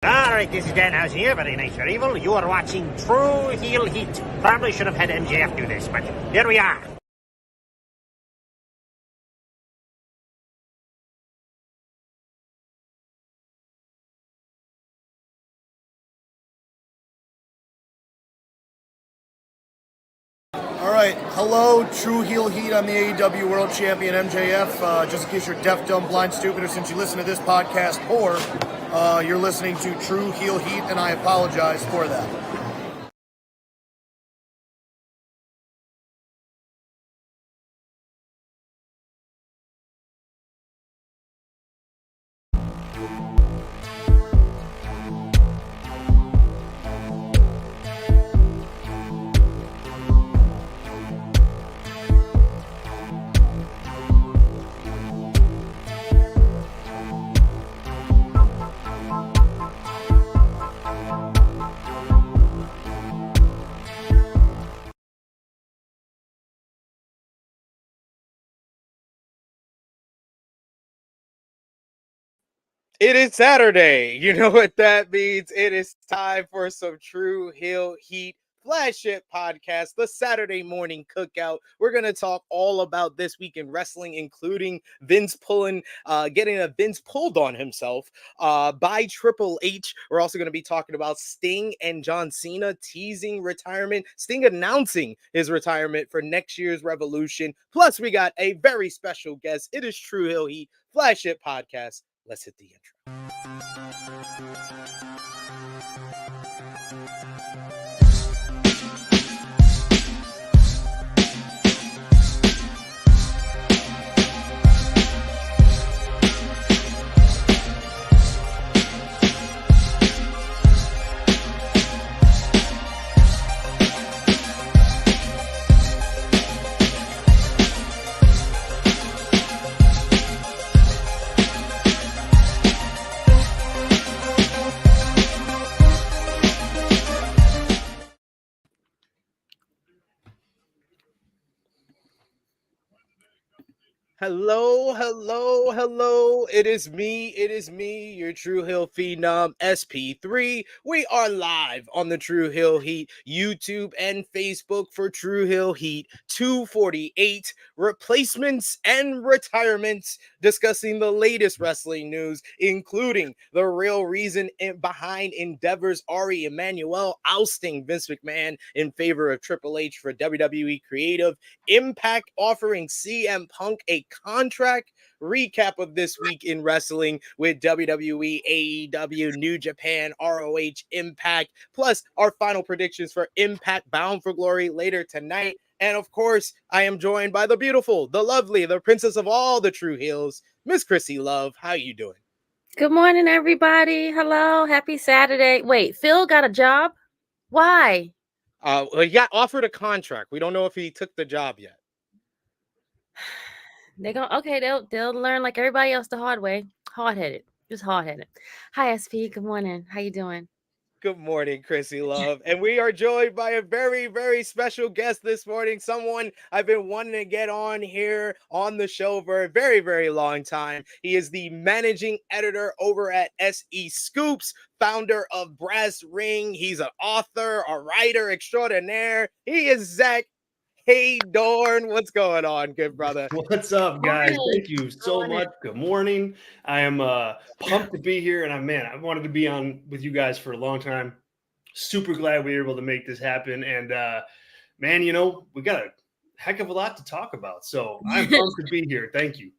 Alright, this is Danhausen here, very nice, very evil. You are watching Tru Heel Heat. Probably should have had MJF do this, but here we are. All right, hello, Tru Heel Heat. I'm the AEW World Champion MJF. Just in case you're deaf, dumb, blind, stupid, or since you listen to this podcast, or you're listening to Tru Heel Heat, and I apologize for that. It is Saturday. You know what that means. It is time for some Tru Heel Heat flagship podcast, the Saturday morning cookout. We're going to talk all about this week in wrestling, including Vince getting a Vince pulled on himself by Triple H. We're also going to be talking about Sting and John Cena teasing retirement, Sting announcing his retirement for next year's Revolution. Plus, we got a very special guest. It is Tru Heel Heat flagship podcast. Let's hit the intro. Hello, hello, hello. It is me, your Tru Heel Phenom SP3. We are live on the Tru Heel Heat YouTube and Facebook for Tru Heel Heat 248 replacements and retirements, discussing the latest wrestling news, including the real reason behind Endeavor's Ari Emanuel ousting Vince McMahon in favor of Triple H for WWE Creative, Impact offering CM Punk a contract, recap of this week in wrestling with WWE, AEW, New Japan, ROH, Impact, plus our final predictions for Impact Bound for Glory later tonight. And of course, I am joined by the beautiful, the lovely, the princess of all the Tru Heels, Miss Krssi Luv. How you doing? Good morning, everybody. Hello. Happy Saturday. Wait, Phil got a job? Why? He got offered a contract. We don't know if he took the job yet. They'll learn like everybody else the hard way. Hard-headed. Just hard-headed. Hi, SP. Good morning. How you doing? Good morning, Krssi Luv. And we are joined by a very, very special guest this morning. Someone I've been wanting to get on here on the show for a very, very long time. He is the managing editor over at SEScoops, founder of Brass Ring. He's an author, a writer extraordinaire. He is Zack Heydorn. What's going on, good brother? What's up, guys? Thank you so much. Good morning. I am pumped to be here, and I wanted to be on with you guys for a long time. Super glad we were able to make this happen, and man, we got a heck of a lot to talk about. So I'm pumped to be here. Thank you.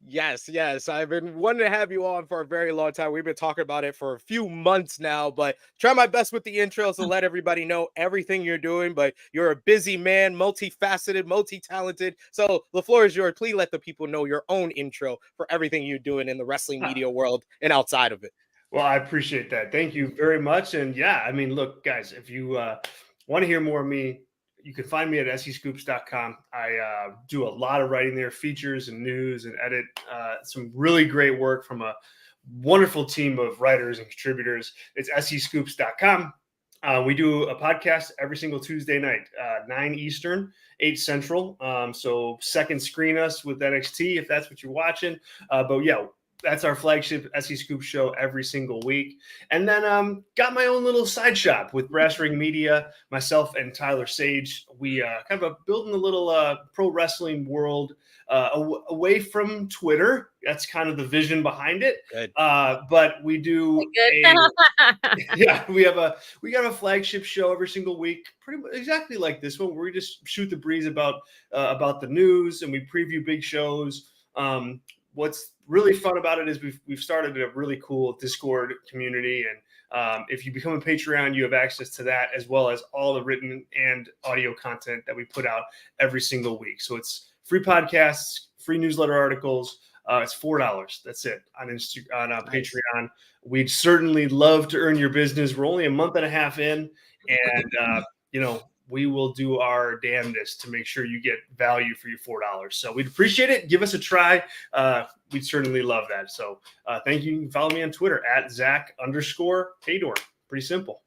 Yes. I've been wanting to have you on for a very long time. We've been talking about it for a few months now, but try my best with the intros to let everybody know everything you're doing. But you're a busy man, multifaceted, multi-talented. So the floor is yours. Please let the people know your own intro for everything you're doing in the wrestling media world and outside of it. Well, I appreciate that. Thank you very much. And yeah, look, guys, if you want to hear more of me, you can find me at SEScoops.com. I do a lot of writing there, features and news, and edit some really great work from a wonderful team of writers and contributors. It's SEScoops.com. We do a podcast every single Tuesday night, 9 Eastern, 8 Central. So second screen us with NXT if that's what you're watching. But yeah, that's our flagship SE Scoop show every single week. And then got my own little side shop with Brass Ring Media, myself and Tyler Sage. We kind of building a little pro wrestling world away from Twitter. That's kind of the vision behind it. Good. But we do we got a flagship show every single week, pretty much exactly like this one, where we just shoot the breeze about the news and we preview big shows. What's really fun about it is we've started a really cool Discord community, and if you become a Patreon, you have access to that as well as all the written and audio content that we put out every single week. So it's free podcasts, free newsletter articles. It's $4. That's it on Patreon. We'd certainly love to earn your business. We're only a month and a half in, and we will do our damnedest to make sure you get value for your $4. So we'd appreciate it. Give us a try. We'd certainly love that. So thank you. You can follow me on Twitter at Zack_Heydorn. Pretty simple.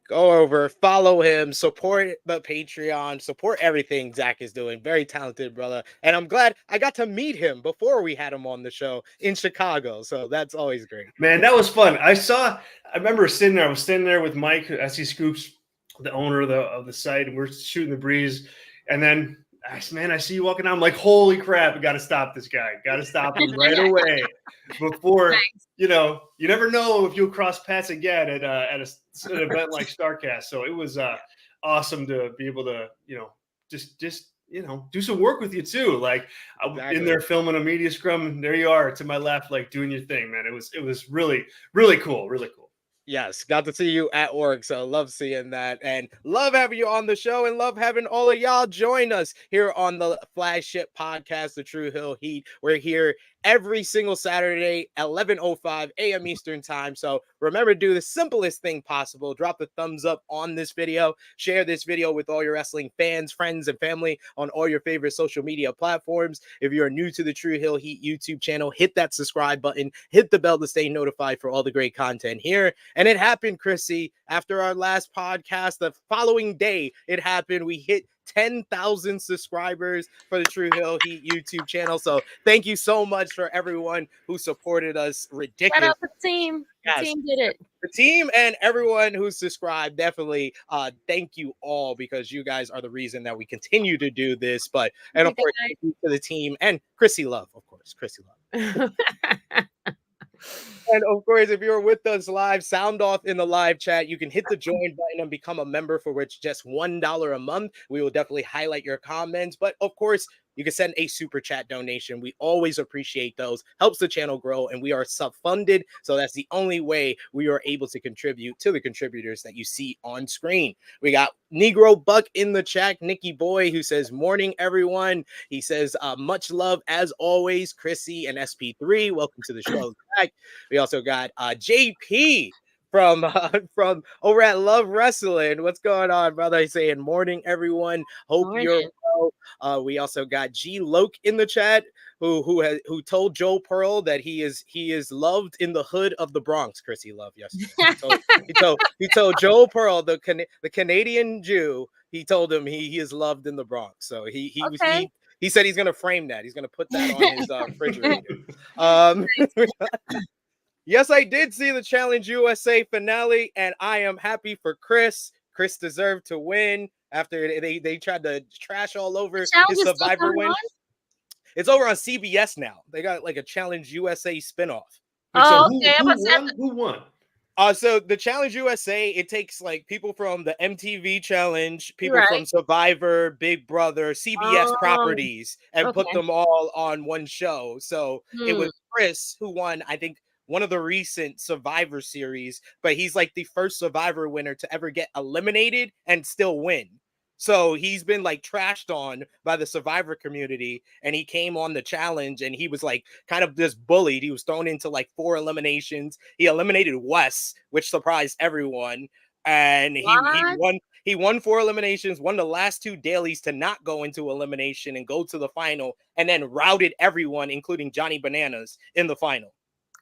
Go over, follow him, support the Patreon, support everything Zack is doing. Very talented brother. And I'm glad I got to meet him before we had him on the show in Chicago. So that's always great. Man, that was fun. I remember I was standing there with Mike, SE Scoops, the owner of the site, and we're shooting the breeze. And then, I see you walking out. I'm like, holy crap, I got to stop this guy. Got to stop him right away before, you never know if you'll cross paths again at an event like StarCast. So it was awesome to be able to, just do some work with you too. Like exactly. In there filming a media scrum, and there you are to my left, like doing your thing, man. It was really, really cool. Really cool. Yes, got to see you at work, so love seeing that, and love having you on the show, and love having all of y'all join us here on the flagship podcast, the Tru Heel Heat. We're here every single Saturday, 11:05 a.m. Eastern time. So remember to do the simplest thing possible. Drop a thumbs up on this video. Share this video with all your wrestling fans, friends, and family on all your favorite social media platforms. If you're new to the Tru Heel Heat YouTube channel, hit that subscribe button. Hit the bell to stay notified for all the great content here. And it happened, Krssi. After our last podcast, the following day, it happened. We hit 10,000 subscribers for the Tru Heel Heat YouTube channel. So thank you so much for everyone who supported us. Ridiculous. Shout out to the team. Yes. The team did it. The team and everyone who subscribed, definitely thank you all, because you guys are the reason that we continue to do this. And of course, thank you to the team and Krssi Luv, of course. Krssi Luv. And of course, if you're with us live, sound off in the live chat. You can hit the join button and become a member for which just $1 a month. We will definitely highlight your comments. But of course, you can send a super chat donation. We always appreciate those. Helps the channel grow, and we are sub-funded. So that's the only way we are able to contribute to the contributors that you see on screen. We got Negro Buck in the chat, Nikki Boy, who says, morning, everyone. He says, much love as always, Krssi and SP3. Welcome to the show. We also got JP from over at Love Wrestling. What's going on, brother? He's saying, morning, everyone. Hope you're well. We also got G Loke in the chat, who told Joe Pearl that he is loved in the hood of the Bronx. Krssi Luv yesterday. He told Joe Pearl, the Canadian Jew. He told him he is loved in the Bronx. So he said he's gonna frame that. He's gonna put that on his refrigerator. Yes, I did see the Challenge USA finale, and I am happy for Chris. Chris deserved to win after they tried to trash all over his Survivor win. It's over on CBS now. They got like a Challenge USA spinoff. Who won? So the Challenge USA, it takes like people from the MTV Challenge, people from Survivor, Big Brother, CBS properties, and put them all on one show. So it was Chris who won, I think, one of the recent Survivor series, but he's like the first Survivor winner to ever get eliminated and still win. So he's been like trashed on by the Survivor community, and he came on the challenge and he was like kind of just bullied. He was thrown into like 4 eliminations. He eliminated Wes, which surprised everyone. And he won 4 eliminations, won the last 2 dailies to not go into elimination and go to the final, and then routed everyone, including Johnny Bananas, in the final.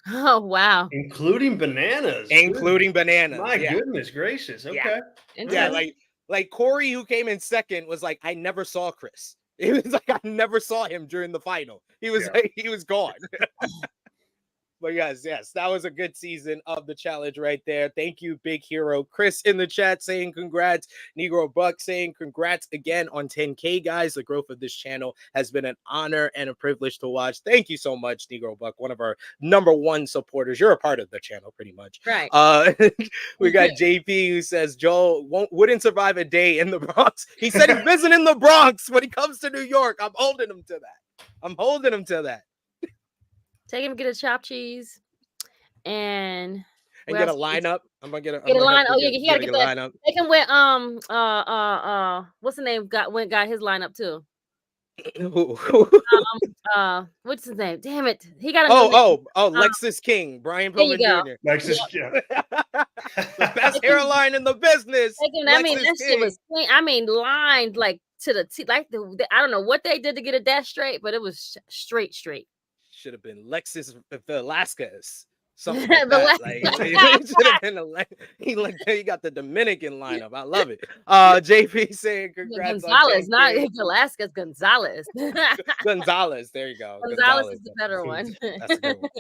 Oh, wow. Including Bananas. My goodness gracious. Okay. Yeah, like Corey, who came in second, was like, I never saw Chris. It was like I never saw him during the final. He was he was gone. But yes, that was a good season of the challenge right there. Thank you, Big Hero Chris in the chat saying congrats. Negro Buck saying congrats again on 10K, guys. The growth of this channel has been an honor and a privilege to watch. Thank you so much, Negro Buck, one of our #1 supporters. You're a part of the channel pretty much. Right. We got JP who says Joel wouldn't survive a day in the Bronx. He said he's visiting the Bronx when he comes to New York. I'm holding him to that. Take him, get a chopped cheese, and get a lineup. I'm gonna get a line. Oh yeah, he gotta get that. lineup. They can wear what's the name? Got his lineup too. What's his name? Damn it, he got a Lexus King, Brian Pillman Jr. Lexus, yeah. The best hairline in the business. I mean, that shit was clean. I mean, lined like to the T. Like I don't know what they did to get it that straight, but it was straight. Should have been Lexus Velasquez. Something like that. Like, it should have been he got the Dominican lineup. I love it. JP saying congrats. Gonzalez, not Velasquez. Gonzalez. Gonzalez. There you go. Gonzalez is the better one.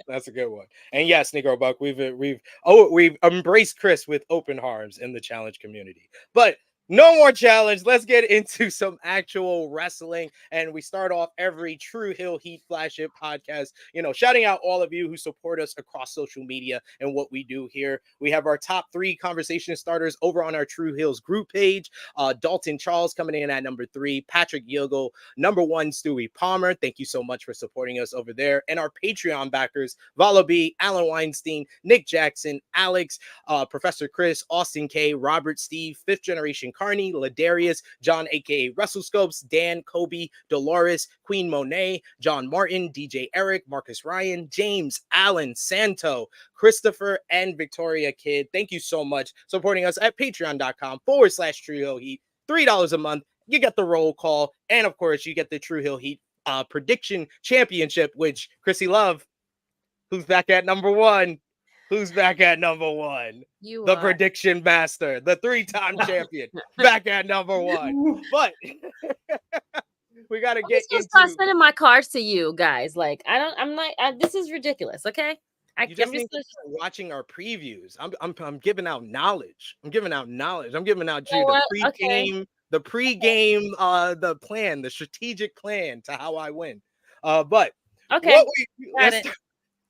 That's a good one. And yes, Negro Buck, we've embraced Chris with open arms in the challenge community. But no more challenge. Let's get into some actual wrestling. And we start off every Tru Heel Heat flagship podcast, shouting out all of you who support us across social media and what we do here. We have our top 3 conversation starters over on our Tru Heels group page. Dalton Charles coming in at number 3, Patrick Yogo, number 1, Stewie Palmer. Thank you so much for supporting us over there. And our Patreon backers, Vala B, Alan Weinstein, Nick Jackson, Alex, Professor Chris, Austin K, Robert Steve, 5th Generation Carney, Ladarius, John, aka WrestleScopes, Dan, Kobe, Dolores, Queen Monet, John Martin, DJ Eric, Marcus Ryan, James, Allen, Santo, Christopher, and Victoria Kidd. Thank you so much supporting us at patreon.com/Tru Heel Heat. $3 a month. You get the roll call. And of course, you get the Tru Heel Heat prediction championship, which Krssi Luv, who's back at number 1. Who's back at number 1? The prediction master, the 3-time champion, back at number 1. But we got to get into. Start sending my cards to you guys. Like this is ridiculous. Okay. You just need to start watching our previews. I'm giving out knowledge. I'm giving out the pregame, the plan, the strategic plan to how I win. But okay,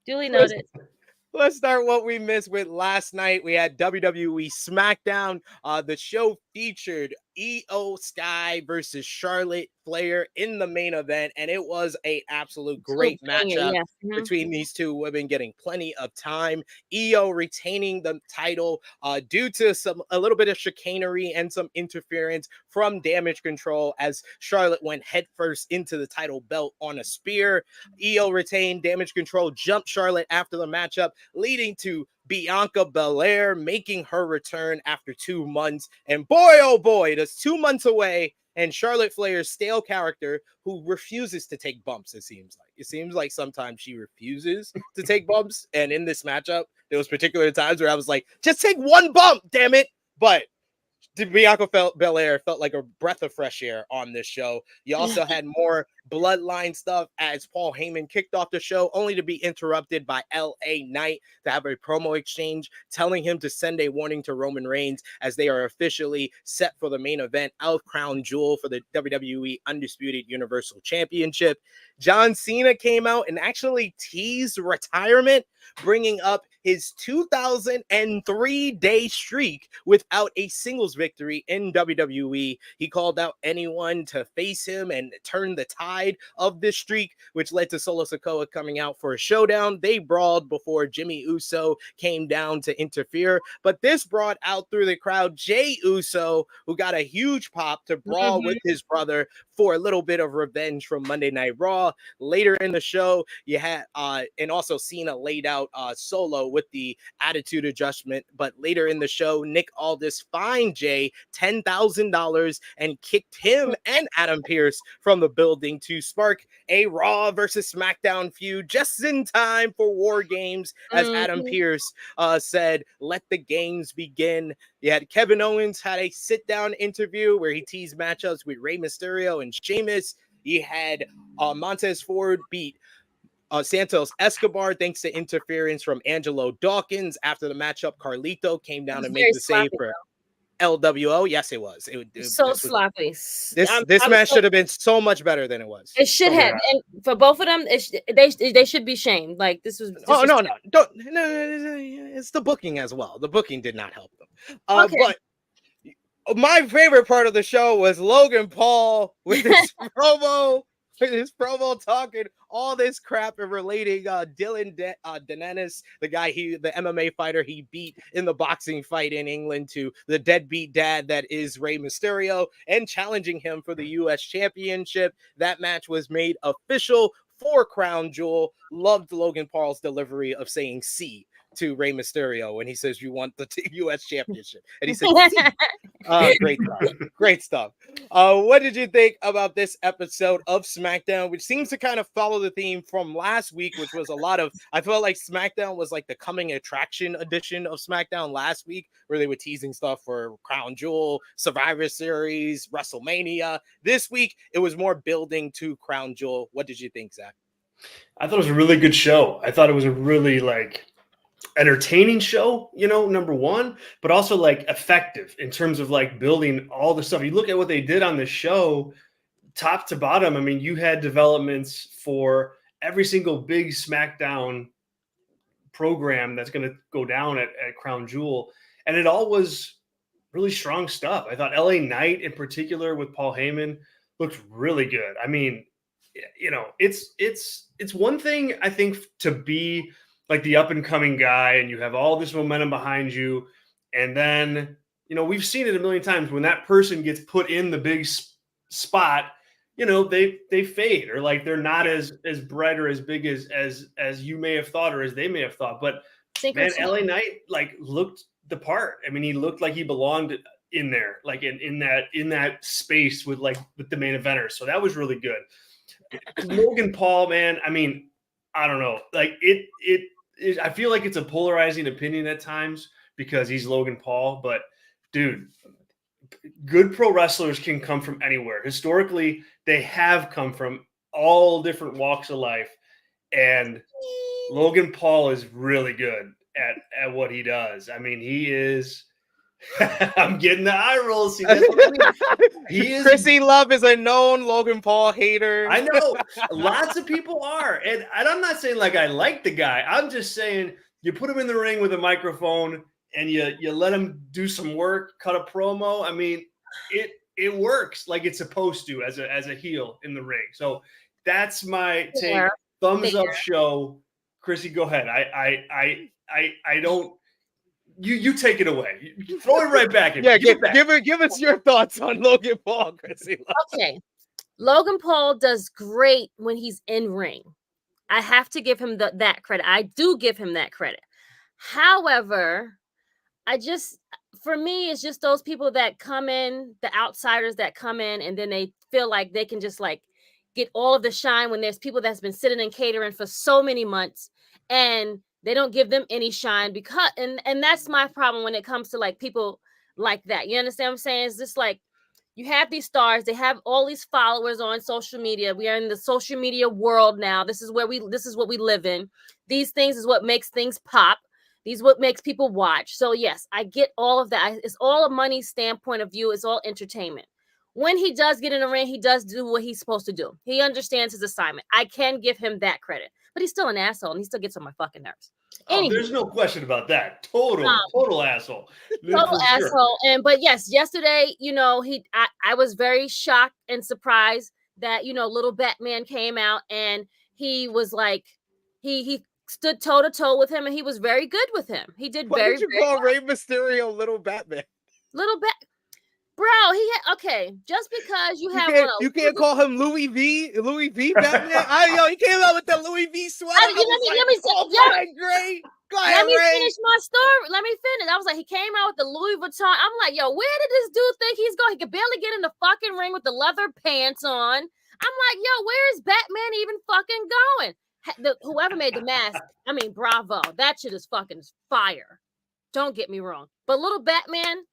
duly noted. Let's start what we missed with last night. We had WWE SmackDown. The show featured Io Sky versus Charlotte Flair in the main event, and it was an absolute great matchup between these two women, getting plenty of time. Io retaining the title due to a little bit of chicanery and some interference from Damage Control as Charlotte went headfirst into the title belt on a spear. Io retained. Damage Control jumped Charlotte after the matchup, leading to Bianca Belair making her return after 2 months. And boy, oh boy, that's 2 months away. And Charlotte Flair's stale character who refuses to take bumps, it seems like sometimes she refuses to take bumps. And in this matchup, there was particular times where I was like, just take 1 bump, damn it. But Bianca Belair felt like a breath of fresh air on this show. You also had more bloodline stuff as Paul Heyman kicked off the show, only to be interrupted by LA Knight to have a promo exchange telling him to send a warning to Roman Reigns as they are officially set for the main event of Crown Jewel for the WWE Undisputed Universal Championship. John Cena came out and actually teased retirement, bringing up his 2003-day streak without a singles victory in WWE. He called out anyone to face him and turn the tide of this streak, which led to Solo Sikoa coming out for a showdown. They brawled before Jimmy Uso came down to interfere, but this brought out through the crowd Jey Uso, who got a huge pop to brawl with his brother for a little bit of revenge from Monday Night Raw. Later in the show, you had and also Cena laid out Solo with the attitude adjustment, but later in the show, Nick Aldis fined Jay $10,000 and kicked him and Adam Pearce from the building to spark a Raw versus SmackDown feud just in time for War Games, as Adam Pearce said, let the games begin. You had Kevin Owens had a sit-down interview where he teased matchups with Rey Mysterio and Sheamus. You had Montez Ford beat Santos Escobar, thanks to interference from Angelo Dawkins. After the matchup, Carlito came down and made the save for LWO. Yes, it was. So sloppy. This match should have been so much better than it was. It should have, and for both of them, they should be shamed. Like this was. No, it's the booking as well. The booking did not help them. But my favorite part of the show was Logan Paul with his promo. His promo talking all this crap and relating Dylan Dananis, the MMA fighter he beat in the boxing fight in England, to the deadbeat dad that is Rey Mysterio, and challenging him for the U.S. Championship. That match was made official for Crown Jewel. Loved Logan Paul's delivery of saying "C" to Rey Mysterio when he says, "You want the U.S. Championship," and he said, "C." Great stuff. What did you think about this episode of SmackDown, which seems to kind of follow the theme from last week, which was a lot of, I felt like SmackDown was like the coming attraction edition of SmackDown last week, where they were teasing stuff for Crown Jewel, Survivor Series, WrestleMania. This week, it was more building to Crown Jewel. What did you think, Zach? I thought it was a really good show. I thought it was a really entertaining show, number one, but also effective in terms of building all the stuff. You look at what they did on the show, top to bottom. I mean, you had developments for every single big SmackDown program that's going to go down at Crown Jewel. And it all was really strong stuff. I thought LA Knight in particular with Paul Heyman looked really good. I mean, it's one thing, I think, to be the up and coming guy and you have all this momentum behind you. And then, we've seen it a million times when that person gets put in the big spot, they fade, or they're not as bright or as big as you may have thought, or as they may have thought. But man, LA Knight looked the part. I mean, he looked like he belonged in there, in that space with the main eventers. So that was really good. Logan Paul, man, I mean, I don't know. I feel like it's a polarizing opinion at times because he's Logan Paul, but dude, good pro wrestlers can come from anywhere. Historically, they have come from all different walks of life, and Logan Paul is really good at what he does. I mean, he is. I'm getting the eye rolls. See, he is. Krssi Luv is a known Logan Paul hater. I know lots of people are, and I'm not saying I like the guy. I'm just saying you put him in the ring with a microphone and you let him do some work, cut a promo. I mean, it works like it's supposed to as a heel in the ring. So that's my take. Thumbs up show. Krssi, go ahead. I don't. You take it away. You throw it right back. Give us your thoughts on Logan Paul, Krssi. Okay, Logan Paul does great when he's in ring. I have to give him that credit. I do give him that credit. However, for me, it's just those people that come in, the outsiders that come in, and then they feel like they can just get all of the shine when there's people that's been sitting and catering for so many months, and they don't give them any shine because, and that's my problem when it comes to people like that. You understand what I'm saying? It's just you have these stars, they have all these followers on social media. We are in the social media world now. This is what we live in. These things is what makes things pop. These what makes people watch. So yes, I get all of that. It's all a money standpoint of view. It's all entertainment. When he does get in the ring, he does do what he's supposed to do. He understands his assignment. I can give him that credit, but he's still an asshole and he still gets on my fucking nerves. There's no question about that. Total asshole. Total asshole. But yes, yesterday, I was very shocked and surprised that, little Batman came out and he was he stood toe to toe with him and he was very good with him. He did Why very, did you call Rey Mysterio Little Batman? Little Bro, just because you have you can't call him Louis V Batman. He came out with the Louis V sweater. Let me great. Go Let ahead, me Ray. finish my story. Let me finish. I was he came out with the Louis Vuitton. I'm like, yo, where did this dude think he's going? He could barely get in the fucking ring with the leather pants on. I'm like, yo, where is Batman even fucking going? Whoever made the mask, I mean, bravo. That shit is fucking fire. Don't get me wrong. But little Batman,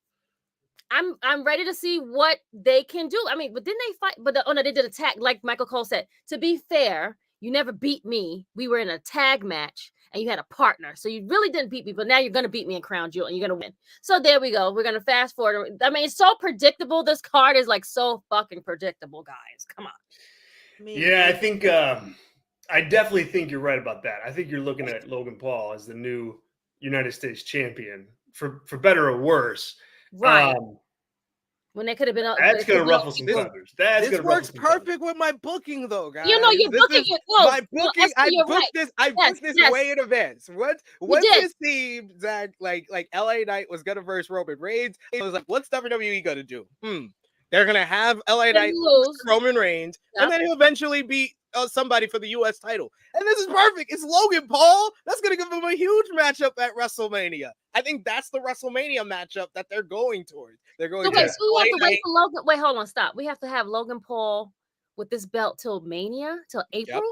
I'm ready to see what they can do. I mean, but didn't they fight? But no, they did attack, like Michael Cole said. To be fair, You never beat me. We were in a tag match and you had a partner. So you really didn't beat me, but now you're going to beat me in Crown Jewel and you're going to win. So there we go. We're going to fast forward. I mean, it's so predictable. This card is like so fucking predictable, guys. Come on. Yeah, I think I definitely think you're right about that. I think you're looking at Logan Paul as the new United States champion for better or worse. Right. When they could have been. That's going to ruffle some feathers. This works perfect with my booking, though, guys. You know, you're booking it. My booking. I booked this. I booked this way in advance. Once it seemed that like LA Knight was gonna verse Roman Reigns, I was like, what's WWE gonna do? They're gonna have LA Knight lose Roman Reigns, and then he'll eventually beat somebody for the U.S. title. And this is perfect. It's Logan Paul. That's gonna give him a huge matchup at WrestleMania. I think that's the WrestleMania matchup that they're going towards. They're going. So wait, so we have to wait for Logan. Wait, hold on, stop. We have to have Logan Paul with this belt till Mania, till April.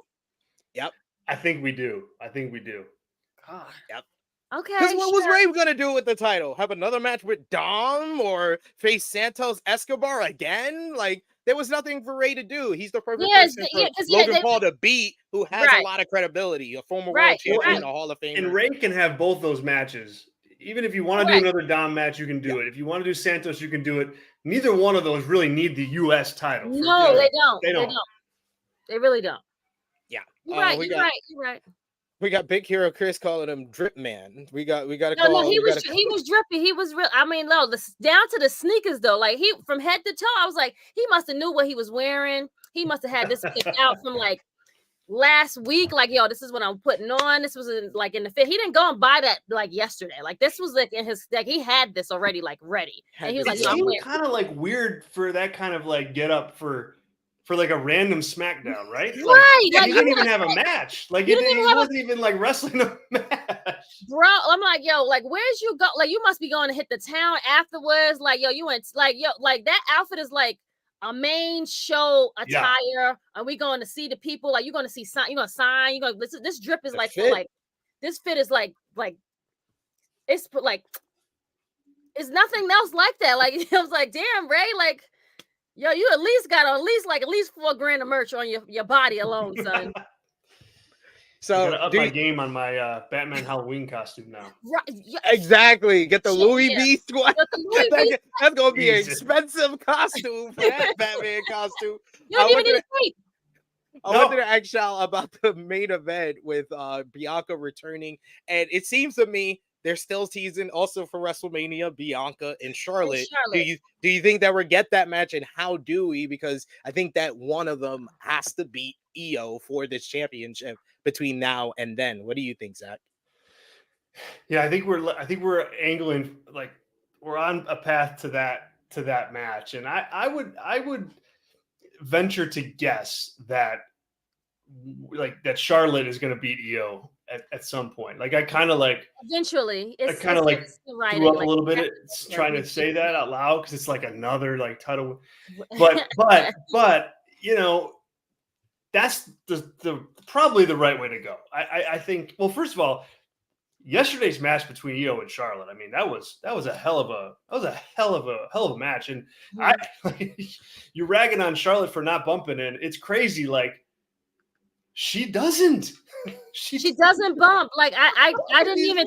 Yep. I think we do. God. Yep. Okay. Because what was Ray gonna do with the title? Have another match with Dom or face Santos Escobar again? Like there was nothing for Ray to do. He's the perfect person for Logan Paul to beat, who has a lot of credibility, a former world champion, a Hall of Famer. And Ray can have both those matches. Even if you want to do another Dom match, you can do it. If you want to do Santos, you can do it. Neither one of those really need the U.S. title. No, they don't. They don't. They really don't. Yeah. You're right. We got Big Hero Chris calling him Drip Man. We got to call. No, he was drippy. He was real. I mean, no, down to the sneakers though. Like he from head to toe. I was like, he must have knew what he was wearing. He must have had this picked out from like last week. Like, yo, this is what I'm putting on. This was in the fit. He didn't go and buy that like yesterday. Like this was like in his like he had this already like ready. And he was like, it kind of like weird for that kind of like get up for like a random SmackDown, right? Right. Like he didn't even have a match. Like he wasn't even like wrestling a match. Bro, I'm like, yo, like where's you go? Like you must be going to hit the town afterwards. Like, yo, you went like like that outfit is like a main show attire. And we going to see the people. Like you're going to see sign. You're going to sign. You're going. This drip is like this fit is like it's like it's nothing else like that. Like I was like, damn, Ray, like. Yo, you at least got at least $4,000 of merch on your body alone, son. So I gotta up my game on my Batman Halloween costume now. Right, exactly. Get the Louis V squad. That's gonna be an expensive costume for that Batman costume. You don't even need a cape. I wanted to ask y'all about the main event with Bianca returning, and it seems to me they're still teasing also for WrestleMania, Bianca and Charlotte. Do you think that we'll get that match, and how do we? Because I think that one of them has to beat Io for this championship between now and then. What do you think, Zach? Yeah, I think we're angling like we're on a path to that match, and I would venture to guess that Charlotte is going to beat Io at some point. Like I kind of like eventually. I kind of like threw up a little bit. It's trying to say that out loud because it's like another like title. But you know, that's the probably the right way to go. I think. Well, first of all, yesterday's match between Io and Charlotte. I mean, that was a hell of a match. And you're ragging on Charlotte for not bumping in. It's crazy. Like she doesn't. She doesn't bump. Like I didn't even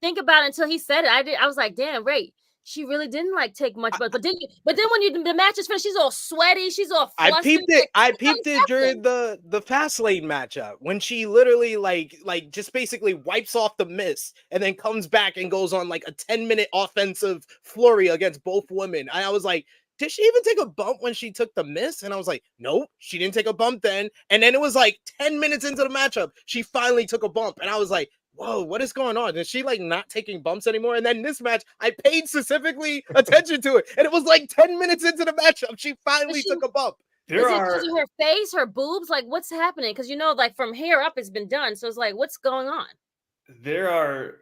think about it until he said it. I was like, damn, Ray. She really didn't like take much, but then when the match is finished, she's all sweaty, she's all flustered. I peeped it during the Fastlane matchup when she literally like just basically wipes off the miss and then comes back and goes on like a 10-minute offensive flurry against both women. And I was like, did she even take a bump when she took the miss? And I was like, nope, she didn't take a bump then. And then it was like 10 minutes into the matchup, she finally took a bump. And I was like, whoa, what is going on? Is she like not taking bumps anymore? And then this match, I paid specifically attention to it. And it was like 10 minutes into the matchup, she finally took a bump. Is it her face, her boobs? Like what's happening? Because like from here up, it's been done. So it's like, what's going on? There are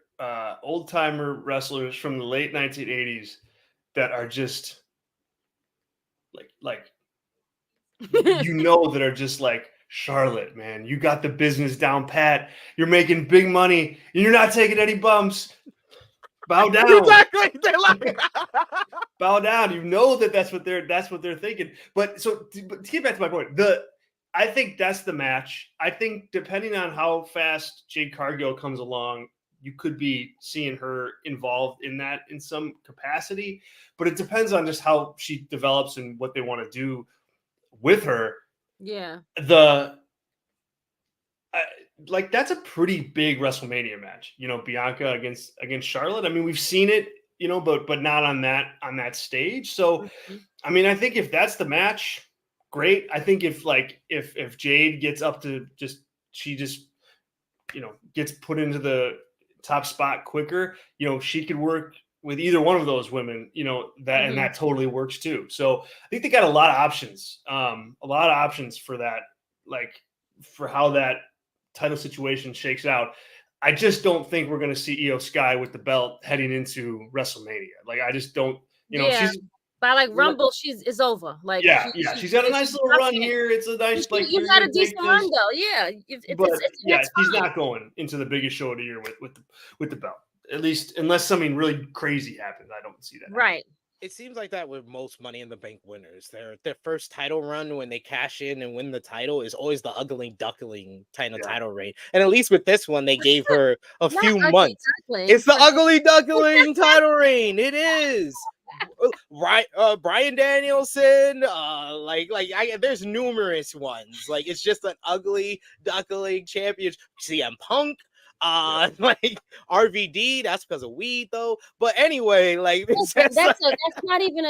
old timer wrestlers from the late 1980s that are just like that are just like, Charlotte, man, you got the business down pat. You're making big money and you're not taking any bumps. Bow down. Exactly. They're like bow down. You know that's what they're thinking. But to get back to my point, I think that's the match. I think depending on how fast Jade Cargill comes along, you could be seeing her involved in that in some capacity, but it depends on just how she develops and what they want to do with her. Yeah. Like that's a pretty big WrestleMania match, Bianca against Charlotte. I mean, we've seen it, but not on that stage. So, Mhm. I mean, I think if that's the match, great. I think if Jade gets up to she gets put into the top spot quicker, she could work with either one of those women, and that totally works too. So I think they got a lot of options for that, like for how that title situation shakes out. I just don't think we're going to see Io Sky with the belt heading into WrestleMania. Like, I just don't, she's by like Rumble, it's over. Like, she's got a nice little run here. It's a nice, like, you got a decent run though. Yeah, she's not going into the biggest show of the year with the belt. At least, unless something really crazy happens, I don't see that. Right. It seems like that with most Money in the Bank winners. Their first title run when they cash in and win the title is always the ugly duckling title reign. And at least with this one, they gave her a few months. It's the ugly duckling title reign. It is. Right, Brian Danielson, there's numerous ones. Like, it's just an ugly duckling championship. CM Punk, like RVD, that's because of weed though. But anyway, like that's not even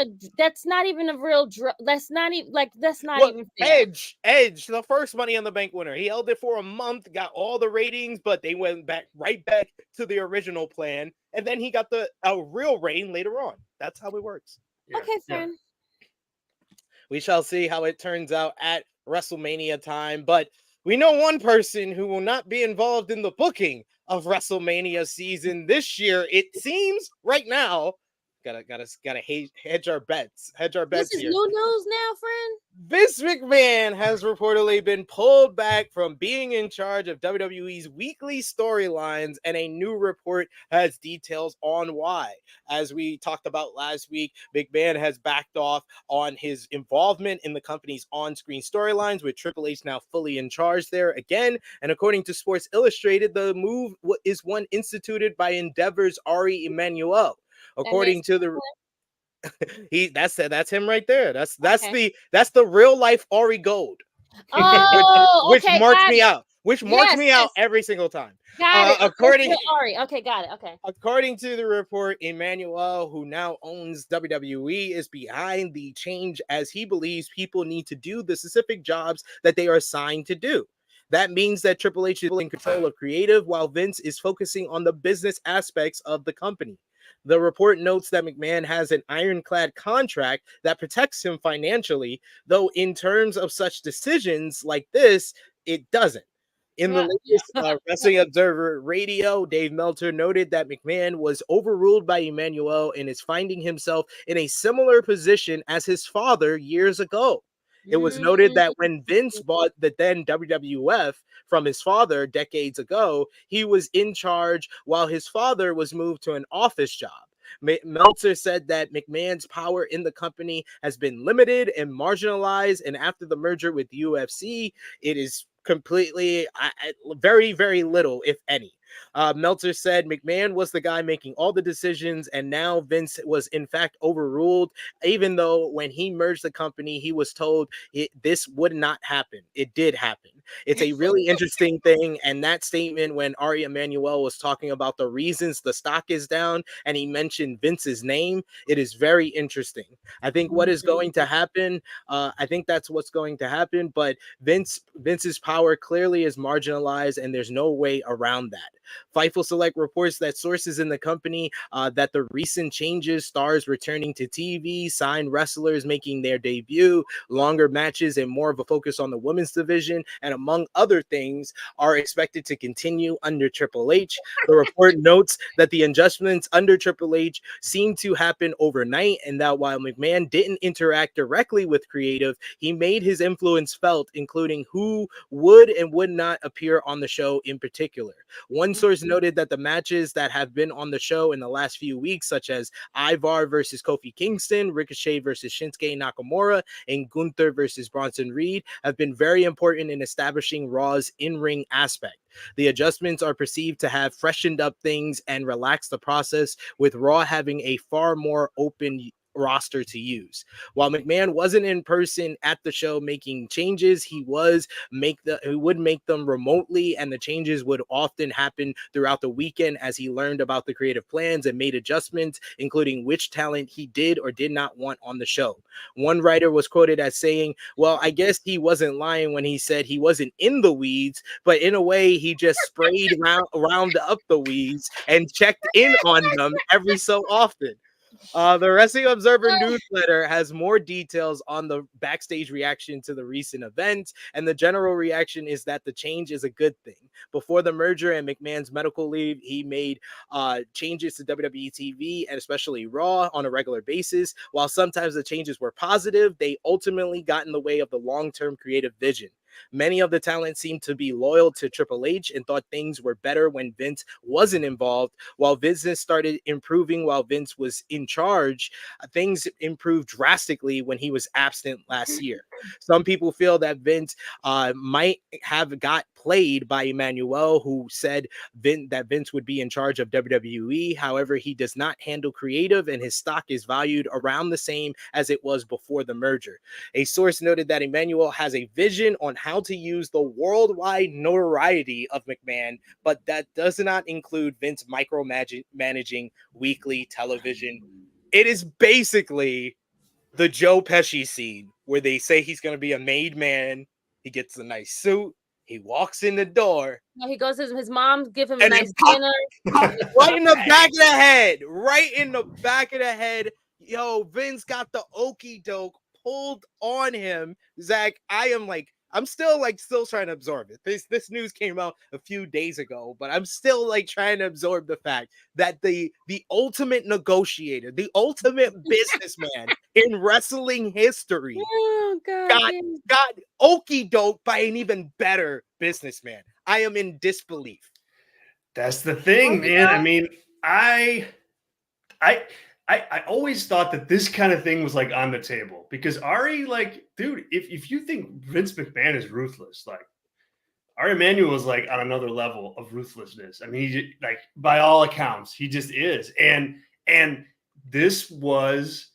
a real that's not even fair. Edge, the first Money in the Bank winner. He held it for a month, got all the ratings, but they went right back to the original plan, and then he got a real reign later on. That's how it works. Okay, friend. We shall see how it turns out at WrestleMania time, but we know one person who will not be involved in the booking of WrestleMania season this year. It seems right now. Gotta hedge our bets. This is here. new news now, friend. Vince McMahon has reportedly been pulled back from being in charge of WWE's weekly storylines, and a new report has details on why. As we talked about last week, McMahon has backed off on his involvement in the company's on-screen storylines, with Triple H now fully in charge there again. And according to Sports Illustrated, the move is one instituted by Endeavor's Ari Emanuel. According to the that's him right there. That's the real life Ari Gold. Which marks me out. Which marks me out every single time. Got it. According Ari. Okay, got it. Okay. According to the report, Emmanuel, who now owns WWE, is behind the change as he believes people need to do the specific jobs that they are assigned to do. That means that Triple H is in control of creative, while Vince is focusing on the business aspects of the company. The report notes that McMahon has an ironclad contract that protects him financially, though in terms of such decisions like this, it doesn't. In the latest Wrestling Observer Radio, Dave Meltzer noted that McMahon was overruled by Emmanuel and is finding himself in a similar position as his father years ago. It was noted that when Vince bought the then WWF from his father decades ago, he was in charge while his father was moved to an office job. Meltzer said that McMahon's power in the company has been limited and marginalized, and after the merger with UFC, it is completely very, very little, if any. Meltzer said McMahon was the guy making all the decisions, and now Vince was in fact overruled, even though when he merged the company, he was told this would not happen. It did happen. It's a really interesting thing, and that statement when Ari Emanuel was talking about the reasons the stock is down, and he mentioned Vince's name, it is very interesting. I think what is going to happen, I think that's what's going to happen, but Vince's power clearly is marginalized, and there's no way around that. Fightful Select reports that sources in the company that the recent changes, stars returning to TV, signed wrestlers making their debut, longer matches, and more of a focus on the women's division, and among other things, are expected to continue under Triple H. The report notes that the adjustments under Triple H seem to happen overnight, and that while McMahon didn't interact directly with creative, he made his influence felt, including who would and would not appear on the show in particular. One source noted that the matches that have been on the show in the last few weeks, such as Ivar versus Kofi Kingston, Ricochet versus Shinsuke Nakamura, and Gunther versus Bronson Reed, have been very important in establishing Raw's in-ring aspect. The adjustments are perceived to have freshened up things and relaxed the process, with Raw having a far more open roster to use. While McMahon wasn't in person at the show making changes, he would make them remotely, and the changes would often happen throughout the weekend as he learned about the creative plans and made adjustments, including which talent he did or did not want on the show. One writer was quoted as saying, "Well, I guess he wasn't lying when he said he wasn't in the weeds, but in a way he just sprayed round up the weeds and checked in on them every so often." The Wrestling Observer newsletter has more details on the backstage reaction to the recent events, and the general reaction is that the change is a good thing. Before the merger and McMahon's medical leave, he made changes to WWE TV and especially Raw on a regular basis. While sometimes the changes were positive, they ultimately got in the way of the long-term creative vision. Many of the talent seemed to be loyal to Triple H and thought things were better when Vince wasn't involved. While business started improving while Vince was in charge, things improved drastically when he was absent last year. Some people feel that Vince might have got played by Emmanuel, who said that Vince would be in charge of WWE. However, he does not handle creative, and his stock is valued around the same as it was before the merger. A source noted that Emmanuel has a vision on how to use the worldwide notoriety of McMahon, but that does not include Vince micromanaging weekly television. It is basically the Joe Pesci scene where they say he's going to be a made man. He gets a nice suit. He walks in the door. Yeah, he goes, his mom give him a And nice then dinner. right in the back of the head. Right in the back of the head. Yo, Vince got the okie doke pulled on him. Zach, I'm still trying to absorb it. This news came out a few days ago, but I'm still trying to absorb the fact that the ultimate negotiator, the ultimate businessman in wrestling history Oh God, got yeah. got okie doke by an even better businessman. I am in disbelief. That's the thing, man. I mean, I always thought that this kind of thing was on the table because Ari, dude, if you think Vince McMahon is ruthless, Ari Emanuel is on another level of ruthlessness. I mean, he by all accounts, he just is. And this is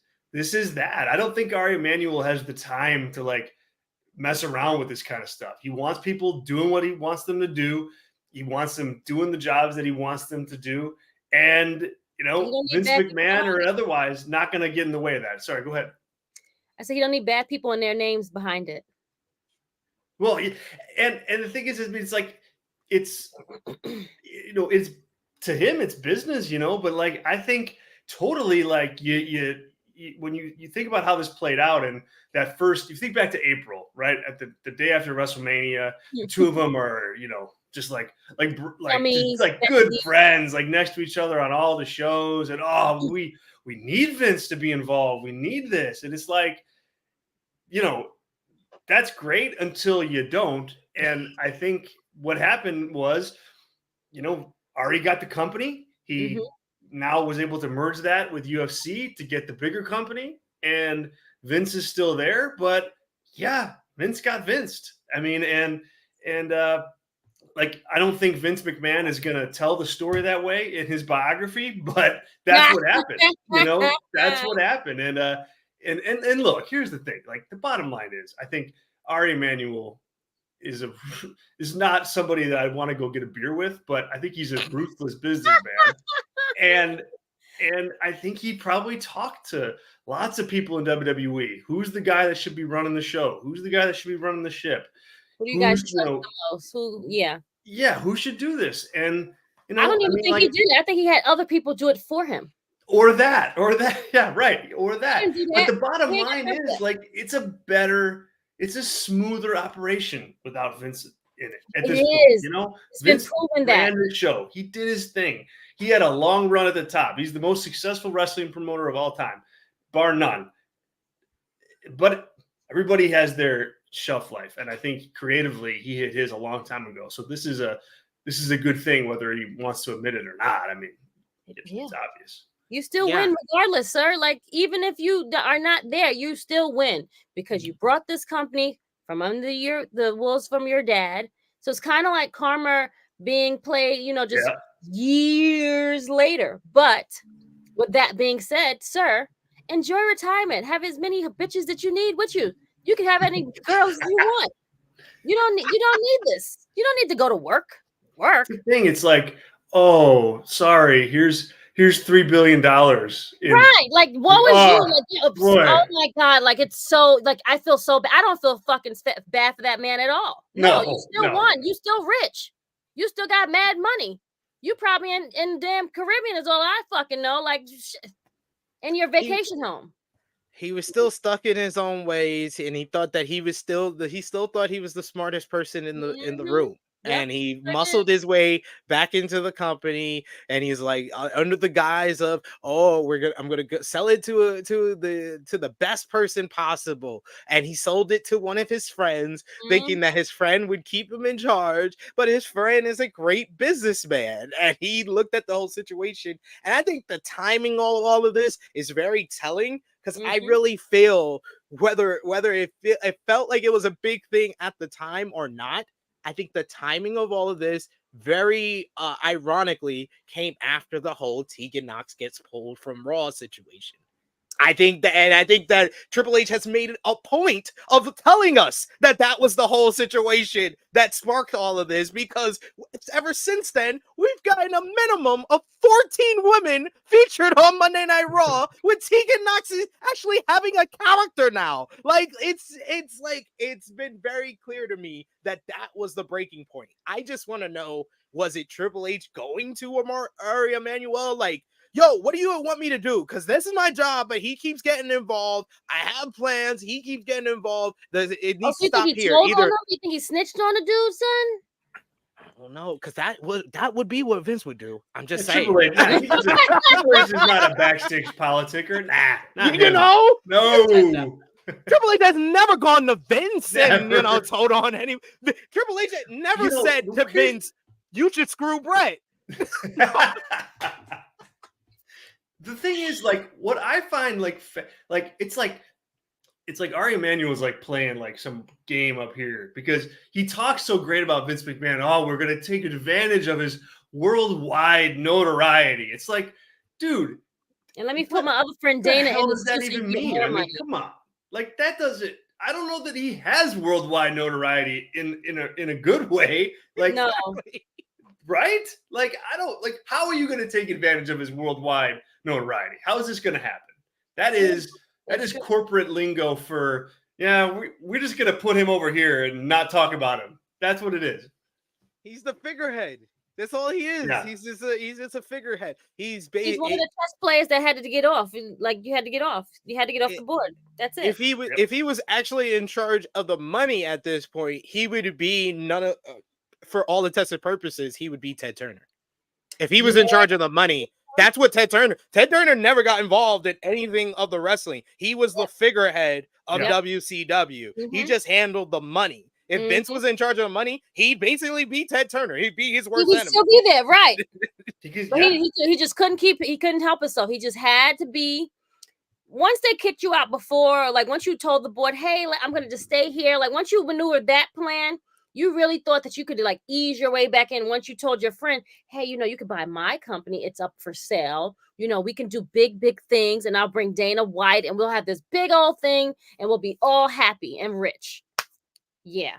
that. I don't think Ari Emanuel has the time to mess around with this kind of stuff. He wants people doing what he wants them to do. He wants them doing the jobs that he wants them to do. And Vince McMahon or otherwise not going to get in the way of that. Sorry, go ahead. I said he don't need bad people and their names behind it. Well, and the thing is, it's it's it's to him it's business, but I think totally you when you think about how this played out and that first, you think back to April, right? At the day after WrestleMania, the two of them are, just good friends, next to each other on all the shows. And we need Vince to be involved. We need this. And it's that's great until you don't. And I think what happened was, Ari got the company. He now was able to merge that with UFC to get the bigger company. And Vince is still there. But yeah, Vince got Vinced. I mean, I don't think Vince McMahon is going to tell the story that way in his biography, but that's what happened. That's what happened. And look, here's the thing. The bottom line is, I think Ari Emanuel is not somebody that I want to go get a beer with, but I think he's a ruthless businessman. And I think he probably talked to lots of people in WWE. Who's the guy that should be running the show? Who's the guy that should be running the ship? Who do you guys trust the most? Yeah, who should do this? And I don't even think he did it. I think he had other people do it for him. Or that. Yeah, right. Or that. But the bottom line is it's a smoother operation without Vince in it. At this point, Vince ran the show. He did his thing. He had a long run at the top. He's the most successful wrestling promoter of all time, bar none. But everybody has their shelf life, and I think creatively he hit his a long time ago. So this is a this is a good thing, whether he wants to admit it or not. I mean, it's obvious. You still win regardless, sir. Like, even if you are not there, you still win because you brought this company from under the wolves from your dad. So it's kind of like karma being played, just years later. But with that being said, sir, enjoy retirement. Have as many bitches that you need with you. You can have any girls you want. You don't need this. You don't need to go to work. The thing, it's like, oh, sorry, here's $3 billion. Right. Like, what was you? Like, oh my God. Like, it's so, like, I feel so bad. I don't feel fucking bad for that man at all. No, you still won. You still rich. You still got mad money. You probably in damn Caribbean is all I fucking know. Like, in your vacation home. He was still stuck in his own ways, and he thought that he still thought he was the smartest person in the room. Yep, and he muscled his way back into the company, and he's like, under the guise of, I'm gonna sell it to the best person possible, and he sold it to one of his friends, thinking that his friend would keep him in charge, but his friend is a great businessman, and he looked at the whole situation, and I think the timing of all of this is very telling, because I really feel whether it felt like it was a big thing at the time or not. I think the timing of all of this very ironically came after the whole Tegan Nox gets pulled from Raw situation. I think that Triple H has made it a point of telling us that was the whole situation that sparked all of this, because ever since then, we've gotten a minimum of 14 women featured on Monday Night Raw, with Tegan Nox actually having a character now. Like, it's been very clear to me that was the breaking point. I just want to know, was it Triple H going to Ari Emanuel? Like, yo, what do you want me to do? Because this is my job, but he keeps getting involved. I have plans. He keeps getting involved. It needs to stop here. You think he snitched on the dude, son? I don't know, because that would be what Vince would do. I'm just saying. Triple H is not a backstage politicker. Nah, No. Triple H has never gone to Vince and told on any. Triple H never said to Vince, "You should screw Brett." The thing is, like, what I find it's like Ari Emanuel is like playing like some game up here, because he talks so great about Vince McMahon. Oh, we're gonna take advantage of his worldwide notoriety. It's like, dude. And let me put my other friend Dana in. What does that even mean? I mean, come on. Like, that doesn't. I don't know that he has worldwide notoriety in a good way. Like, no. Right? Like, I don't, like, how are you going to take advantage of his worldwide notoriety? How is this going to happen? That is corporate lingo for, we're just going to put him over here and not talk about him. That's what it is. He's the figurehead. That's all he is. Yeah. He's just a figurehead. He's one of the test players that had to get off. Like, you had to get off. You had to get off the board. That's it. If he was actually in charge of the money at this point, he would be for all intents purposes, he would be Ted Turner. If he was in charge of the money, that's what Ted Turner never got involved in anything of the wrestling. He was the figurehead of WCW. He just handled the money. If Vince was in charge of the money, he'd basically be Ted Turner. He'd be his worst enemy. He would still be there, right? But he just couldn't he couldn't help himself. He just had to be. Once they kicked you out before, like, once you told the board, hey, I'm going to just stay here. Like, once you maneuvered that plan, you really thought that you could, like, ease your way back in. Once you told your friend, hey, you could buy my company. It's up for sale. We can do big, big things, and I'll bring Dana White, and we'll have this big old thing, and we'll be all happy and rich. Yeah.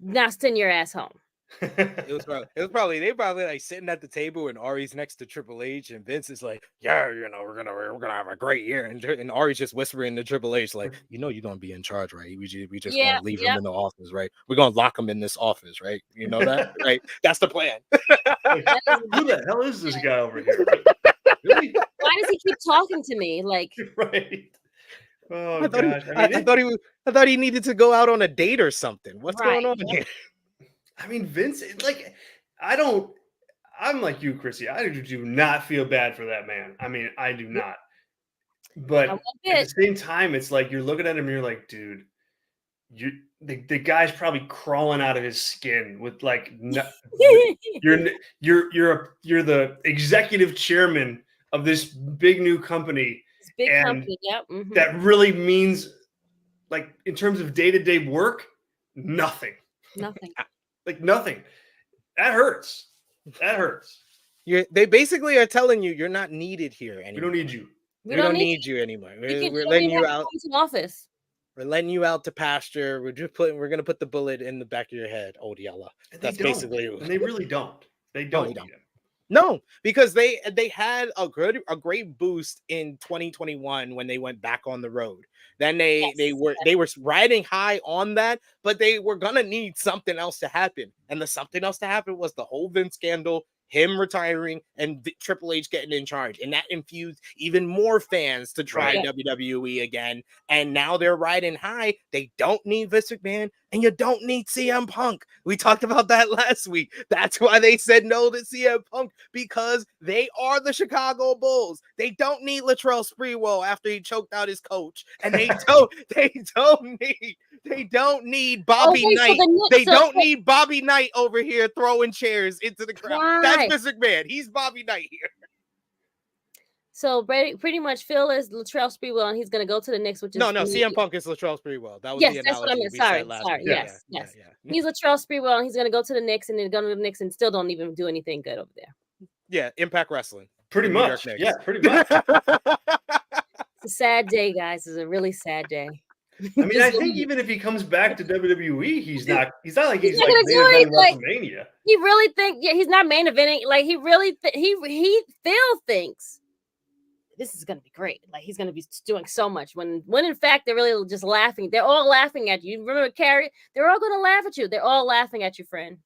Now send your ass home. They probably like sitting at the table, and Ari's next to Triple H, and Vince is like, we're gonna have a great year, and Ari's just whispering to Triple H, like, you're gonna be in charge, right? We just gonna leave him in the office, right? We're gonna lock him in this office, right? You know that, right? That's the plan. Who the hell is this guy over here? Really? Why does he keep talking to me? Like, right. Oh, I thought he needed to go out on a date or something. What's going on here? I mean, Vince, like, I'm like you, Krssi. I do not feel bad for that man. I mean, I do not. But at the same time, it's like, you're looking at him and you're like, dude, the guy's probably crawling out of his skin with like you're the executive chairman of this big new company, It's big and company. Yep. that really means, like, in terms of day-to-day work, nothing. Nothing. Like nothing. That hurts. That hurts. They basically are telling you you're not needed here anymore. We don't need you. We don't need you anymore. We're letting you out. Office. We're letting you out to pasture. We're gonna put the bullet in the back of your head, old Yella. That's basically and they really don't. They don't need him. No, because they had a great boost in 2021 when they went back on the road. Then they were riding high on that, but they were gonna need something else to happen. And the something else to happen was the whole Vince scandal, him retiring, and Triple H getting in charge. And that infused even more fans to try WWE again. And now they're riding high. They don't need Vince McMahon, and you don't need CM Punk. We talked about that last week. That's why they said no to CM Punk, because they are the Chicago Bulls. They don't need Latrell Sprewell after he choked out his coach. And they don't need Bobby Knight. They don't need Bobby Knight over here throwing chairs into the crowd. Right. That's Vince McMahon. He's Bobby Knight here. So pretty much Phil is Latrell Sprewell, and he's going to go to the Knicks, which is no. CM Punk is Latrell Sprewell. That was yes, the that's what I meant. Sorry. Yes. He's Latrell Sprewell, and he's going to go to the Knicks, and then go to the Knicks, and still don't even do anything good over there. Yeah, Impact Wrestling. Pretty much. Yeah, pretty much. It's a sad day, guys. It's a really sad day. I mean, I think even if he comes back to WWE, he's not like he's like main event WrestleMania. He really he's not main eventing. Like he really he Phil thinks this is gonna be great. Like he's gonna be doing so much when in fact they're really just laughing. They're all laughing at you. Remember Carrie? They're all gonna laugh at you. They're all laughing at you, friend.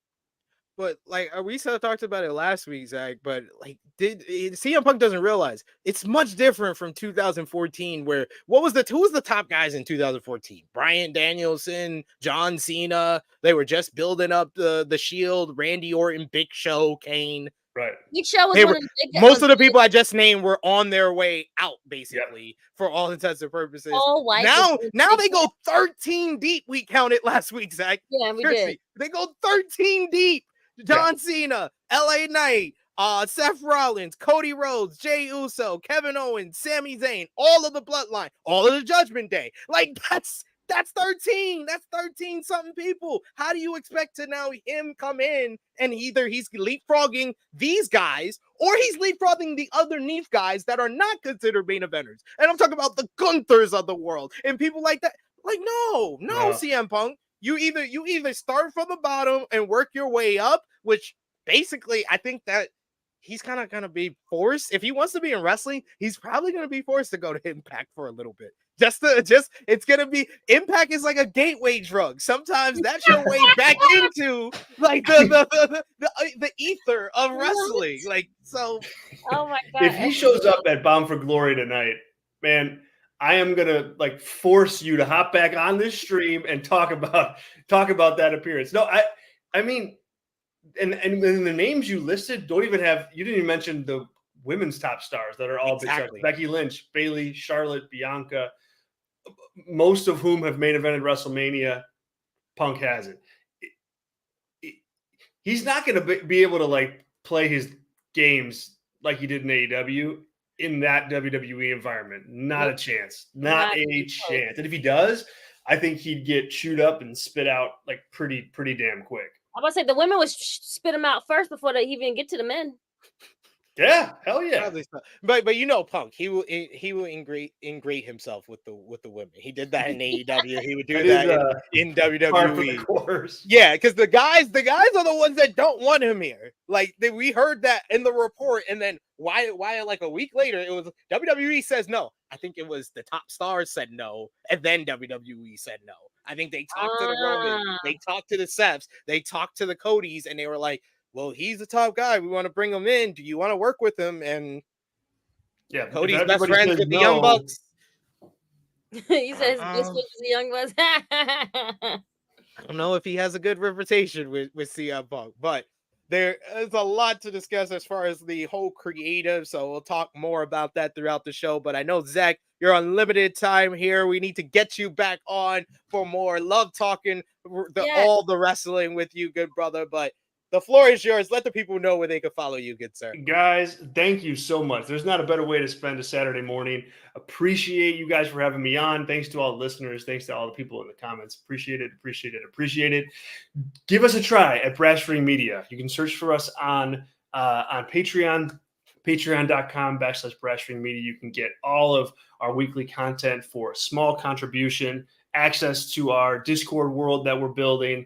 But like we sort of talked about it last week, Zach. But like, CM Punk doesn't realize it's much different from 2014, where who was the top guys in 2014? Bryan Danielson, John Cena. They were just building up the Shield. Randy Orton, Big Show, Kane. Right. Big Show was most of the people I just named were on their way out, basically, for all intents and purposes. Now they go 13 deep. We counted last week, Zach. Yeah, we did. They go 13 deep. John Cena, LA Knight, Seth Rollins, Cody Rhodes, Jey Uso, Kevin Owens, Sami Zayn, all of the Bloodline, all of the Judgment Day. Like that's 13. That's 13 something people. How do you expect to now him come in and either he's leapfrogging these guys or he's leapfrogging the underneath guys that are not considered main eventers? And I'm talking about the Gunthers of the world and people like that. Like, no, CM Punk. You either start from the bottom and work your way up, which basically I think that he's kind of going to be forced. If he wants to be in wrestling, he's probably going to be forced to go to Impact for a little bit. It's going to be Impact is like a gateway drug. Sometimes that's your way back into like the ether of wrestling. Like, so. Oh my God. If he shows up at Bound for Glory tonight, man, I am gonna like force you to hop back on this stream and talk about that appearance. No, I mean, and the names you listed you didn't even mention the women's top stars that are all big stars. Becky Lynch, Bayley, Charlotte, Bianca, most of whom have main evented WrestleMania. Punk hasn't. He's not going to be able to like play his games like he did in AEW. In that WWE environment, not a chance, not a chance. And if he does, I think he'd get chewed up and spit out like pretty damn quick. I was about to say the women would spit him out first before they even get to the men. Yeah, hell yeah. But you know, Punk, he will ingrate himself with the women. He did that in AEW. He would do that in WWE. Yeah, because the guys are the ones that don't want him here. Like we heard that in the report, and then why like a week later it was WWE says no. I think it was the top stars said no, and then WWE said no. I think they talked to the Roman, they talked to the Seths, they talked to the Codys, and they were like, well, he's the top guy. We want to bring him in. Do you want to work with him? And yeah, Cody's best friends with the Young Bucks. He says best friends with the Young Bucks. I don't know if he has a good reputation with CM Punk, but There is a lot to discuss as far as the whole creative, so we'll talk more about that throughout the show. But I know, Zach, you're on limited time here. We need to get you back on for more. Love talking Yes. all the wrestling with you, good brother. But the floor is yours. Let the people know where they can follow you, good sir. Guys, thank you so much. There's not a better way to spend a Saturday morning. Appreciate you guys for having me on. Thanks to all the listeners. Thanks to all the people in the comments. Appreciate it. Appreciate it. Appreciate it. Give us a try at Brash Ring Media. You can search for us on Patreon, patreon.com/Brash Ring Media. You can get all of our weekly content for a small contribution, access to our Discord world that we're building,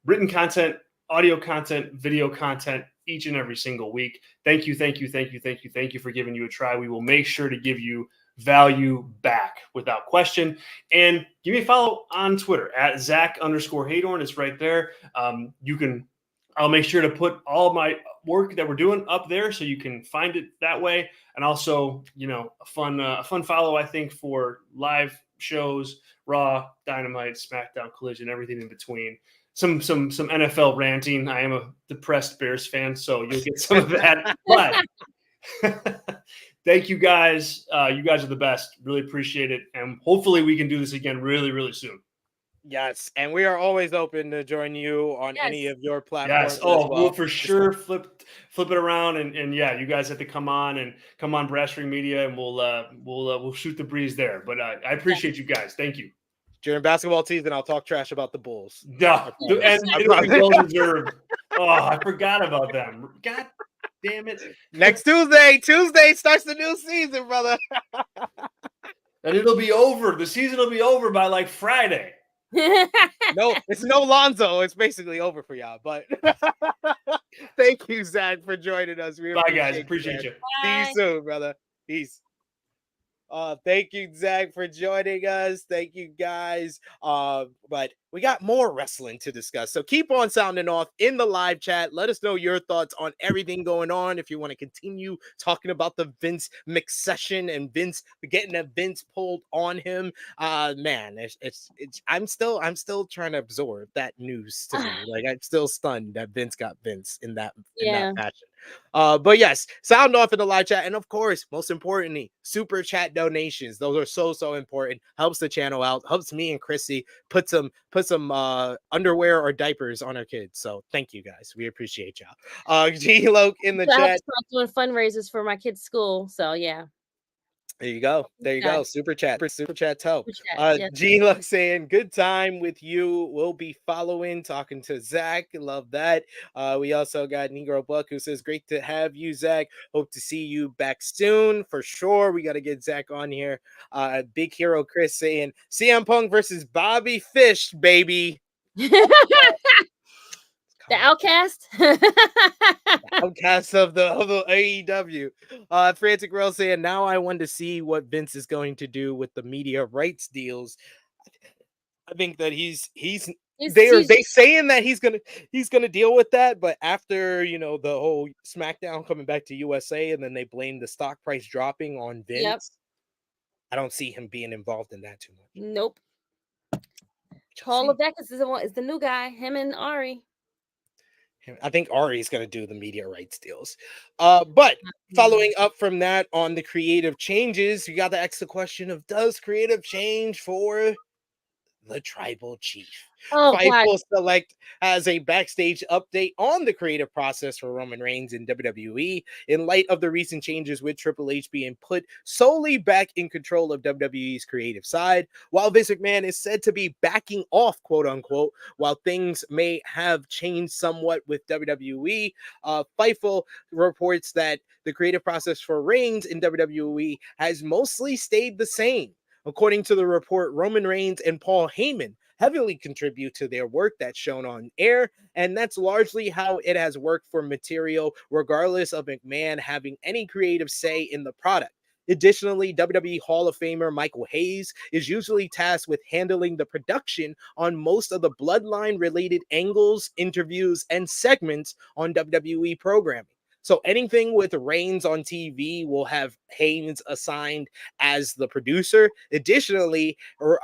written content, audio content, video content each and every single week. Thank you for giving you a try. We will make sure to give you value back without question. And give me a follow on Twitter at Zack_Heydorn. It's right there. I'll make sure to put all my work that we're doing up there so you can find it that way. And also, a fun follow, I think, for live shows, Raw, Dynamite, SmackDown, Collision, everything in between. Some NFL ranting. I am a depressed Bears fan, so you'll get some of that. But thank you guys. You guys are the best. Really appreciate it. And hopefully we can do this again really, really soon. Yes, and we are always open to join you on any of your platforms. Yes. Oh, we'll for sure flip it around, and yeah, you guys have to come on Brash Ring Media, and we'll shoot the breeze there. But I appreciate you guys. Thank you. During basketball season, I'll talk trash about the Bulls. No, and it'll be well deserved. Oh, I forgot about them. God damn it! Next Tuesday starts the new season, brother. And it'll be over. The season will be over by like Friday. No, it's no Lonzo. It's basically over for y'all. But thank you, Zach, for joining us. Bye, guys. Appreciate you. See you soon, brother. Peace. Thank you, Zach, for joining us. Thank you, guys. But we got more wrestling to discuss. So keep on sounding off in the live chat. Let us know your thoughts on everything going on. If you want to continue talking about the Vince McSession and Vince getting a Vince pulled on him, man, I'm still trying to absorb that news to me. Like, I'm still stunned that Vince got Vince in that fashion. But yes, sound off in the live chat, and of course, most importantly, super chat donations. Those are so important. Helps the channel out. Helps me and Krssi put some underwear or diapers on our kids. So thank you guys. We appreciate y'all. G Loke in the chat. Doing fundraisers for my kids' school. So yeah. There you go. Super chat help. Yes. G Luck saying good time with you. We'll be following, talking to Zach. Love that. We also got Negro Buck who says great to have you, Zach. Hope to see you back soon for sure. We got to get Zach on here. Big Hero Chris saying CM Punk versus Bobby Fish, baby. The outcast? Outcast of the AEW. Frantic Rail saying, now I want to see what Vince is going to do with the media rights deals. I think that he's they saying that he's gonna deal with that, but after the whole SmackDown coming back to USA and then they blame the stock price dropping on Vince, yep. I don't see him being involved in that too much. Nope. Paul Levesque is the new guy, him and Ari. I think Ari's going to do the media rights deals. But following up from that on the creative changes, you got to ask the question of, does creative change for the tribal chief? Fightful Select has a backstage update on the creative process for Roman Reigns in WWE in light of the recent changes with Triple H being put solely back in control of WWE's creative side, while Vince McMahon is said to be backing off, quote unquote, while things may have changed somewhat with WWE. Fightful reports that the creative process for Reigns in WWE has mostly stayed the same. According to the report, Roman Reigns and Paul Heyman heavily contribute to their work that's shown on air, and that's largely how it has worked for material, regardless of McMahon having any creative say in the product. Additionally, WWE Hall of Famer Michael Hayes is usually tasked with handling the production on most of the bloodline-related angles, interviews, and segments on WWE programming. So anything with Reigns on TV will have Hayes assigned as the producer. Additionally,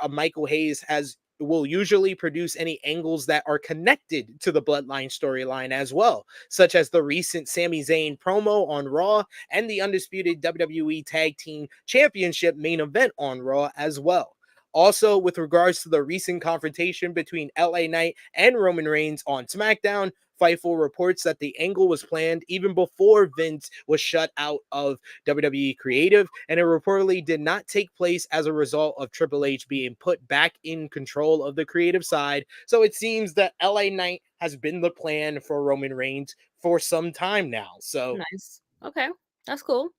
Michael Hayes has will usually produce any angles that are connected to the Bloodline storyline as well, such as the recent Sami Zayn promo on Raw and the undisputed WWE Tag Team Championship main event on Raw as well. Also, with regards to the recent confrontation between LA Knight and Roman Reigns on SmackDown, Fightful reports that the angle was planned even before Vince was shut out of WWE Creative, and it reportedly did not take place as a result of Triple H being put back in control of the creative side. So it seems that LA Knight has been the plan for Roman Reigns for some time now. So Nice. Okay. That's cool.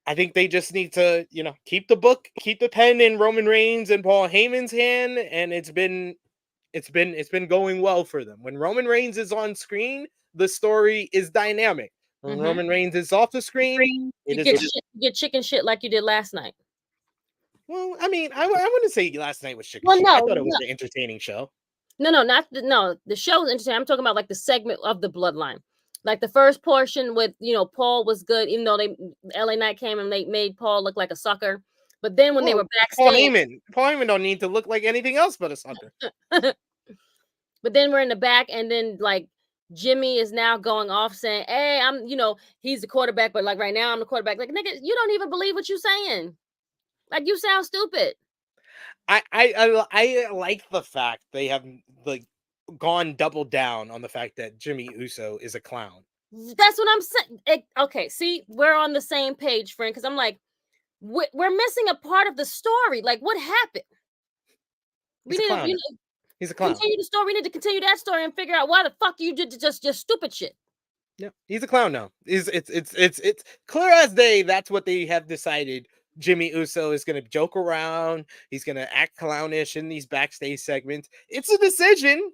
I think they just need to, keep the book, keep the pen in Roman Reigns and Paul Heyman's hand, and it's been going well for them. When Roman Reigns is on screen, the story is dynamic. When Roman Reigns is off the screen, you get chicken shit like you did last night. Well, I mean, I wouldn't say last night was chicken Well, shit. no, I thought it was an entertaining show. No, the show was interesting. I'm talking about like the segment of the Bloodline. Like the first portion with, Paul was good, even though LA Knight came and they made Paul look like a sucker. But then when they were backstage, Paul Heyman don't need to look like anything else but a sucker. But then we're in the back, and then like Jimmy is now going off saying, "Hey, I'm, he's the quarterback, but like right now I'm the quarterback." Like, nigga, you don't even believe what you're saying. Like, you sound stupid. I like the fact they have like gone double down on the fact that Jimmy Uso is a clown. That's what I'm saying. Okay, see, we're on the same page, friend. Because I'm like, we're missing a part of the story. Like, what happened? He's a clown. He's a clown. Continue the story. We need to continue that story and figure out why the fuck you did just stupid shit. Yeah, he's a clown now. It's clear as day. That's what they have decided. Jimmy Uso is going to joke around. He's going to act clownish in these backstage segments. It's a decision,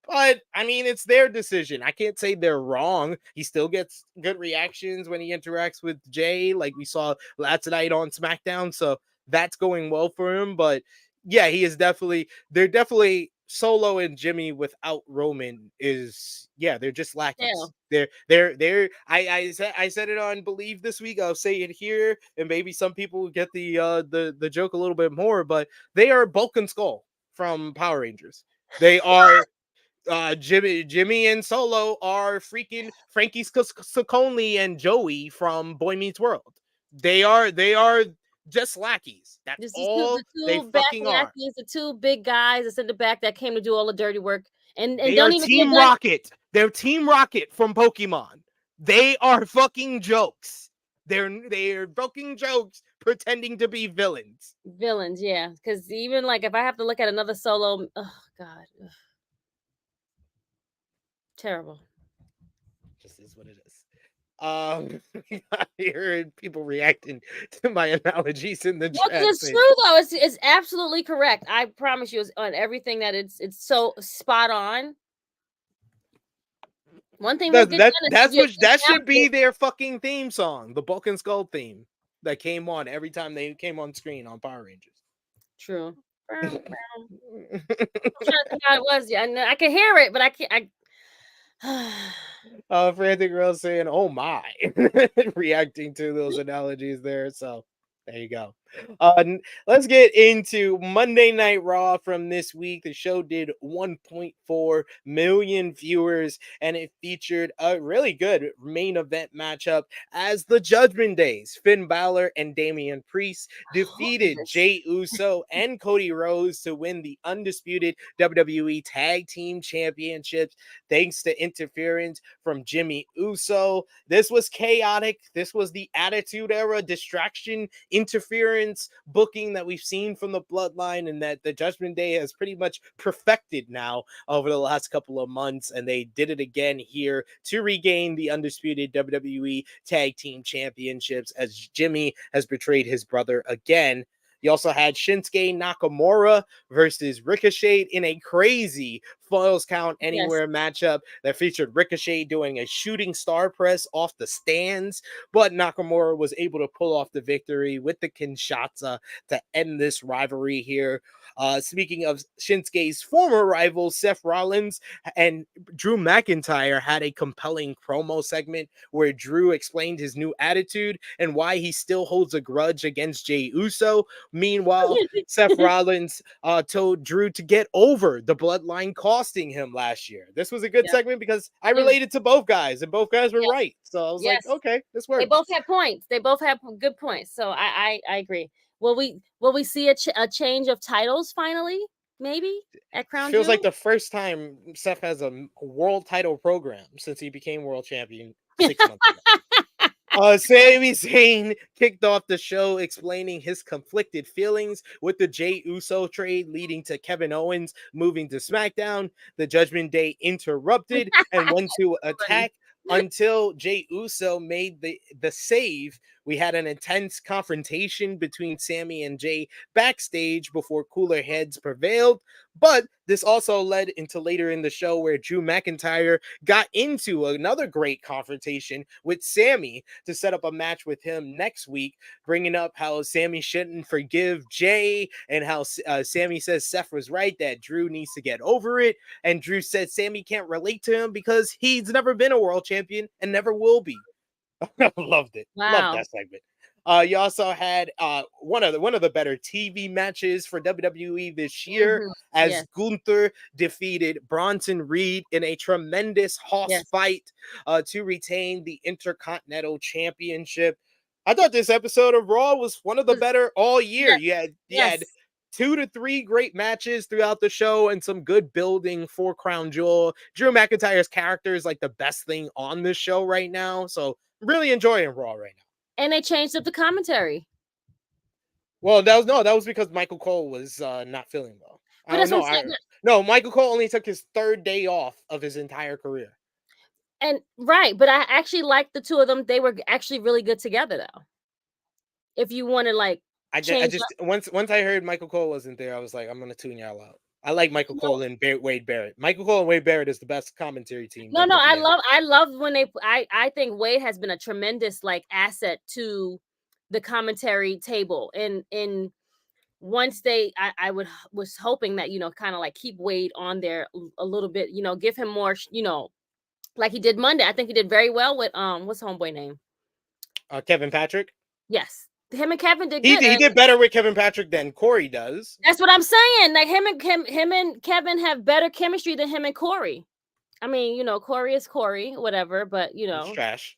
but I mean, it's their decision. I can't say they're wrong. He still gets good reactions when he interacts with Jay, like we saw last night on SmackDown. So that's going well for him. But yeah, they're definitely Solo and Jimmy without Roman they're just lackeys. Yeah. I said it on Believe this week. I'll say it here, and maybe some people will get the joke a little bit more, but they are Bulk and Skull from Power Rangers. They are Jimmy and Solo are freaking Frankie Saccone and Joey from Boy Meets World. They are just lackeys. That's all they fucking are. The two big guys that's in the back that came to do all the dirty work. And they don't are even Team Rocket. They're Team Rocket from Pokemon. They are fucking jokes. They're fucking jokes pretending to be villains. Villains, yeah. Because even like if I have to look at another Solo, oh god, terrible. Just is what it is. I heard people reacting to my analogies in the chat. It's true though. It's absolutely correct. I promise you, on everything that it's so spot on. One thing that should be their fucking theme song, the Bulk and Skull theme that came on every time they came on screen on Power Rangers. True. I'm trying to think how it was. Yeah, I can hear it, but I can't. Frantic Girl saying, "Oh my," reacting to those analogies there. So there you go. Let's get into Monday Night Raw from this week. The show did 1.4 million viewers, and it featured a really good main event matchup as the Judgment Days, Finn Balor and Damian Priest, defeated Jey Uso and Cody Rhodes to win the undisputed WWE Tag Team Championships thanks to interference from Jimmy Uso. This was chaotic. This was the Attitude Era distraction interference booking that we've seen from the Bloodline, and that the Judgment Day has pretty much perfected now over the last couple of months, and they did it again here to regain the undisputed WWE Tag Team Championships as Jimmy has betrayed his brother again. You also had Shinsuke Nakamura versus Ricochet in a crazy Falls Count Anywhere matchup that featured Ricochet doing a shooting star press off the stands, but Nakamura was able to pull off the victory with the Kinshasa to end this rivalry here. Speaking of Shinsuke's former rivals, Seth Rollins and Drew McIntyre had a compelling promo segment where Drew explained his new attitude and why he still holds a grudge against Jey Uso, Meanwhile, Seth Rollins told Drew to get over the bloodline costing him last year. This was a good Yeah. segment because I Mm. related to both guys, and both guys were Yes. right. So I was like, Yes. okay, this They works. both have points. They both have good points. So I agree. Will we see a change of titles finally? Maybe at Crown Feels Jewel. like the first time Seth has a world title program since he became world champion 6 months ago. Sami Zayn kicked off the show explaining his conflicted feelings with the Jey Uso trade leading to Kevin Owens moving to SmackDown. The Judgment Day interrupted and went to attack until Jey Uso made the save. We had an intense confrontation between Sami and Jey backstage before cooler heads prevailed. But this also led into later in the show where Drew McIntyre got into another great confrontation with Sami to set up a match with him next week, bringing up how Sami shouldn't forgive Jey and how Sami says Seth was right that Drew needs to get over it. And Drew said Sami can't relate to him because he's never been a world champion and never will be. Loved it. Loved Wow. that segment. You also had one of the better TV matches for WWE this year as Yes. Gunther defeated Bronson Reed in a tremendous hoss Yes. fight to retain the Intercontinental Championship. I thought this episode of Raw was one of the better all year. Yes. You had 2 to 3 great matches throughout the show and some good building for Crown Jewel. Drew McIntyre's character is like the best thing on this show right now. So really enjoying Raw right now. And they changed up the commentary. Well, that was because Michael Cole was not feeling well. But that's what I'm saying. No, Michael Cole only took his 3rd day off of his entire career. And right, but I actually liked the two of them. They were actually really good together, though. If you want to like, I just once I heard Michael Cole wasn't there, I was like, I'm gonna tune y'all out. I like Michael Cole and Wade Barrett. Michael Cole and Wade Barrett is the best commentary team. No, I love when I think Wade has been a tremendous like asset to the commentary table. And once I was hoping that, kind of like keep Wade on there a little bit, give him more, like he did Monday. I think he did very well with what's homeboy name? Kevin Patrick. Yes. Him and Kevin did good. He did better with Kevin Patrick than Corey does. That's what I'm saying. Like him and Kevin have better chemistry than him and Corey. I mean, Corey is Corey, whatever, but It's trash.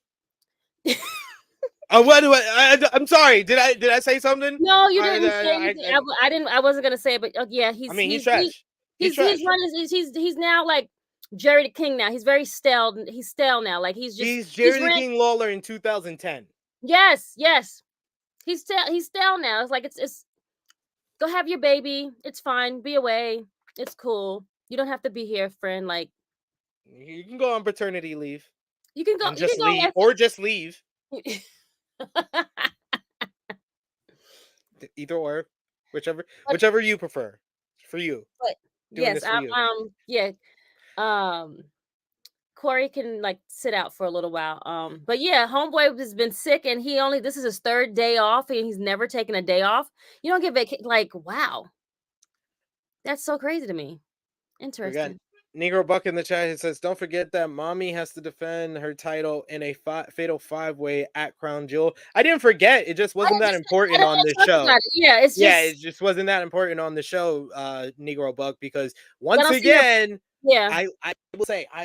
I'm sorry. Did I say something? No, you didn't say anything. I didn't. I wasn't gonna say it, but yeah, he's trash. He's running. He's now like Jerry the King. Now he's very stale. He's stale now. Like he's Jerry the King Lawler in 2010. Yes. He's stale now. It's like it's go have your baby. It's fine. Be away. It's cool. You don't have to be here, friend. Like you can go on paternity leave. You can go. Just leave, or just leave. Either or, whichever you prefer. For you. But yes, Corey can like sit out for a little while. But yeah, homeboy has been sick, and this is his 3rd day off, and he's never taken a day off. You don't get vacation. Like, wow, that's so crazy to me. Interesting. Negro Buck in the chat says, "Don't forget that Mommy has to defend her title in a fatal 5-way at Crown Jewel." I didn't forget. It just wasn't that important on the show. It just wasn't that important on the show, Negro Buck, because once again, I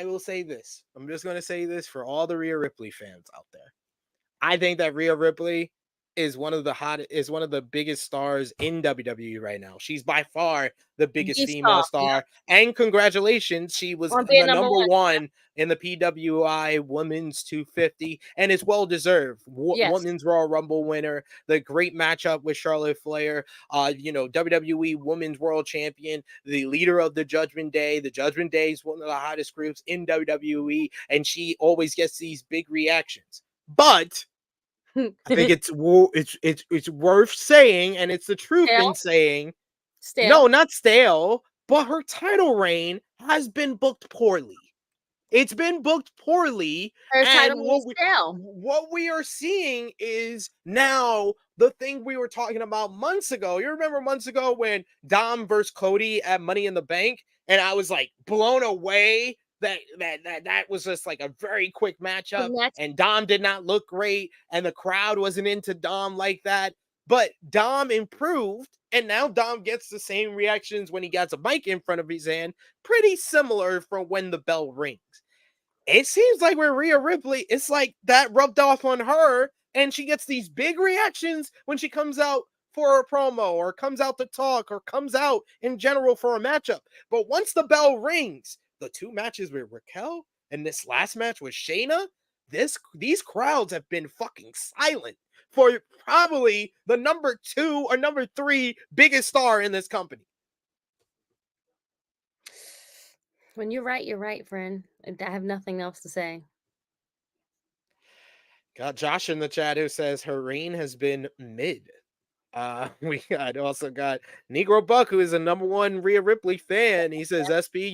will say this. I'm just going to say this for all the Rhea Ripley fans out there. I think that Rhea Ripley is one of the biggest stars in WWE right now. She's by far the biggest female star. Yeah. And congratulations, she was the number one in the PWI Women's 250, and it's well deserved. Women's Royal Rumble winner, the great matchup with Charlotte Flair, WWE Women's World Champion, the leader of the Judgment Day. The Judgment Day is one of the hottest groups in WWE, and she always gets these big reactions. But I think it's worth saying, and it's the truth in saying, no, not stale, but her title reign has been booked poorly. It's been booked poorly, and what we are seeing is now the thing we were talking about months ago. You remember months ago when Dom versus Cody at Money in the Bank, and I was like blown away that was just like a very quick matchup, and Dom did not look great, and the crowd wasn't into Dom like that. but Dom improved, and now Dom gets the same reactions when he gets a mic in front of his hand, pretty similar from when the bell rings. It seems like with Rhea Ripley, it's like that rubbed off on her, and she gets these big reactions when she comes out for a promo or comes out to talk or comes out in general for a matchup. But once the bell rings, the two matches with Raquel and this last match with Shayna, these crowds have been fucking silent for probably the number 2 or number 3 biggest star in this company. When you're right, friend. I have nothing else to say. Got Josh in the chat who says her reign has been mid. We also got Negro Buck, who is a #1 Rhea Ripley fan. He says, SB,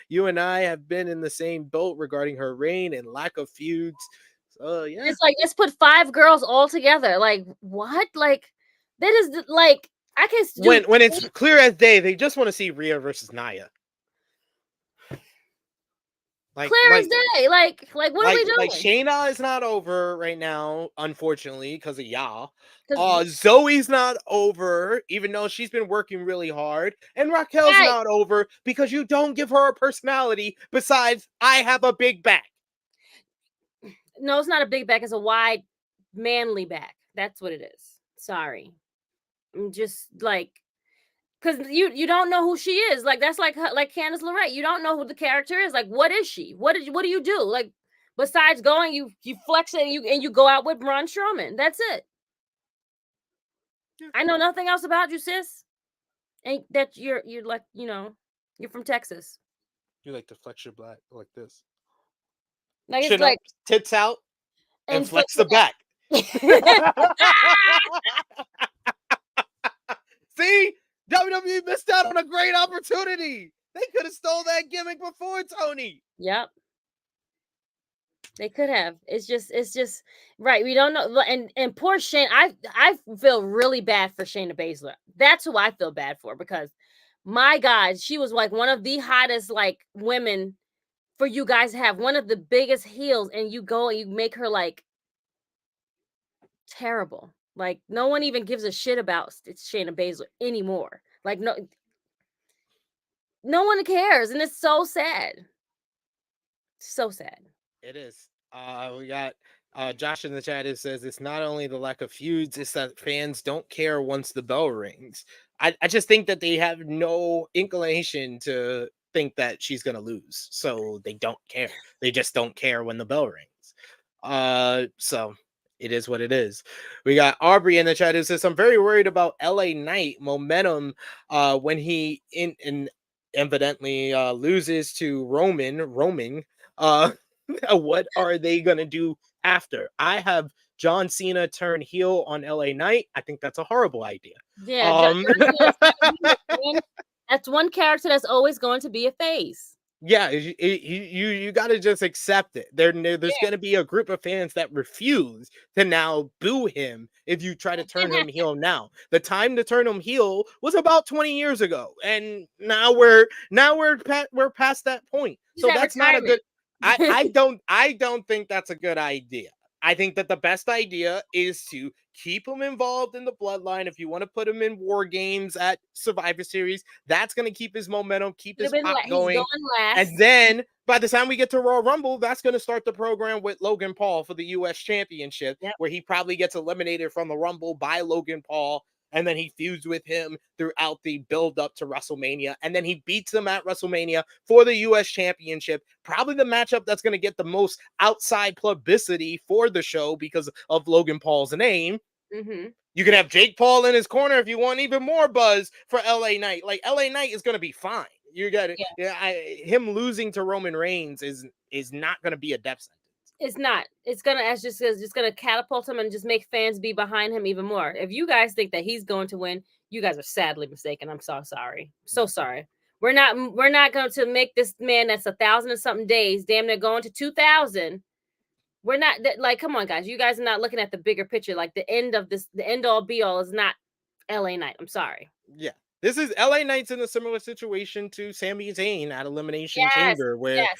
you and I have been in the same boat regarding her reign and lack of feuds. So yeah. It's like, let's put 5 girls all together. Like, what? Like, that is like, I can do when it's clear as day, they just want to see Rhea versus Nia. Clear as day. Like, what are we doing? Like Shayna is not over right now, unfortunately, because of y'all. Zoe's not over, even though she's been working really hard, and Raquel's not over because you don't give her a personality. Besides, I have a big back. No, it's not a big back. It's a wide, manly back. That's what it is. Sorry, I'm just like. Because you don't know who she is. Like, that's like Candice LeRae. You don't know who the character is. Like, what is she? What do you do? Like, besides going, you flex it and you go out with Braun Strowman. That's it. I know nothing else about you, sis. And that you're like, you're from Texas. You like to flex your back like this. Like, it's like tits out and flex the back. See? WWE missed out on a great opportunity. They could have stole that gimmick before Tony. Yep. They could have. It's just right. We don't know. And poor Shane. I feel really bad for Shayna Baszler. That's who I feel bad for, because my God, she was like one of the hottest like women for you guys to have, one of the biggest heels, and you go and you make her like terrible. Like, no one even gives a shit about Shayna Baszler anymore. Like, no one cares, and it's so sad. So sad. It is. We got Josh in the chat who says it's not only the lack of feuds, it's that fans don't care once the bell rings. I just think that they have no inclination to think that she's gonna lose, so they don't care. They just don't care when the bell rings. So it is what it is. We got Aubrey in the chat who says, I'm very worried about LA Knight momentum when he evidently loses to Roman. What are they going to do after? I have John Cena turn heel on LA Knight. I think that's a horrible idea. Yeah. That's one character that's always going to be a face. Yeah, you got to just accept it. There's going to be a group of fans that refuse to now boo him if you try to turn him heel now. The time to turn him heel was about 20 years ago, and now we're past that point. So that's not a good. I don't think that's a good idea. I think that the best idea is to keep him involved in the bloodline. If you want to put him in War Games at Survivor Series, that's going to keep his momentum, keep his pop going. And then by the time we get to Royal Rumble, that's going to start the program with Logan Paul for the U.S. Championship, where he probably gets eliminated from the Rumble by Logan Paul. And then he feuds with him throughout the build up to WrestleMania. And then he beats him at WrestleMania for the U.S. Championship. Probably the matchup that's going to get the most outside publicity for the show because of Logan Paul's name. Mm-hmm. You can have Jake Paul in his corner if you want even more buzz for LA Knight. Like, LA Knight is going to be fine. You got it. Yeah. Him losing to Roman Reigns is not going to be a death sentence. It's not. It's just gonna catapult him and just make fans be behind him even more. If you guys think that he's going to win, you guys are sadly mistaken. I'm so sorry. So sorry. We're not going to make this man that's 1,000 and something days, damn near going to 2,000. We're not like, come on, guys. You guys are not looking at the bigger picture. Like, the end all be all is not LA Knight. I'm sorry. Yeah. This is LA Knight's in a similar situation to Sami Zayn at Elimination Chamber, where yes.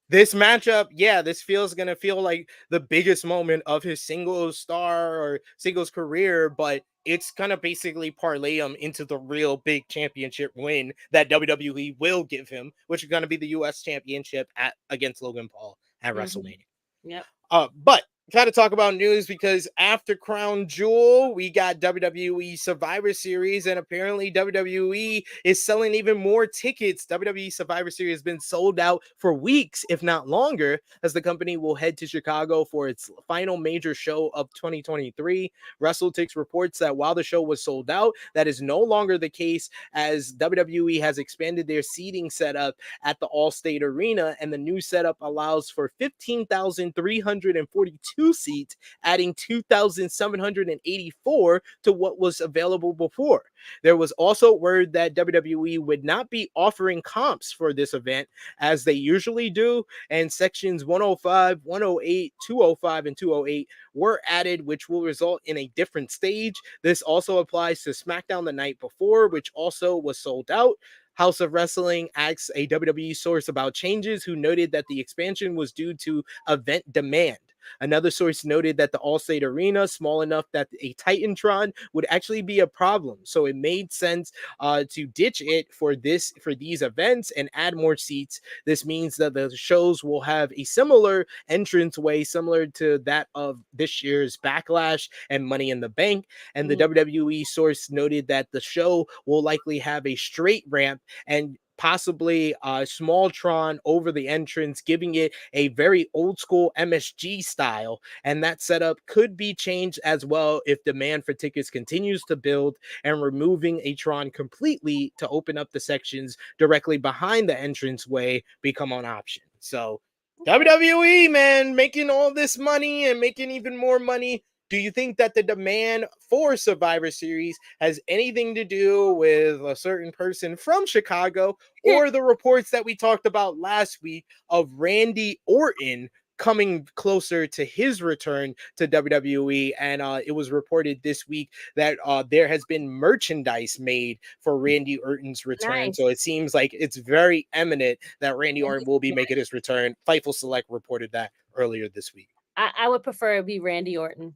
this matchup, this gonna feel like the biggest moment of his singles star or singles career, but it's gonna basically parlay him into the real big championship win that WWE will give him, which is gonna be the US Championship against Logan Paul at WrestleMania. Yep. But got to talk about news because after Crown Jewel, we got WWE Survivor Series, and apparently WWE is selling even more tickets. WWE Survivor Series has been sold out for weeks, if not longer, as the company will head to Chicago for its final major show of 2023. WrestleTix reports that while the show was sold out, that is no longer the case, as WWE has expanded their seating setup at the Allstate Arena, and the new setup allows for 15,342 seats, adding 2,784 to what was available before. There was also word that WWE would not be offering comps for this event as they usually do, and sections 105, 108, 205, and 208 were added, which will result in a different stage. This also applies to SmackDown the night before, which also was sold out. House of Wrestling asked a WWE source about changes, who noted that the expansion was due to event demand. Another source noted that the Allstate Arena, small enough that a Titantron would actually be a problem, so it made sense to ditch it for these events and add more seats. This means that the shows will have a similar entranceway, similar to that of this year's Backlash and Money in the Bank. And the WWE source noted that the show will likely have a straight ramp and possibly a small Tron over the entrance, giving it a very old school MSG style. And that setup could be changed as well if demand for tickets continues to build, and removing a Tron completely to open up the sections directly behind the entranceway become an option. So WWE, man, making all this money and making even more money. Do you think that the demand for Survivor Series has anything to do with a certain person from Chicago, or the reports that we talked about last week of Randy Orton coming closer to his return to WWE? And it was reported this week that there has been merchandise made for Randy Orton's return. Nice. So it seems like it's very eminent that Randy Orton will be making his return. Fightful Select reported that earlier this week. I would prefer it be Randy Orton.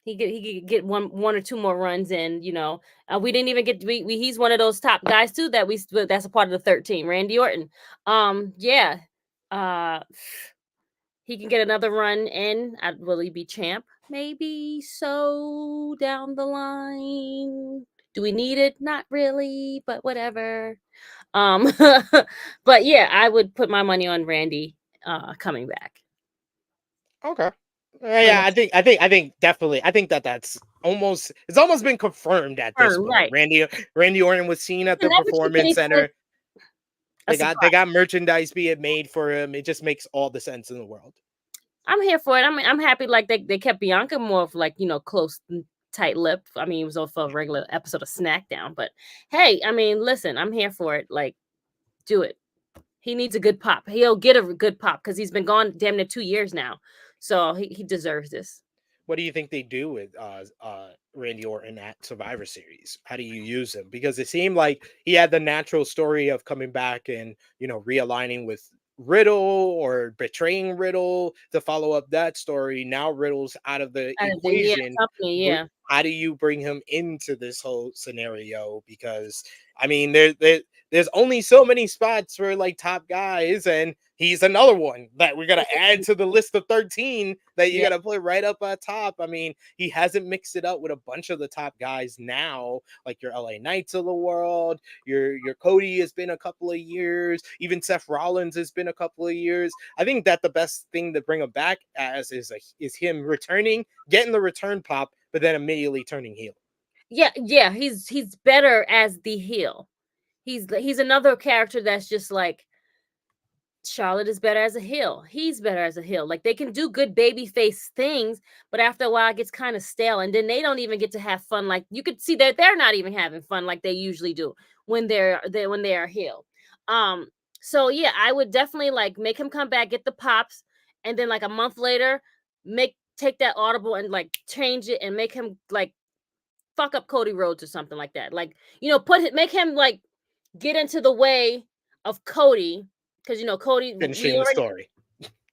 He could get one or two more runs in, we didn't even get he's one of those top guys too that's a part of the 13, Randy Orton. Yeah. He can get another run in. Will he be champ? Maybe so down the line. Do we need it? Not really, but whatever. But yeah, I would put my money on Randy coming back. Okay. Yeah, I think definitely. I think it's almost been confirmed at this point. Right. Randy Orton was seen at the Performance Center. They got merchandise being made for him. It just makes all the sense in the world. I'm here for it. I'm happy. Like they kept Bianca more of like close, tight lip. I mean, it was off a regular episode of SmackDown, but hey, I mean, listen, I'm here for it. Like, do it. He needs a good pop. He'll get a good pop because he's been gone damn near 2 years now. So he deserves this. What do you think they do with Randy Orton at Survivor Series? How do you use him? Because it seemed like he had the natural story of coming back and realigning with Riddle or betraying Riddle to follow up that story. Now Riddle's out of the equation. Yeah. How do you bring him into this whole scenario? Because I mean, there's only so many spots for like top guys, and he's another one that we're gonna add to the list of 13 that you gotta put right up at top. I mean, he hasn't mixed it up with a bunch of the top guys now, like your LA Knights of the world. Your Cody has been a couple of years. Even Seth Rollins has been a couple of years. I think that the best thing to bring him back as is him returning, getting the return pop, but then immediately turning heel. Yeah, he's better as the heel. He's another character that's just like Charlotte is better as a heel. He's better as a heel. Like they can do good baby face things, but after a while it gets kind of stale, and then they don't even get to have fun. Like you could see that they're not even having fun like they usually do when they are heel. So yeah, I would definitely like make him come back, get the pops, and then like a month later, take that audible and like change it and make him like fuck up Cody Rhodes or something like that. Like, make him like get into the way of Cody, because Cody. Finishing the story.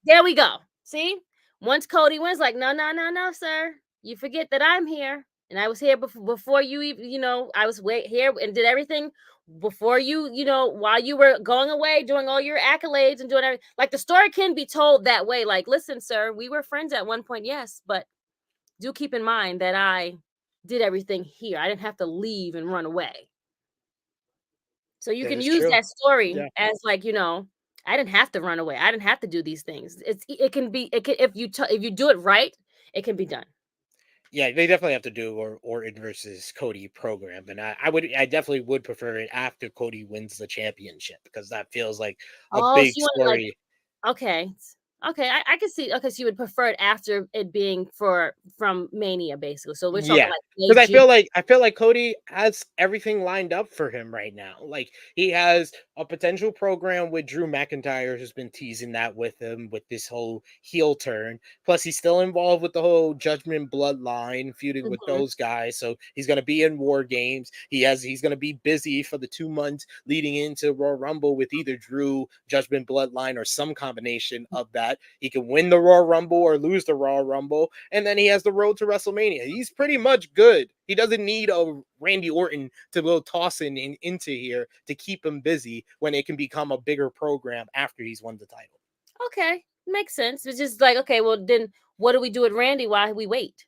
There we go. See, once Cody wins, like, no, sir, you forget that I'm here, and I was here before you even. I was here and did everything before you. While you were going away, doing all your accolades and doing everything. Like, the story can be told that way. Like, listen, sir, we were friends at one point, yes, but do keep in mind that I did everything here. I didn't have to leave and run away. So you can use that story as like, I didn't have to run away. I didn't have to do these things. It can if you do it right, it can be done. Yeah, they definitely have to do Orton versus Cody program, and I definitely would prefer it after Cody wins the championship, because that feels like a big story. Okay. I can see. Okay, so you would prefer it after it being from Mania, basically. So we're talking because I feel like Cody has everything lined up for him right now. Like, he has a potential program with Drew McIntyre, who's been teasing that with him with this whole heel turn. Plus, he's still involved with the whole Judgment Bloodline, feuding with those guys. So he's going to be in War Games. He's going to be busy for the 2 months leading into Royal Rumble with either Drew, Judgment Bloodline, or some combination of that. He can win the Royal Rumble or lose the Royal Rumble, and then he has the road to WrestleMania. He's pretty much good. He doesn't need a Randy Orton to go tossing into here to keep him busy when it can become a bigger program after he's won the title. Okay, makes sense. It's just like, okay, well then what do we do with Randy while we wait?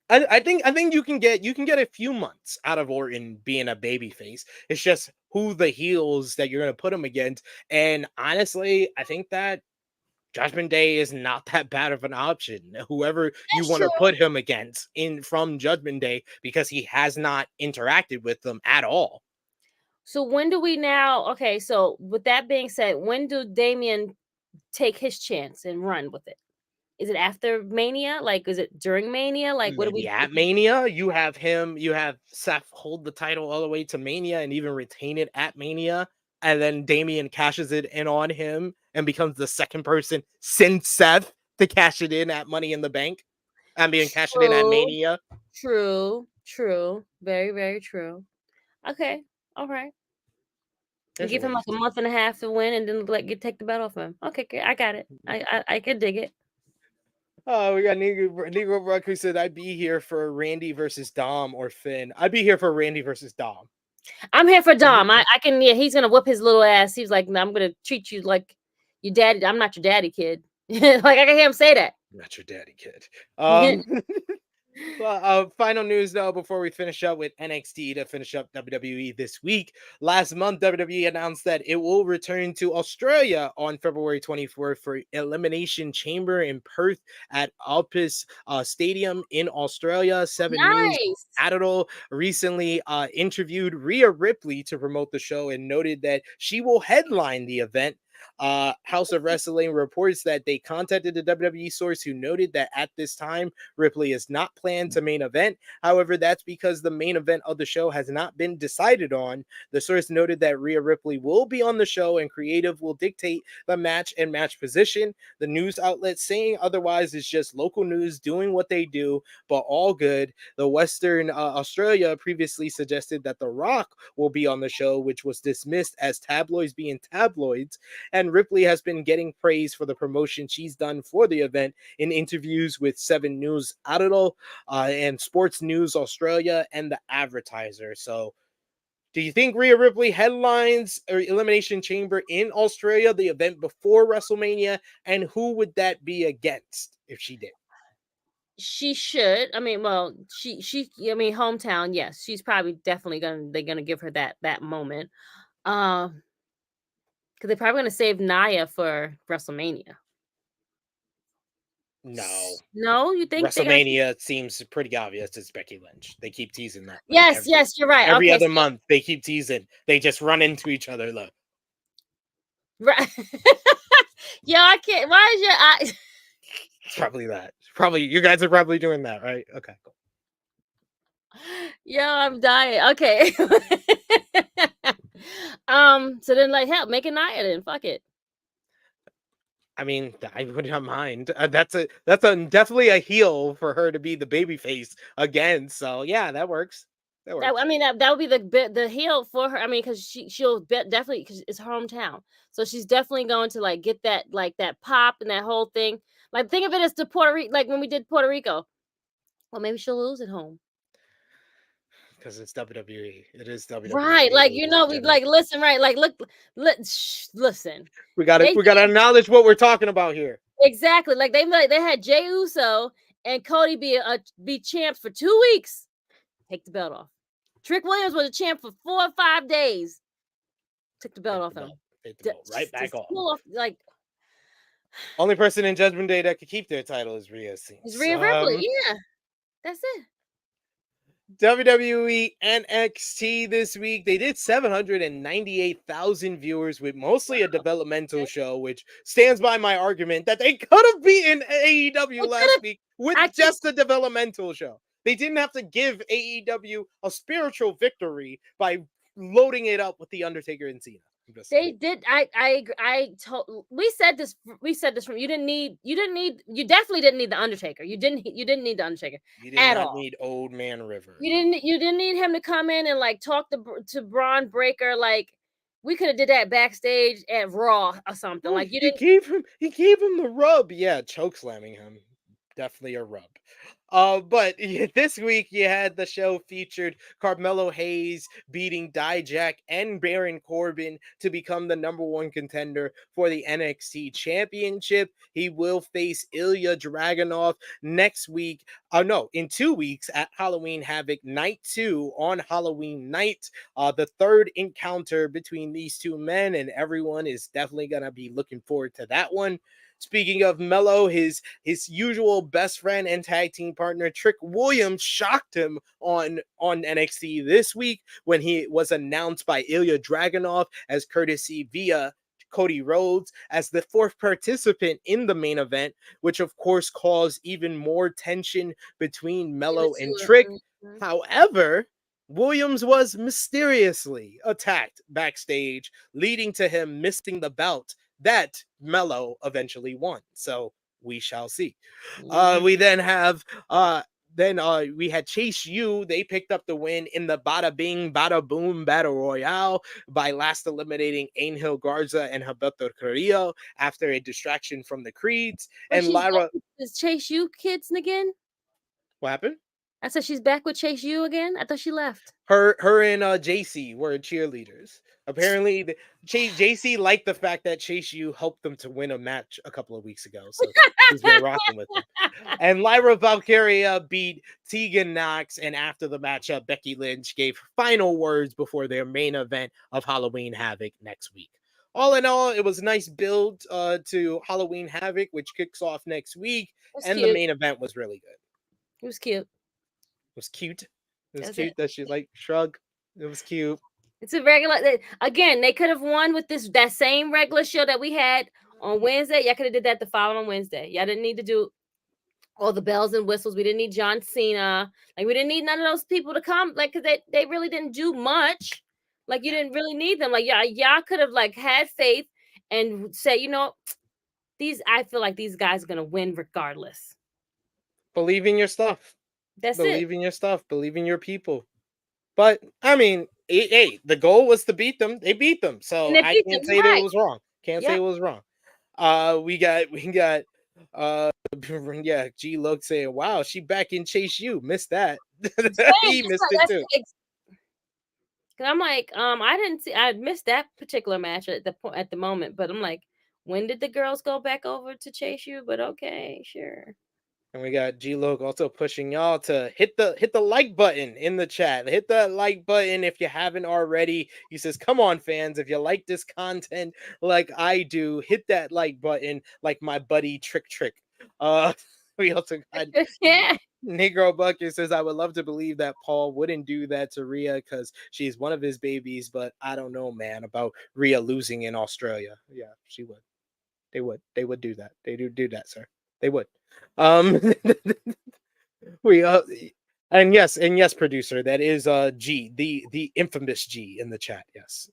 I think you can get a few months out of Orton being a babyface. It's just who the heels that you're going to put him against. And honestly, I think that Judgment Day is not that bad of an option. Whoever you want to put him against from Judgment Day, because he has not interacted with them at all. So when do we now? Okay, so with that being said, when do Damian take his chance and run with it? Is it after Mania? Like, is it during Mania? Like, what do we? At Mania, you have Seth hold the title all the way to Mania and even retain it at Mania. And then Damian cashes it in on him and becomes the second person since Seth to cash it in at Money in the Bank. I'm being cashed in at Mania. True. Very, very true. Okay. All right. And give him like a month and a half to win, and then take the belt off him. Okay, I got it. I can dig it. Oh, we got Negro Rock, who said, I'd be here for Randy versus Dom or Finn. I'd be here for Randy versus Dom. I'm here for Dom. I can, he's going to whip his little ass. He's like, I'm going to treat you like your daddy. I'm not your daddy, kid. Like, I can hear him say that. Not your daddy, kid. Final news, though, before we finish up with NXT to finish up WWE this week. Last month, WWE announced that it will return to Australia on February 24th for Elimination Chamber in Perth at Alpes Stadium in Australia. 7 News Adderall recently interviewed Rhea Ripley to promote the show and noted that she will headline the event. House of Wrestling reports that they contacted the WWE source, who noted that at this time Ripley is not planned to main event. However, that's because the main event of the show has not been decided on. The source noted that Rhea Ripley will be on the show and creative will dictate the match and match position. The news outlet saying otherwise is just local news doing what they do, but all good. The Western Australia previously suggested that The Rock will be on the show, which was dismissed as tabloids being tabloids. And Ripley has been getting praise for the promotion she's done for the event in interviews with 7 News Adderall and Sports News Australia and The Advertiser. So do you think Rhea Ripley headlines or Elimination Chamber in Australia, the event before WrestleMania? And who would that be against if she did? She should. I mean, well, she hometown, yes. She's probably definitely they're gonna give her that moment. Because they're probably going to save Nia for WrestleMania. No, you think WrestleMania seems pretty obvious. It's Becky Lynch. They keep teasing that. Yes, you're right. Every other month, they keep teasing. They just run into each other. Look, right? Yo, I can't. Why is your eye? It's probably that. Probably you guys are probably doing that, right? Okay, cool. Yo, I'm dying. Okay. So then, like, hell, make a Nia then. Fuck it. I mean, I would not mind. That's definitely a heel for her to be the baby face again. So yeah, that works. That works. I mean, that would be the heel for her. I mean, because she'll definitely, because it's her hometown, so she's definitely going to like get that pop and that whole thing. Like, think of it as the Puerto Rico, like when we did Puerto Rico. Well, maybe she'll lose at home. Because it's WWE. It is WWE. Right, like, ladies we and gentlemen. like listen, right, like listen. We gotta acknowledge what we're talking about here. Exactly, like they had Jey Uso and Cody be champs for 2 weeks. Take the belt off. Trick Williams was a champ for 4 or 5 days. Took the belt off him. Take the belt right back off. Like, only person in Judgment Day that could keep their title is Rhea. It's Rhea Ripley. Yeah, that's it. WWE NXT this week, they did 798,000 viewers with mostly a developmental show, which stands by my argument that they could have beaten AEW last week with just a developmental show. They didn't have to give AEW a spiritual victory by loading it up with The Undertaker and Cena. They did. We said this from you definitely didn't need the Undertaker. You didn't need the Undertaker at all. Need Old Man River. You didn't need him to come in and like talk to Braun Breaker. Like, we could have did that backstage at Raw or something. Like, you didn't. He gave him the rub. Yeah, choke slamming him. Definitely a rub. But this week you had the show featured Carmelo Hayes beating Dijak and Baron Corbin to become the #1 contender for the NXT Championship. He will face Ilya Dragunov next week. In 2 weeks at Halloween Havoc Night 2 on Halloween night. The third encounter between these two men, and everyone is definitely gonna be looking forward to that one. Speaking of Mello, his usual best friend and tag team partner Trick Williams shocked him on NXT this week when he was announced by Ilya Dragunov as courtesy via Cody Rhodes as the 4th participant in the main event, which of course caused even more tension between Mello and Trick. However, Williams was mysteriously attacked backstage, leading to him missing the belt that Mello eventually won. So we shall see. We then have we had Chase U. They picked up the win in the Bada Bing Bada Boom Battle Royale by last eliminating Angel Garza and Humberto Carrillo after a distraction from the Creeds. And Lyra, is Chase U kids again? What happened? I said she's back with Chase U again. I thought she left. Her and JC were cheerleaders. Apparently, JC liked the fact that Chase U helped them to win a match a couple of weeks ago, so he's been rocking with them. And Lyra Valkyria beat Tegan Knox, and after the matchup, Becky Lynch gave final words before their main event of Halloween Havoc next week. All in all, it was a nice build to Halloween Havoc, which kicks off next week, and the main event was really good. It was cute. It was cute. It was cute that she like shrug. It was cute. It's a regular. Again, they could have won with that same regular show that we had on Wednesday. Y'all could have did that the following Wednesday. Y'all didn't need to do all the bells and whistles. We didn't need John Cena. Like, we didn't need none of those people to come. Like, because they really didn't do much. Like, you didn't really need them. Like, y'all could have like had faith and say, I feel like these guys are gonna win regardless. Believe in your stuff. Believe in your stuff. Believe in your people. But I mean, hey, the goal was to beat them. They beat them, so I can't say that it was wrong. Say it was wrong. We got G Look saying, "Wow, she back in Chase U." Missed that. He missed it too. I'm like, I missed that particular match at the moment, but I'm like, when did the girls go back over to Chase U? But okay, sure. And we got G-Log also pushing y'all to hit the like button in the chat. Hit that like button if you haven't already. He says, come on, fans. If you like this content like I do, hit that like button like my buddy Trick. We also got Negro Bucket says, I would love to believe that Paul wouldn't do that to Rhea because she's one of his babies, but I don't know, man, about Rhea losing in Australia. Yeah, she would. They would do that. They do that, sir. They would. And yes, producer, that is G, the infamous G in the chat. Yes.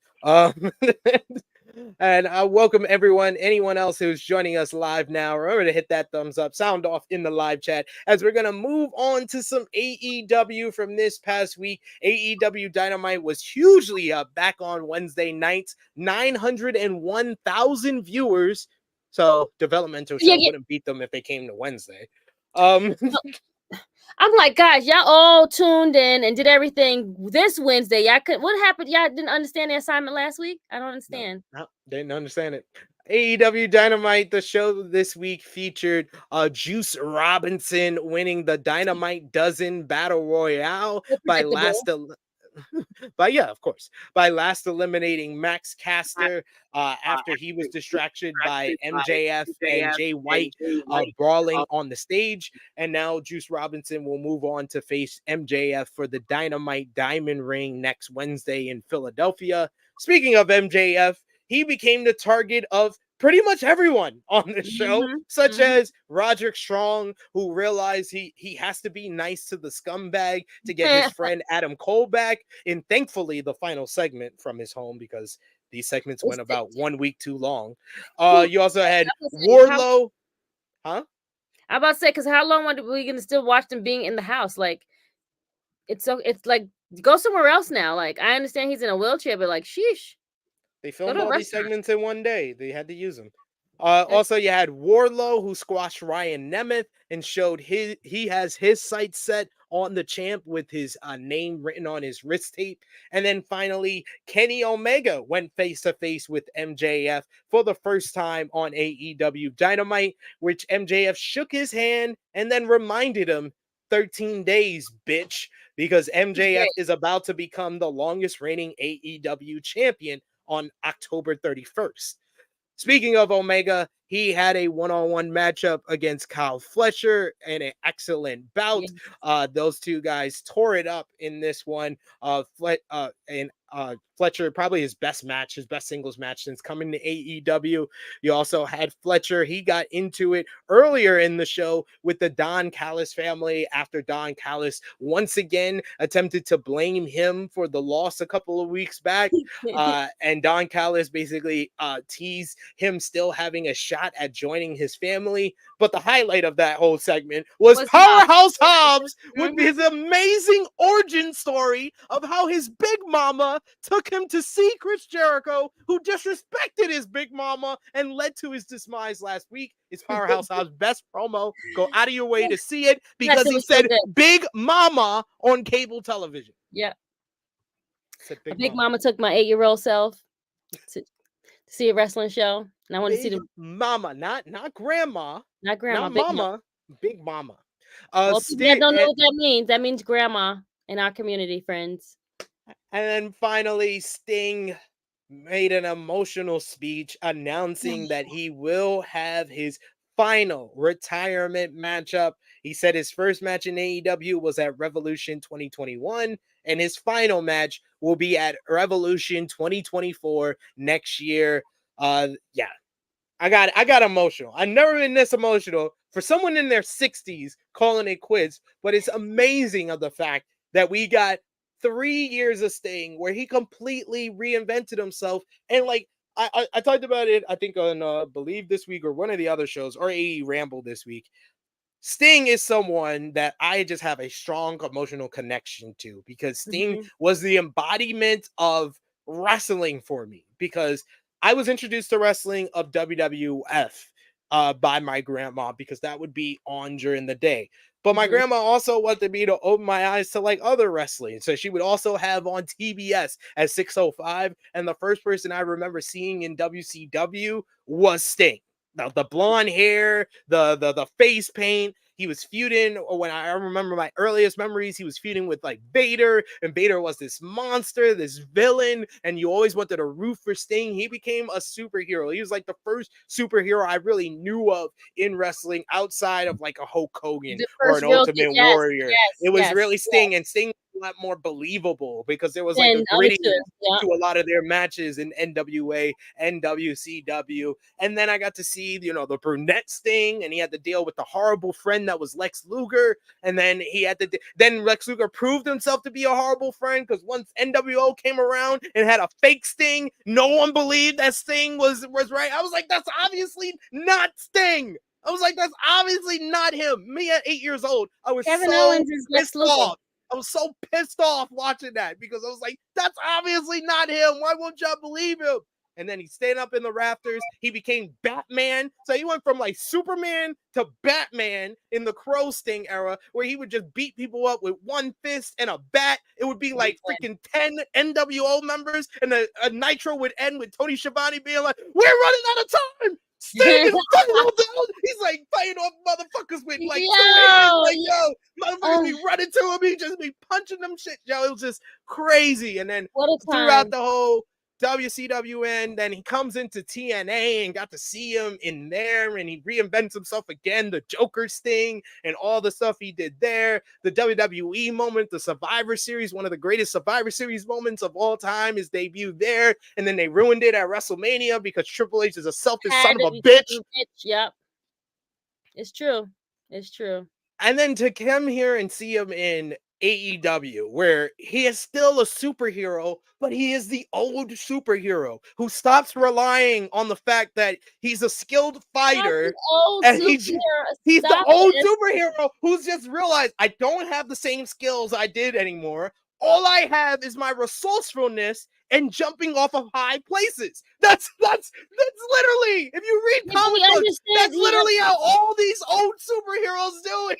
And welcome everyone, anyone else who's joining us live now. Remember to hit that thumbs up, sound off in the live chat as we're going to move on to some AEW from this past week. AEW Dynamite was hugely back on Wednesday nights, 901,000 viewers. So developmental show Yeah. wouldn't beat them if they came to Wednesday. Um, I'm like, guys, y'all all tuned in and did everything this Wednesday. Y'all could. What happened? Y'all didn't understand the assignment last week. I don't understand. No, didn't understand it. AEW Dynamite, the show this week featured Juice Robinson winning the Dynamite Dozen Battle Royale So by predictable. of course, by last eliminating Max Caster after he was distracted by MJF and Jay White brawling on the stage. And now Juice Robinson will move on to face MJF for the Dynamite Diamond Ring next Wednesday in Philadelphia. Speaking of MJF, he became the target of pretty much everyone on the show, such as Roderick Strong, who realized he has to be nice to the scumbag to get his friend Adam Cole back. And thankfully, the final segment from his home, because these segments went about 1 week too long. You also had Wardlow. Huh? I'm about to say, because how long are we going to still watch them being in the house? Like, it's like, go somewhere else now. Like, I understand he's in a wheelchair, but like, sheesh. They filmed all these segments in one day. They had to use them. Also, you had Wardlow, who squashed Ryan Nemeth and showed he has his sights set on the champ with his name written on his wrist tape. And then finally, Kenny Omega went face to face with MJF for the first time on AEW Dynamite, which MJF shook his hand and then reminded him 13 days, bitch, because MJF is about to become the longest reigning AEW champion on October 31st. Speaking of Omega, he had a one-on-one matchup against Kyle Fletcher in an excellent bout. Those two guys tore it up in this one. Fletcher, probably his best match, his best singles match since coming to AEW. You also had Fletcher. He got into it earlier in the show with the Don Callis family after Don Callis once again attempted to blame him for the loss a couple of weeks back. And Don Callis basically teased him still having a shot at joining his family. But the highlight of that whole segment was Powerhouse Hobbs with his amazing origin story of how his big mama took him to see Chris Jericho, who disrespected his big mama and led to his demise last week. It's Powerhouse Hobbs' best promo. Go out of your way to see it because he said big mama on cable television. Yeah. Big mama took my 8-year-old self to see a wrestling show. And I want to see the mama, not grandma. Not grandma, not mama, big mama. Well, I don't know what that means. That means grandma in our community, friends. And then finally, Sting made an emotional speech announcing that he will have his final retirement matchup. He said his first match in AEW was at Revolution 2021, and his final match will be at Revolution 2024 next year. Yeah, I got emotional. I've never been this emotional for someone in their 60s calling it quits, but it's amazing of the fact that we got 3 years of Sting where he completely reinvented himself. And like I talked about it, I think on Believe this week or one of the other shows, or AE Ramble this week. Sting is someone that I just have a strong emotional connection to because Sting was the embodiment of wrestling for me, because I was introduced to wrestling of WWF by my grandma, because that would be on during the day. But my grandma also wanted me to open my eyes to like other wrestling. So she would also have on TBS at 6:05. And the first person I remember seeing in WCW was Sting. The blonde hair, the face paint. He was feuding, or when I remember my earliest memories, he was feuding with like Vader, and Vader was this monster, this villain, and you always wanted to root for Sting. He became a superhero. He was like the first superhero I really knew of in wrestling outside of like a Hulk Hogan or an Ultimate Warrior. It was really Sting, and Sting lot more believable because there was like And a other grittiness two, yeah. to a lot of their matches in NWA and WCW. And then I got to see, you know, the brunette Sting, and he had to deal with the horrible friend that was Lex Luger. And then he had to, then Lex Luger proved himself to be a horrible friend because once NWO came around and had a fake Sting, no one believed that Sting was right. I was like, that's obviously not Sting. I was like, that's obviously not him. Me at 8 years old, I was Kevin so Owens is Lex pissed Luger. off. I was so pissed off watching that because I was like, that's obviously not him. Why won't y'all believe him? And then he stayed up in the rafters. He became Batman. So he went from like Superman to Batman in the Crow Sting era, where he would just beat people up with one fist and a bat. It would be like freaking 10 NWO members, and a Nitro would end with Tony Schiavone being like, we're running out of time. Sting is fighting all down. He's like fighting off motherfuckers with like 2 hands. Like, yo, motherfuckers be running to him. He just be punching them shit. Yo, it was just crazy. And then What a throughout time. the whole WCWN, then he comes into TNA and got to see him in there, and he reinvents himself again, the Joker Sting and all the stuff he did there. The WWE moment, the Survivor Series, one of the greatest Survivor Series moments of all time, is debuted there, and then they ruined it at WrestleMania because Triple H is a selfish son of a bitch. Yep. It's true. It's true. And then to come here and see him in AEW, where he is still a superhero, but he is the old superhero who stops relying on the fact that he's a skilled fighter. And he's the old superhero who's just realized, I don't have the same skills I did anymore. All I have is my resourcefulness and jumping off of high places. That's literally, if you read comic books, that's literally how all these old superheroes do it.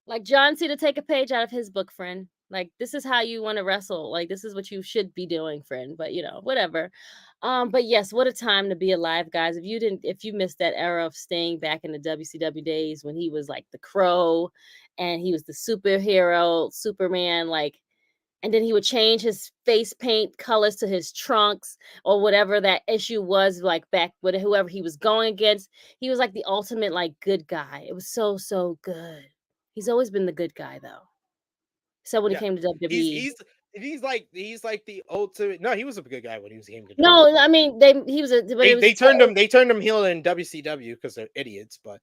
Like John Cena, take a page out of his book, friend. Like, this is how you want to wrestle. Like, this is what you should be doing, friend. But you know, whatever. But yes, what a time to be alive, guys. If you missed that era of Sting back in the WCW days when he was like the Crow and he was the superhero, Superman, like, and then he would change his face paint colors to his trunks or whatever that issue was, like back with whoever he was going against. He was like the ultimate like good guy. It was so good. He's always been the good guy, though. So when he came to WWE, he's like the ultimate. No, he was a good guy when he came to WWE. No, I mean they turned him heel in WCW because they're idiots. But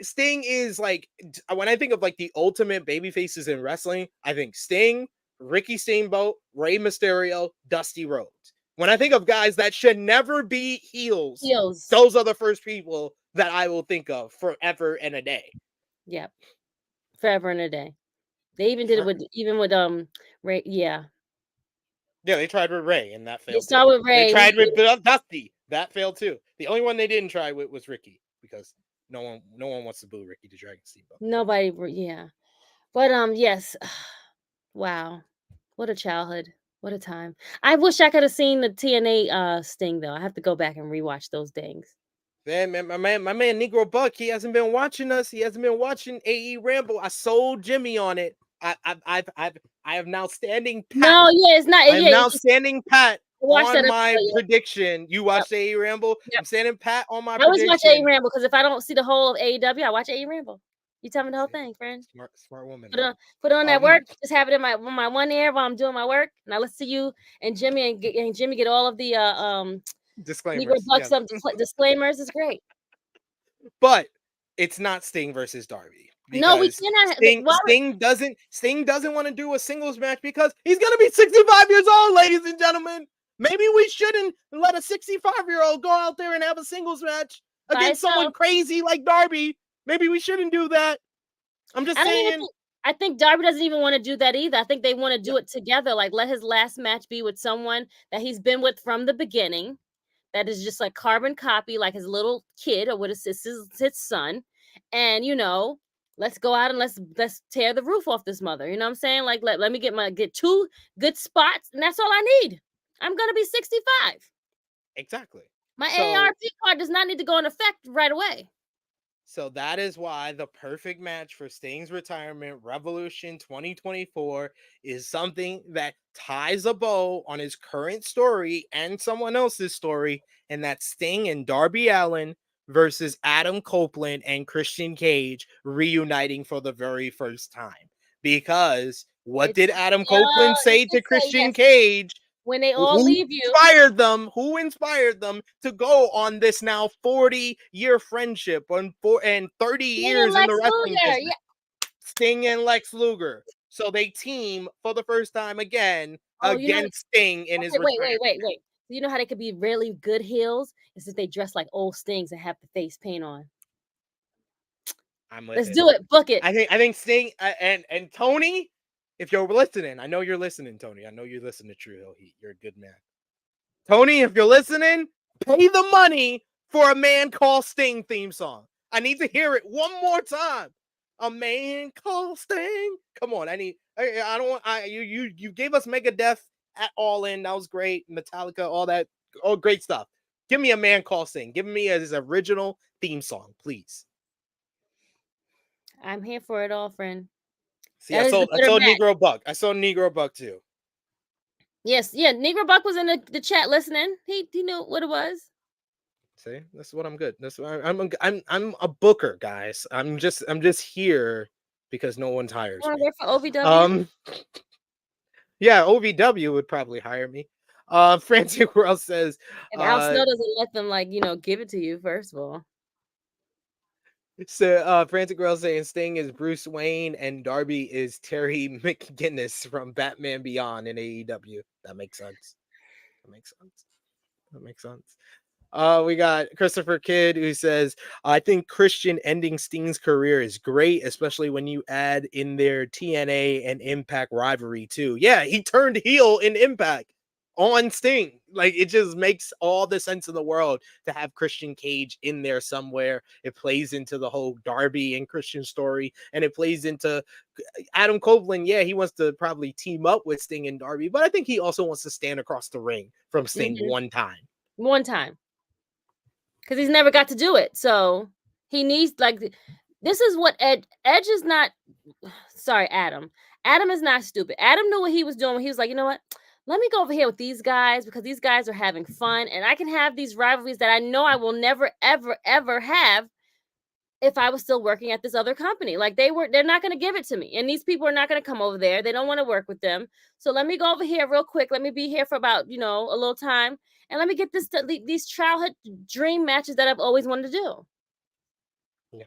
Sting is like, when I think of like the ultimate baby faces in wrestling, I think Sting, Ricky Steamboat, Rey Mysterio, Dusty Rhodes. When I think of guys that should never be heels, those are the first people that I will think of forever and a day. Yep. Forever and a day. They even did it with Ray. Yeah. Yeah, they tried with Ray and that failed. They started with Ray. They tried with Dusty. That failed too. The only one they didn't try with was Ricky, because no one wants to boo Ricky the Dragon Steamboat. Nobody, yeah. But yes. Wow. What a childhood. What a time. I wish I could have seen the TNA Sting though. I have to go back and rewatch those things. Man, my man Negro Buck, he hasn't been watching us. He hasn't been watching AE Ramble. I sold Jimmy on it. I am now standing pat. No, yeah, it's not. I'm now standing pat on my prediction. You watched AE Ramble? Yep. I'm standing pat on my prediction. I prediction. always watch AE Ramble because if I don't see the whole of AEW, I watch AE Ramble. You tell me the whole thing, friend. Smart woman. Put on that work. Just have it in my one ear while I'm doing my work. And I listen to you and Jimmy and Jimmy get all of the disclaimers. Some disclaimers. Is great. But it's not Sting versus Darby. No, we cannot. Sting doesn't want to do a singles match because he's gonna be 65 years old, ladies and gentlemen. Maybe we shouldn't let a 65-year-old go out there and have a singles match against someone crazy like Darby. Maybe we shouldn't do that. I'm just saying. I think Darby doesn't even want to do that either. I think they want to do it together. Like, let his last match be with someone that he's been with from the beginning. That is just like carbon copy, like his little kid or what is his son. And, you know, let's go out and let's tear the roof off this mother. You know what I'm saying? Like, let me get 2 good spots, and that's all I need. I'm going to be 65. Exactly. My AARP card does not need to go in effect right away. So that is why the perfect match for Sting's retirement, Revolution 2024, is something that ties a bow on his current story and someone else's story, and that's Sting and Darby Allin versus Adam Copeland and Christian Cage reuniting for the very first time. Because what did Adam Copeland say to Christian Cage? When they all leave you. Who inspired them to go on this now 40-year friendship and 30 years in the wrestling business? Yeah. Sting and Lex Luger. So they team for the first time again against Sting in his retirement. Wait. You know how they could be really good heels? Is that they dress like old Stings and have the face paint on. Let's do it. Book it. I think Sting and Tony, if you're listening, I know you're listening, Tony. I know you listen to Tru Heel Heat. You're a good man. Tony, if you're listening, pay the money for a Man Called Sting theme song. I need to hear it one more time. A Man Called Sting. Come on, you gave us Megadeth at All In. That was great. Metallica, all that, all great stuff. Give me a Man Called Sting. Give me his original theme song, please. I'm here for it all, friend. See, I saw Negro Buck. I saw Negro Buck too. Yes, yeah. Negro Buck was in the chat listening. He knew what it was. See, that's what I'm good. That's what I'm a booker, guys. I'm just here because no one's hired. Want to work for OVW? Yeah, OVW would probably hire me. Frantic World says if Al Snow doesn't let them give it to you, first of all. So Frantic Girl saying Sting is Bruce Wayne and Darby is Terry McGinnis from Batman Beyond in AEW. That makes sense. We got Christopher Kidd who says, I think Christian ending Sting's career is great, especially when you add in their TNA and Impact rivalry too. Yeah, he turned heel in Impact on Sting. Like, it just makes all the sense in the world to have Christian Cage in there somewhere. It plays into the whole Darby and Christian story, and it plays into Adam Copeland. Yeah, he wants to probably team up with Sting and Darby, but I think he also wants to stand across the ring from Sting one time. Because he's never got to do it. So he needs, this is what Edge is not. Sorry, Adam. Adam is not stupid. Adam knew what he was doing when he was like, you know what? Let me go over here with these guys because these guys are having fun and I can have these rivalries that I know I will never, ever, ever have if I was still working at this other company. They're not going to give it to me. And these people are not going to come over there. They don't want to work with them. So let me go over here real quick. Let me be here for about, a little time. And let me get these childhood dream matches that I've always wanted to do. Yeah,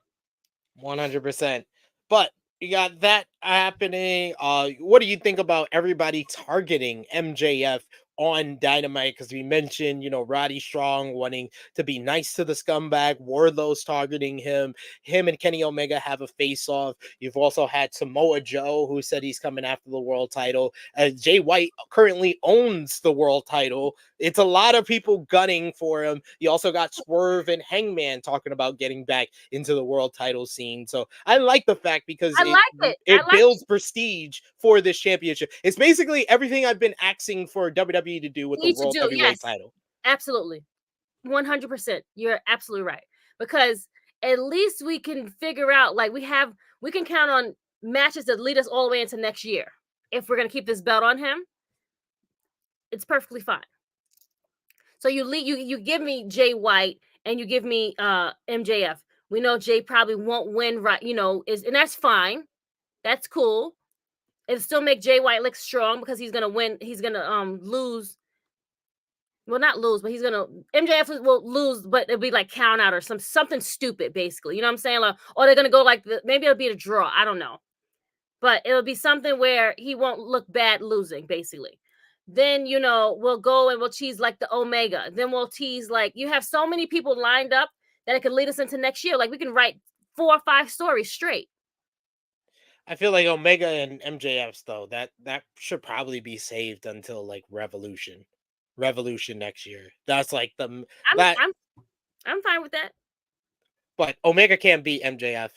100%. But you got that happening. What do you think about everybody targeting MJF on Dynamite? Because we mentioned, Roddy Strong wanting to be nice to the scumbag. Wardlow's targeting him. Him and Kenny Omega have a face-off. You've also had Samoa Joe, who said he's coming after the world title. Jay White currently owns the world title. It's a lot of people gunning for him. You also got Swerve and Hangman talking about getting back into the world title scene. So I like the fact because it builds prestige for this championship. It's basically everything I've been asking for WWE to do with the World Heavyweight title. Absolutely. 100%. You're absolutely right. Because at least we can figure out, we can count on matches that lead us all the way into next year. If we're going to keep this belt on him, it's perfectly fine. So you give me Jay White and you give me MJF. We know Jay probably won't win, right? And that's fine. That's cool. It'll still make Jay White look strong because he's gonna win. He's gonna lose. Well, not lose, but MJF will lose, but it'll be like count out or something stupid, basically. You know what I'm saying? Or they're gonna go maybe it'll be a draw. I don't know, but it'll be something where he won't look bad losing, basically. Then we'll go and we'll tease the Omega. Then we'll tease you have so many people lined up that it could lead us into next year. We can write 4 or 5 stories straight. I feel like Omega and MJF's though that should probably be saved until Revolution next year. That's I'm fine with that. But Omega can't beat MJF.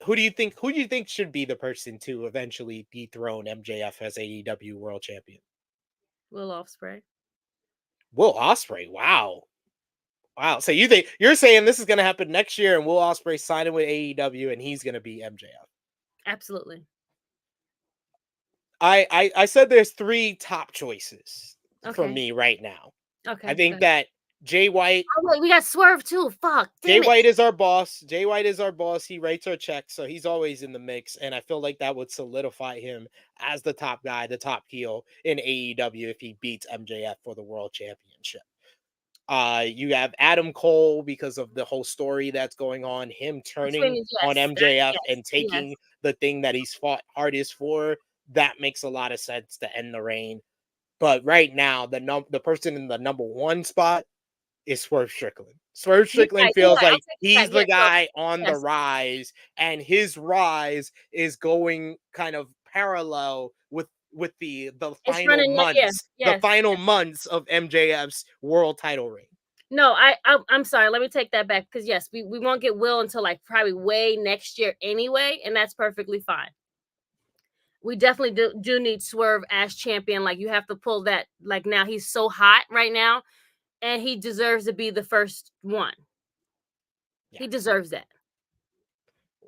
Who do you think should be the person to eventually dethrone MJF as AEW World Champion? Will Ospreay. Wow. So you're saying this is going to happen next year and Will Ospreay signing with AEW and he's going to be MJF? Absolutely. I said there's 3 top choices for me right now. Okay. I think that Jay White. Oh wait, we got Swerve too. Fuck. Jay Damn it. White is our boss. Jay White is our boss. He writes our checks, so he's always in the mix. And I feel like that would solidify him as the top guy, the top heel in AEW if he beats MJF for the world championship. You have Adam Cole because of the whole story that's going on, him turning on MJF and taking the thing that he's fought hardest for. That makes a lot of sense to end the reign. But right now, the person in the number one spot is Swerve Strickland. Swerve Strickland feels like he's the guy on the rise, and his rise is going kind of parallel with the final months, the final months of MJF's world title reign. No, I'm sorry. Let me take that back because yes, we won't get Will until like probably way next year anyway, and that's perfectly fine. We definitely do need Swerve as champion. Like you have to pull that. Like now he's so hot right now, and he deserves to be the first one. Yeah. He deserves that.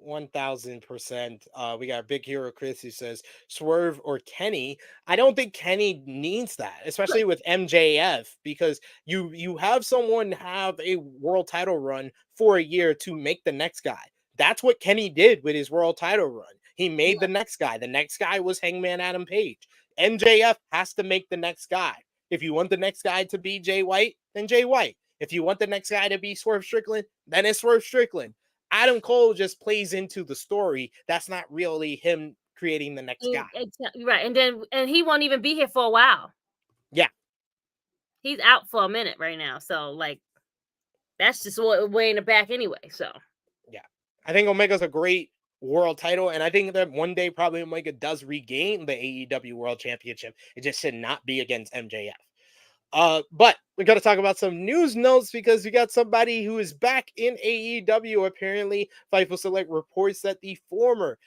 1000%. We got Big Hero Chris who says Swerve or Kenny. I don't think Kenny needs that, especially with MJF, because you have someone have a world title run for a year to make the next guy. That's what Kenny did with his world title run. He made the next guy. The next guy was Hangman Adam Page. MJF has to make the next guy. If you want the next guy to be Jay White, then Jay White. If you want the next guy to be Swerve Strickland, then it's Swerve Strickland. Adam Cole just plays into the story. That's not really him creating the next guy. Right. And he won't even be here for a while. Yeah. He's out for a minute right now. So like that's just way in the back anyway. So yeah. I think Omega's a great world title, and I think that one day probably Omega does regain the AEW World Championship. It just should not be against MJF. But we got to talk about some news notes because we got somebody who is back in AEW. Apparently, Fightful Select reports that the former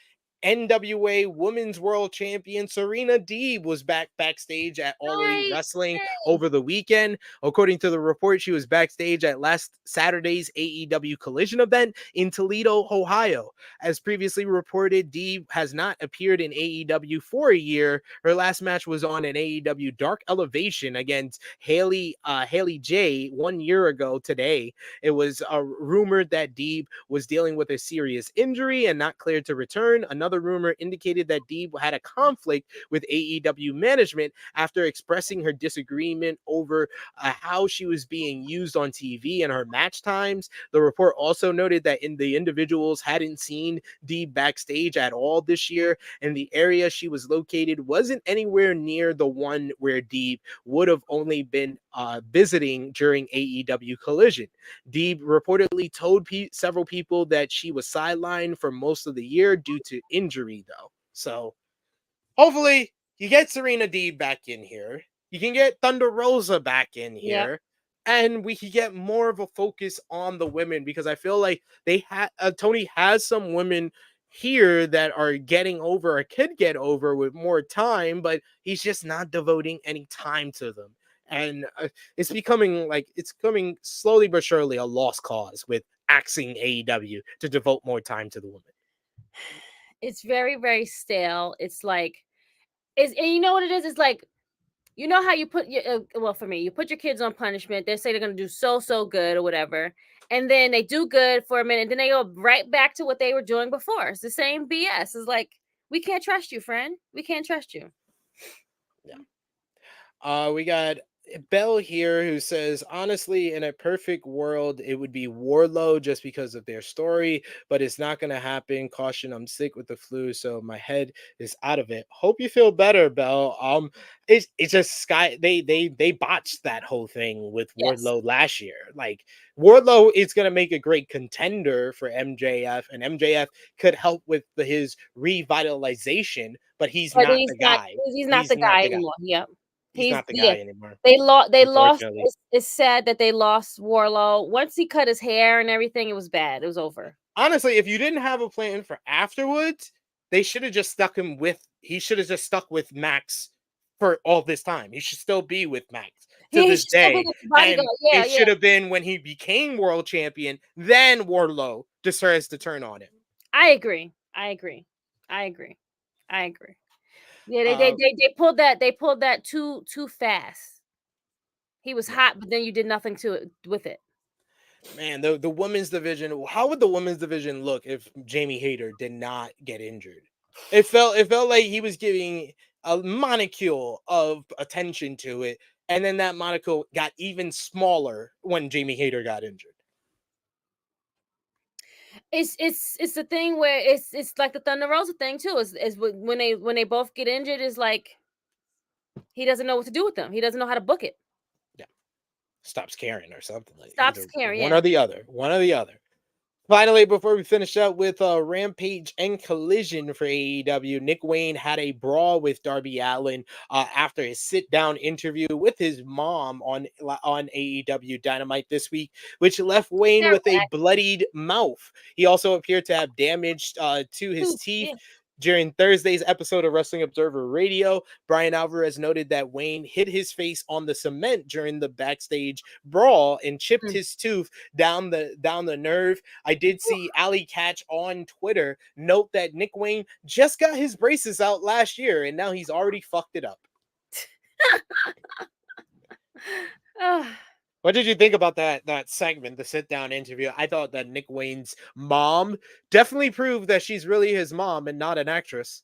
NWA Women's World Champion Serena Deeb was backstage at All Elite Wrestling over the weekend. According to the report, she was backstage at last Saturday's AEW Collision event in Toledo, Ohio. As previously reported, Deeb has not appeared in AEW for a year. Her last match was on an AEW Dark Elevation against Haley J 1 year ago today. It was rumored that Deeb was dealing with a serious injury and not cleared to return. Another rumor indicated that Deeb had a conflict with AEW management after expressing her disagreement over how she was being used on TV and her match times. The report also noted that the individuals hadn't seen Deeb backstage at all this year, and the area she was located wasn't anywhere near the one where Deeb would have only been visiting during AEW Collision. Deeb reportedly told several people that she was sidelined for most of the year due to injury, though. So hopefully you get Serena Deeb back in here. You can get Thunder Rosa back in here. And we can get more of a focus on the women because I feel like Tony has some women here that are getting over or could get over with more time, but he's just not devoting any time to them. And it's coming slowly but surely a lost cause with axing AEW to devote more time to the women. It's very, very stale. It's like, and you know what it is? It's like, you know how you put well, for me, you put your kids on punishment. They say they're going to do so good or whatever. And then they do good for a minute. Then they go right back to what they were doing before. It's the same BS. It's like, we can't trust you, friend. We can't trust you. Yeah. We got Bell here who says, honestly, in a perfect world, it would be Wardlow just because of their story, but it's not going to happen. Caution, I'm sick with the flu, so my head is out of it. Hope you feel better, Bell. It's just they botched that whole thing with Wardlow last year. Like Wardlow is going to make a great contender for MJF, and MJF could help with his revitalization, but he's not the guy. He's not the guy anymore. Yep. He's not the guy anymore. They lost. It's sad that they lost Wardlow. Once he cut his hair and everything, it was bad. It was over. Honestly, if you didn't have a plan for afterwards, they should have just stuck him with. He should have just stuck with Max for all this time. He should still be with Max to this day. And it should have been when he became world champion. Then Wardlow decides to turn on him. I agree. Yeah, they pulled that too fast. He was hot, but then you did nothing to it with it. Man, the women's division. How would the women's division look if Jamie Hayter did not get injured? It felt like he was giving a molecule of attention to it, and then that molecule got even smaller when Jamie Hayter got injured. It's the thing where it's like the Thunder Rosa thing too. Is when they both get injured, is like he doesn't know what to do with them. He doesn't know how to book it. Yeah, stops caring or something like Stops caring. One Yeah. or the other. One or the other. Finally, before we finish up with Rampage and Collision for AEW, Nick Wayne had a brawl with Darby Allin after his sit-down interview with his mom on AEW Dynamite this week, which left Wayne with a bloodied mouth. He also appeared to have damage to his teeth. Yeah. During Thursday's episode of Wrestling Observer Radio, Brian Alvarez noted that Wayne hit his face on the cement during the backstage brawl and chipped his tooth down the nerve. I did see Ali Catch on Twitter note that Nick Wayne just got his braces out last year and now he's already fucked it up. What did you think about that segment, the sit-down interview? I thought that Nick Wayne's mom definitely proved that she's really his mom and not an actress.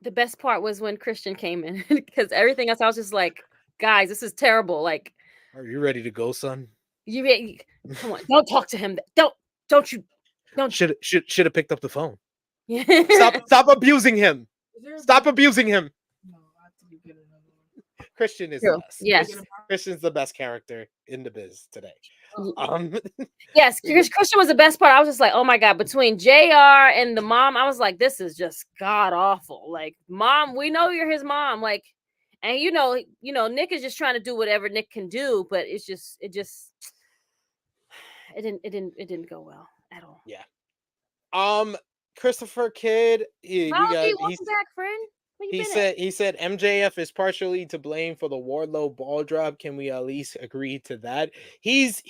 The best part was when Christian came in, because everything else I was just like, guys, this is terrible. Like, are you ready to go, son? You come on, don't talk to him. Don't should have picked up the phone. Yeah. Stop abusing him. Stop abusing him. No, I have to be good enough. Christian is True. the best. Yes. Christian's the best character in the biz today. Yes, Christian was the best part. I was just like, oh my God, between JR and the mom, I was like, this is just god awful. Like, mom, we know you're his mom. Like, and you know, Nick is just trying to do whatever Nick can do, but it didn't go well at all. Yeah. Christopher Kidd, welcome back, friend. He said MJF is partially to blame for the Wardlow ball drop. Can we at least agree to that? He's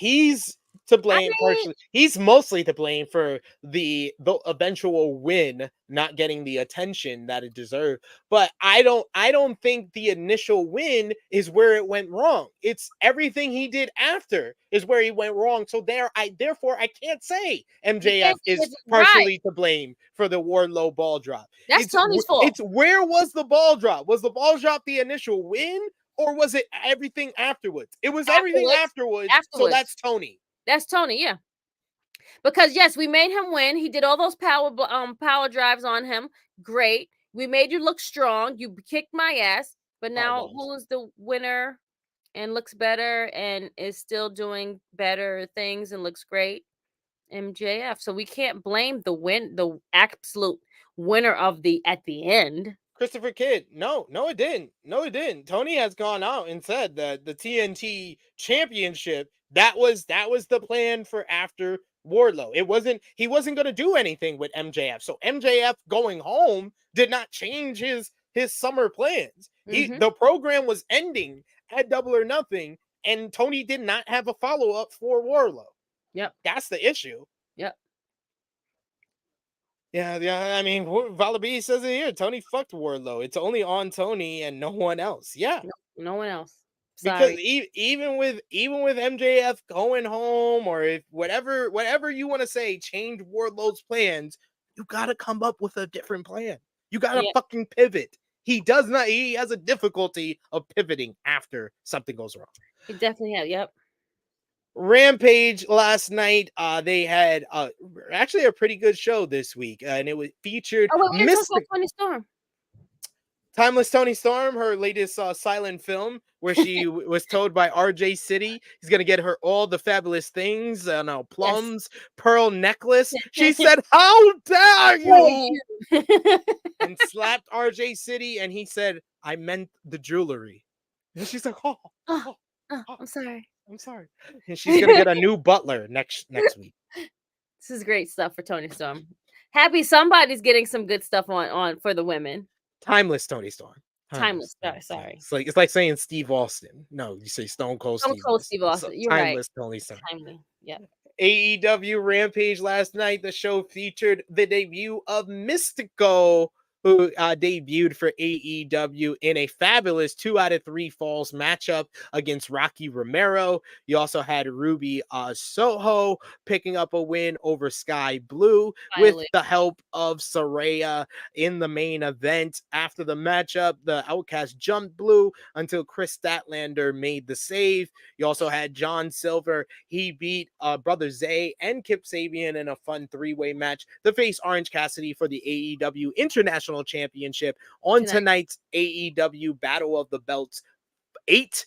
to blame partially. He's mostly to blame for the eventual win not getting the attention that it deserved. But I don't think the initial win is where it went wrong. It's everything he did after is where he went wrong. So therefore I can't say MJF is partially to blame for the Wardlow ball drop. That's Tony's fault. It's where was the ball drop? Was the ball drop the initial win, or was it everything afterwards? It was everything afterwards. So that's Tony. That's Tony, yeah. Because yes, we made him win. He did all those power drives on him. Great. We made you look strong. You kicked my ass. But now who's the winner and looks better and is still doing better things and looks great? MJF. So we can't blame the absolute winner at the end. Christopher Kidd. No, it didn't. No, it didn't. Tony has gone out and said that the TNT championship, that was the plan for after Wardlow. He wasn't going to do anything with MJF. So MJF going home did not change his summer plans. The program was ending at Double or Nothing, and Tony did not have a follow-up for Wardlow. Yep. That's the issue. Yep. Yeah. I mean, Valabi says it here. Tony fucked Wardlow. It's only on Tony and no one else. Yeah. No one else. Sorry. Because even with MJF going home, or if whatever you want to say, change Wardlow's plans, you got to come up with a different plan. You got to fucking pivot. He does not. He has a difficulty of pivoting after something goes wrong. He definitely has. Yep. Rampage last night, they had actually a pretty good show this week, and it was featured Toni Storm. Timeless Toni Storm, her latest silent film, where she was told by RJ City he's gonna get her all the fabulous things, plums, pearl necklace. She said, "How dare you!" and slapped RJ City, and he said, "I meant the jewelry." And she's like, "Oh, I'm sorry. I'm sorry." And she's gonna get a new butler next week. This is great stuff for Toni Storm. Happy somebody's getting some good stuff on for the women. Timeless Toni Storm. Timeless. Sorry. It's like saying Steve Austin. No, you say Stone Cold Steve Austin. You're timeless right. Toni Storm. Timely. Yeah. AEW Rampage last night. The show featured the debut of Mystico who debuted for AEW in a fabulous 2 out of 3 falls matchup against Rocky Romero. You also had Ruby Soho picking up a win over Sky Blue with Finally. the help of Saraya in the main event. After the matchup, the Outcast jumped Blue until Chris Statlander made the save. You also had John Silver. He beat Brother Zay and Kip Sabian in a fun 3-way match to face Orange Cassidy for the AEW International Championship on tonight's AEW Battle of the Belts 8.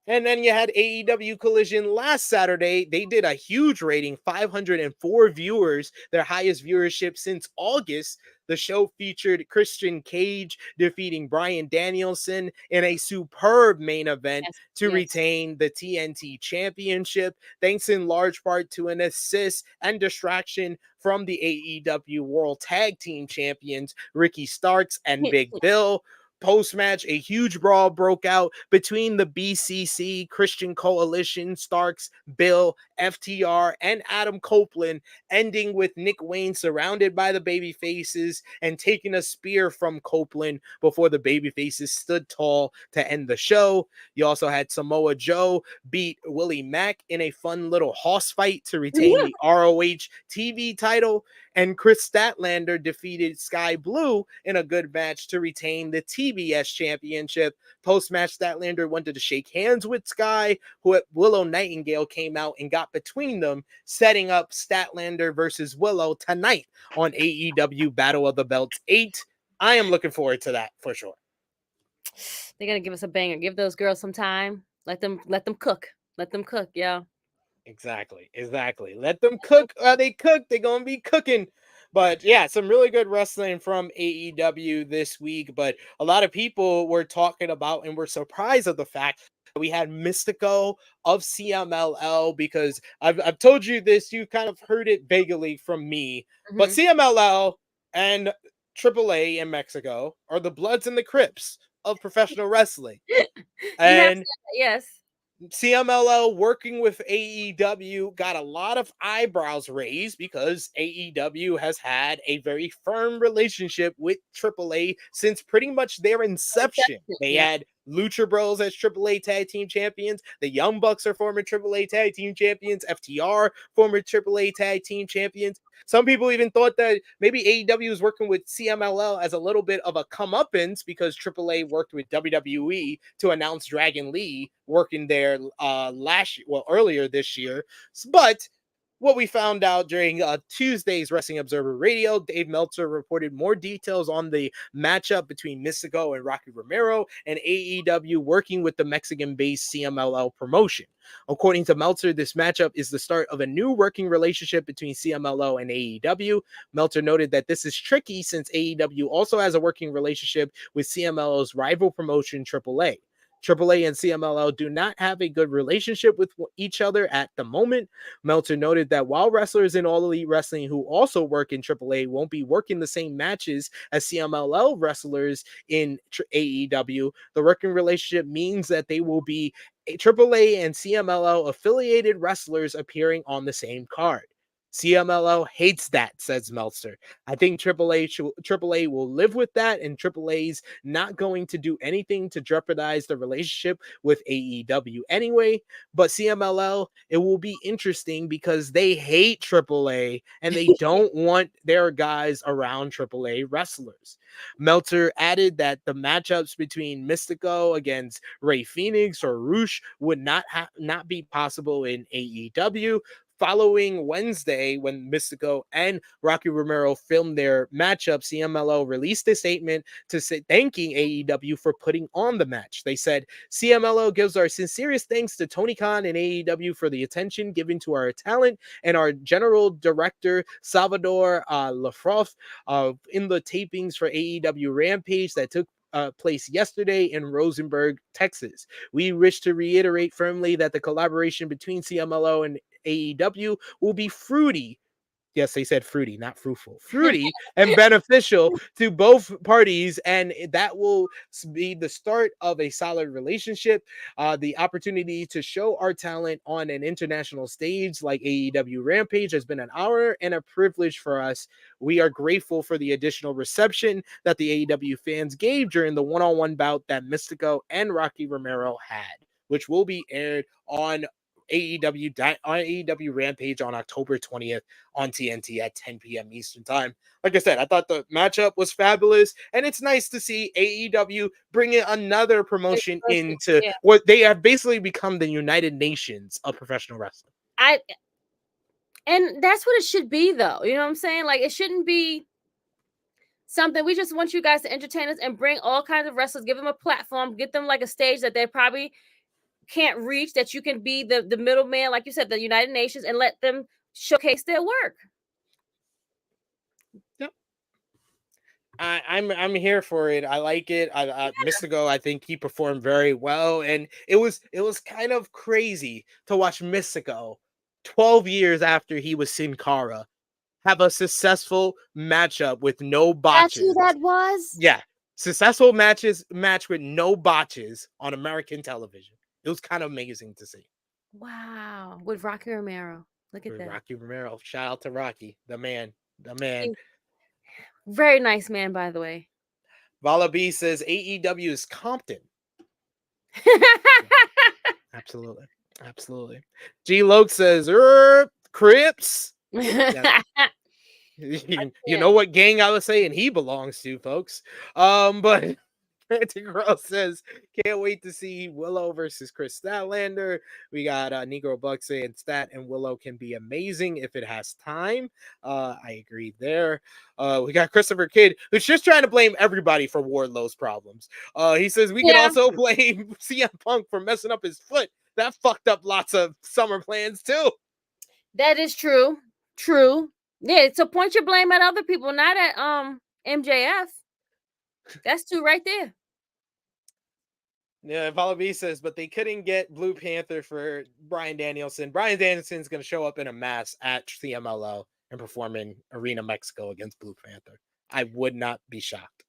And then you had AEW Collision last Saturday. They did a huge rating, 504 viewers, their highest viewership since August. The show featured Christian Cage defeating Bryan Danielson in a superb main event to retain the TNT Championship, thanks in large part to an assist and distraction from the AEW World Tag Team Champions, Ricky Starks and Big Bill. Post-match, a huge brawl broke out between the BCC, Christian Coalition, Starks, Bill, FTR, and Adam Copeland, ending with Nick Wayne surrounded by the babyfaces and taking a spear from Copeland before the babyfaces stood tall to end the show. You also had Samoa Joe beat Willie Mack in a fun little hoss fight to retain the ROH TV title, and Chris Statlander defeated Sky Blue in a good match to retain the TBS Championship. Post-match, Statlander wanted to shake hands with Sky, who Willow Nightingale came out and got between them, setting up Statlander versus Willow tonight on AEW Battle of the Belts 8. I am looking forward to that for sure. They're gonna give us a banger. Give those girls some time. Let them cook. Let them cook, yeah. Exactly. Let them cook. They cook. They're gonna be cooking. But yeah, some really good wrestling from AEW this week. But a lot of people were talking about and were surprised at the fact that we had Mystico of CMLL, because I've told you this, you kind of heard it vaguely from me. But CMLL and AAA in Mexico are the Bloods and the Crips of professional wrestling. And yes. CMLL working with AEW got a lot of eyebrows raised because AEW has had a very firm relationship with AAA since pretty much their inception. They had Lucha Bros as AAA Tag Team Champions. The Young Bucks are former AAA Tag Team Champions. FTR, former AAA Tag Team Champions. Some people even thought that maybe AEW was working with CMLL as a little bit of a comeuppance because AAA worked with WWE to announce Dragon Lee working there earlier this year. But what we found out during Tuesday's Wrestling Observer Radio, Dave Meltzer reported more details on the matchup between Mystico and Rocky Romero and AEW working with the Mexican-based CMLL promotion. According to Meltzer, this matchup is the start of a new working relationship between CMLL and AEW. Meltzer noted that this is tricky since AEW also has a working relationship with CMLL's rival promotion, AAA. AAA and CMLL do not have a good relationship with each other at the moment. Meltzer noted that while wrestlers in All Elite Wrestling who also work in AAA won't be working the same matches as CMLL wrestlers in AEW, the working relationship means that they will be AAA and CMLL affiliated wrestlers appearing on the same card. CMLL hates that, says Meltzer. I think AAA will live with that, and AAA's not going to do anything to jeopardize the relationship with AEW anyway. But CMLL, it will be interesting because they hate AAA and they don't want their guys around AAA wrestlers. Meltzer added that the matchups between Mystico against Rey Fenix or Roosh would not be possible in AEW. Following Wednesday, when Mystico and Rocky Romero filmed their matchup, CMLL released a statement to say thanking AEW for putting on the match. They said, CMLL gives our sincerest thanks to Tony Khan and AEW for the attention given to our talent and our general director, Salvador Lafroff, in the tapings for AEW Rampage that took place yesterday in Rosenberg, Texas. We wish to reiterate firmly that the collaboration between CMLL and AEW will be fruity Yes, they said fruity, not fruitful. Fruity and beneficial to both parties, and that will be the start of a solid relationship. The opportunity to show our talent on an international stage like AEW Rampage has been an honor and a privilege for us. We are grateful for the additional reception that the AEW fans gave during the one-on-one bout that Mystico and Rocky Romero had, which will be aired on AEW Rampage on October 20th on TNT at 10 p.m. Eastern Time. Like I said, I thought the matchup was fabulous, and it's nice to see AEW bringing another promotion into what they have basically become the United Nations of professional wrestling. And that's what it should be, though. You know what I'm saying? Like, it shouldn't be something. We just want you guys to entertain us and bring all kinds of wrestlers, give them a platform, get them like a stage that they probably can't reach, that you can be the middleman, like you said, the United Nations, and let them showcase their work. Yep. I'm here for it. I like it. Mystico, I think he performed very well, and it was kind of crazy to watch Mystico 12 years after he was Sin Cara have a successful matchup with no botches. That's who that was? Yeah. Successful match with no botches on American television. It was kind of amazing to see. Wow. With Rocky Romero. Look at that. Rocky Romero. Shout out to Rocky, the man. Very nice man, by the way. Vala B says AEW is Compton. Absolutely. G Loke says, Crips. Yeah. You know what gang I was saying he belongs to, folks. But Girl says, can't wait to see Willow versus Chris Statlander. We got Negro Buck saying Stat and Willow can be amazing if it has time. I agree there. We got Christopher Kidd, who's just trying to blame everybody for Wardlow's problems. He says we can also blame CM Punk for messing up his foot. That fucked up lots of summer plans too. That is true. Yeah, so point your blame at other people, not at MJF. That's two right there. Yeah, Follow B says, but they couldn't get Blue Panther for Bryan Danielson. Bryan Danielson's going to show up in a mask at CMLL and perform in Arena Mexico against Blue Panther. I would not be shocked.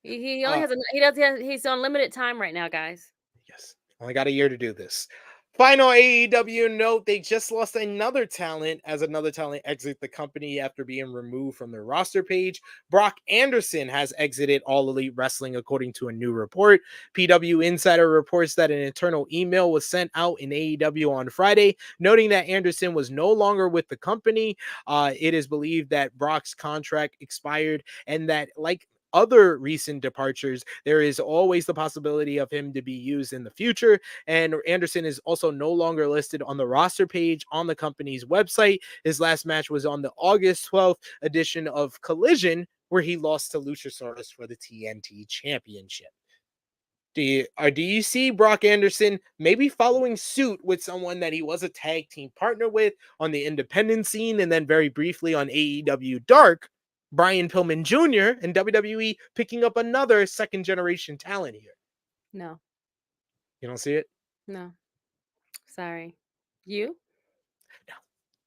He only he's on limited time right now, guys. Yes, only got a year to do this. Final AEW note, they just lost another talent as another talent exit the company after being removed from their roster page. Brock Anderson has exited All Elite Wrestling according to a new report. PW Insider reports that an internal email was sent out in AEW on Friday, noting that Anderson was no longer with the company. It is believed that Brock's contract expired and that, like other recent departures, there is always the possibility of him to be used in the future. And Anderson is also no longer listed on the roster page on the company's website. His last match was on the August 12th edition of Collision, where he lost to Luchasaurus for the TNT Championship. Do you see Brock Anderson maybe following suit with someone that he was a tag team partner with on the independent scene, and then very briefly on AEW Dark, Brian Pillman Jr. and WWE picking up another second generation talent here? No. You don't see it? No. Sorry. You? No,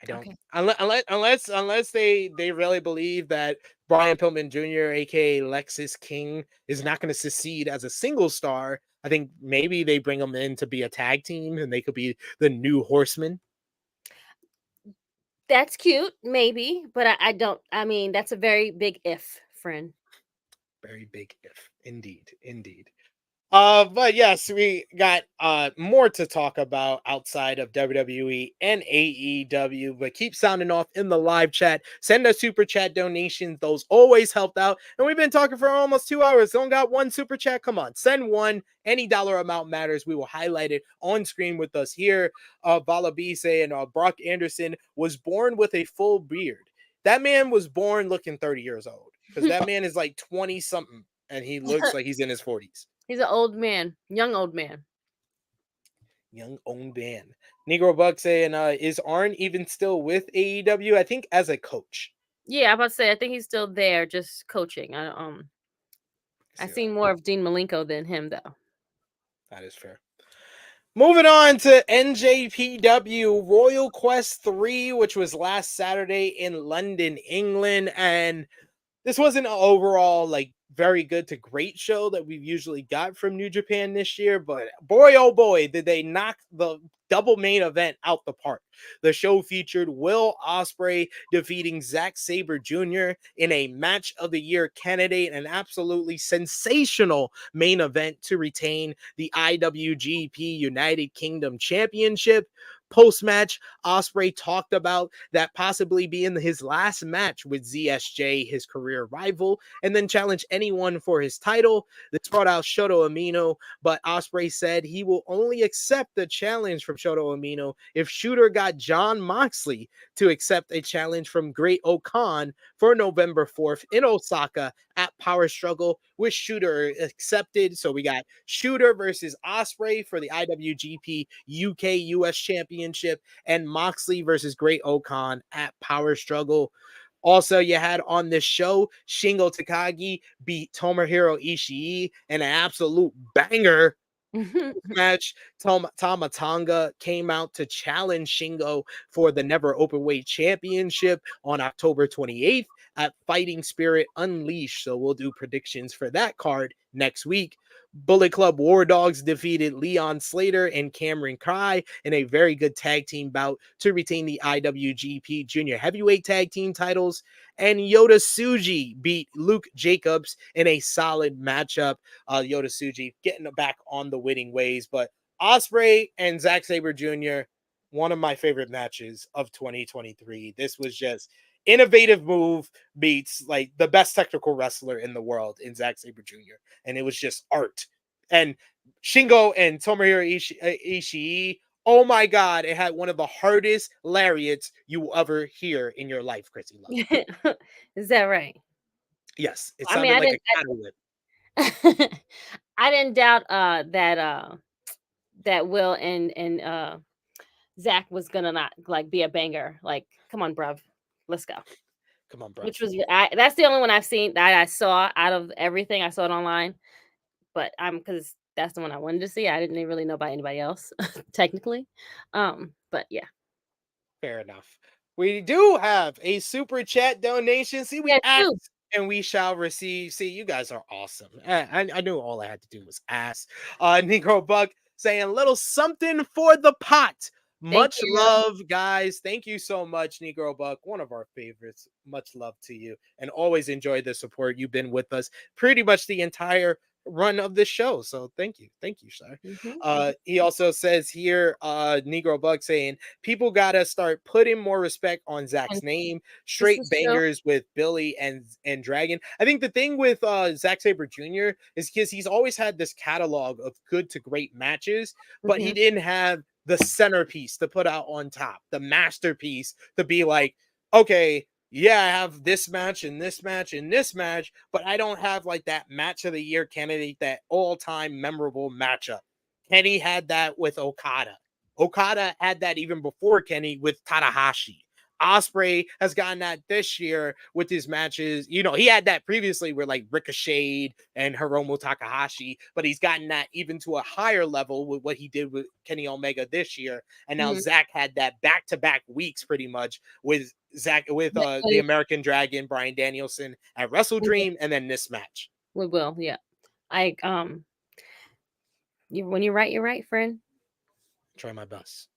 I don't. Okay. Unless they really believe that Brian Pillman Jr., aka Lexis King, is not going to succeed as a single star, I think maybe they bring him in to be a tag team and they could be the new Horsemen. That's cute, maybe, but I don't. I mean, that's a very big if, friend. Very big if, indeed. But yes, we got more to talk about outside of WWE and AEW, but keep sounding off in the live chat. Send us super chat donations. Those always helped out. And we've been talking for almost 2 hours. Don't got one super chat? Come on, send one. Any dollar amount matters. We will highlight it on screen with us here. Vala B saying Brock Anderson was born with a full beard. That man was born looking 30 years old, because that man is like 20 something and he looks like he's in his 40s. He's an old man, young old man. Negro Buck saying, is Arn even still with AEW? I think as a coach. Yeah, I'm about to say, I think he's still there, just coaching. I seen more of Dean Malenko than him, though. That is fair. Moving on to NJPW Royal Quest 3, which was last Saturday in London, England. And this wasn't an overall very good to great show that we've usually got from New Japan this year, but boy oh boy did they knock the double main event out the park. The show featured Will Ospreay defeating Zack Sabre Jr. in a match of the year candidate, an absolutely sensational main event to retain the IWGP United Kingdom Championship. Post-match, Ospreay talked about that possibly being his last match with ZSJ, his career rival, and then challenge anyone for his title. This brought out Shota Umino, but Ospreay said he will only accept the challenge from Shota Umino if Shooter got Jon Moxley to accept a challenge from Great Okan for November 4th in Osaka at Power Struggle, which Shooter accepted. So we got Shooter versus Ospreay for the IWGP UK US Championship, and Moxley versus Great Okan at Power Struggle. Also, you had on this show, Shingo Takagi beat Tomohiro Ishii in an absolute banger match. Tama Tonga came out to challenge Shingo for the Never Openweight Championship on October 28th at Fighting Spirit Unleashed. So we'll do predictions for that card next week. Bullet Club War Dogs defeated Leon Slater and Cameron Kai in a very good tag team bout to retain the IWGP Junior Heavyweight Tag Team titles. And Yota Tsuji beat Luke Jacobs in a solid matchup. Yota Tsuji getting back on the winning ways. But Ospreay and Zack Sabre Jr., one of my favorite matches of 2023. This was just innovative move beats the best technical wrestler in the world in Zack Sabre Jr. And it was just art. And Shingo and Tomohiro Ishii, oh my God, it had one of the hardest lariats you will ever hear in your life, Krssi Luv. Is that right? Yes, it I mean, sounded I like didn't. a cattle whip. I didn't doubt that Will and Zach was gonna not be a banger. Come on, bruv, let's go. Come on, bro. Which was that's the only one I've seen that I saw out of everything. I saw it online, but because that's the one I wanted to see. I didn't really know about anybody else, technically. But yeah. Fair enough. We do have a super chat donation. See, we Yeah, asked too. and we shall receive. See, you guys are awesome. I knew all I had to do was ask. Negro Buck saying little something for the pot. Thank Much you. love, guys. Thank you so much, Negro Buck. One of our favorites. Much love to you, and always enjoy the support. You've been with us pretty much the entire run of the show. So thank you, sir. He also says here, Negro Buck saying people gotta start putting more respect on Zach's And name. this Straight is true. bangers with Billy and Dragon. I think the thing with Zack Sabre Jr. is because he's always had this catalog of good to great matches, but he didn't have the centerpiece to put out on top, the masterpiece to be like, okay, yeah, I have this match and this match and this match, but I don't have that match of the year candidate, that all-time memorable matchup. Kenny had that with Okada. Okada had that even before Kenny with Tanahashi. Ospreay has gotten that this year with his matches. He had that previously where Ricochet and Hiromu Takahashi, but he's gotten that even to a higher level with what he did with Kenny Omega this year. And now Zach had that back-to-back weeks pretty much with the American Dragon, Bryan Danielson at Wrestle Dream, and then this match. We will, yeah. When you're right, friend. Try my best.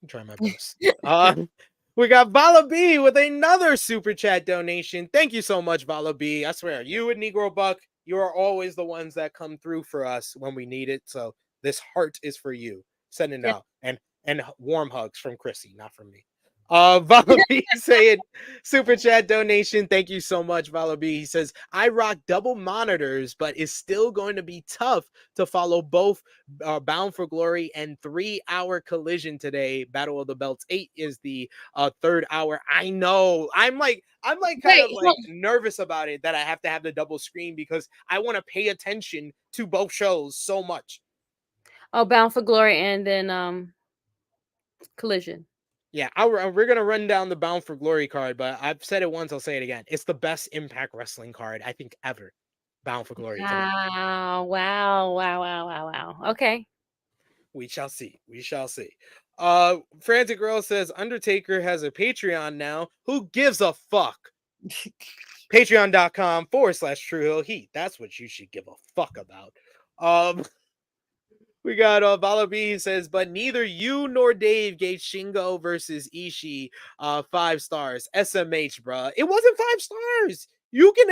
We got Vala B with another super chat donation. Thank you so much, Vala B. I swear, you and Negro Buck, you are always the ones that come through for us when we need it. So this heart is for you. Sending it out. And warm hugs from Krssi, not from me. Vala B saying super chat donation. Thank you so much, Vala B. He says, I rock double monitors, but it's still going to be tough to follow both Bound for Glory and 3-hour Collision today. Battle of the Belts 8 is the third hour. I know. I'm nervous about it that I have to have the double screen because I want to pay attention to both shows so much. Oh, Bound for Glory and then Collision. Yeah, we're going to run down the Bound for Glory card, but I've said it once, I'll say it again. It's the best Impact Wrestling card, I think, ever. Bound for Glory. Wow. Okay. We shall see. We shall see. Frantic Girl says Undertaker has a Patreon now. Who gives a fuck? Patreon.com/Tru Heel Heat. That's what you should give a fuck about. We got Vala B says, but neither you nor Dave gave Shingo versus Ishii 5 stars. SMH, bruh. It wasn't 5 stars. You can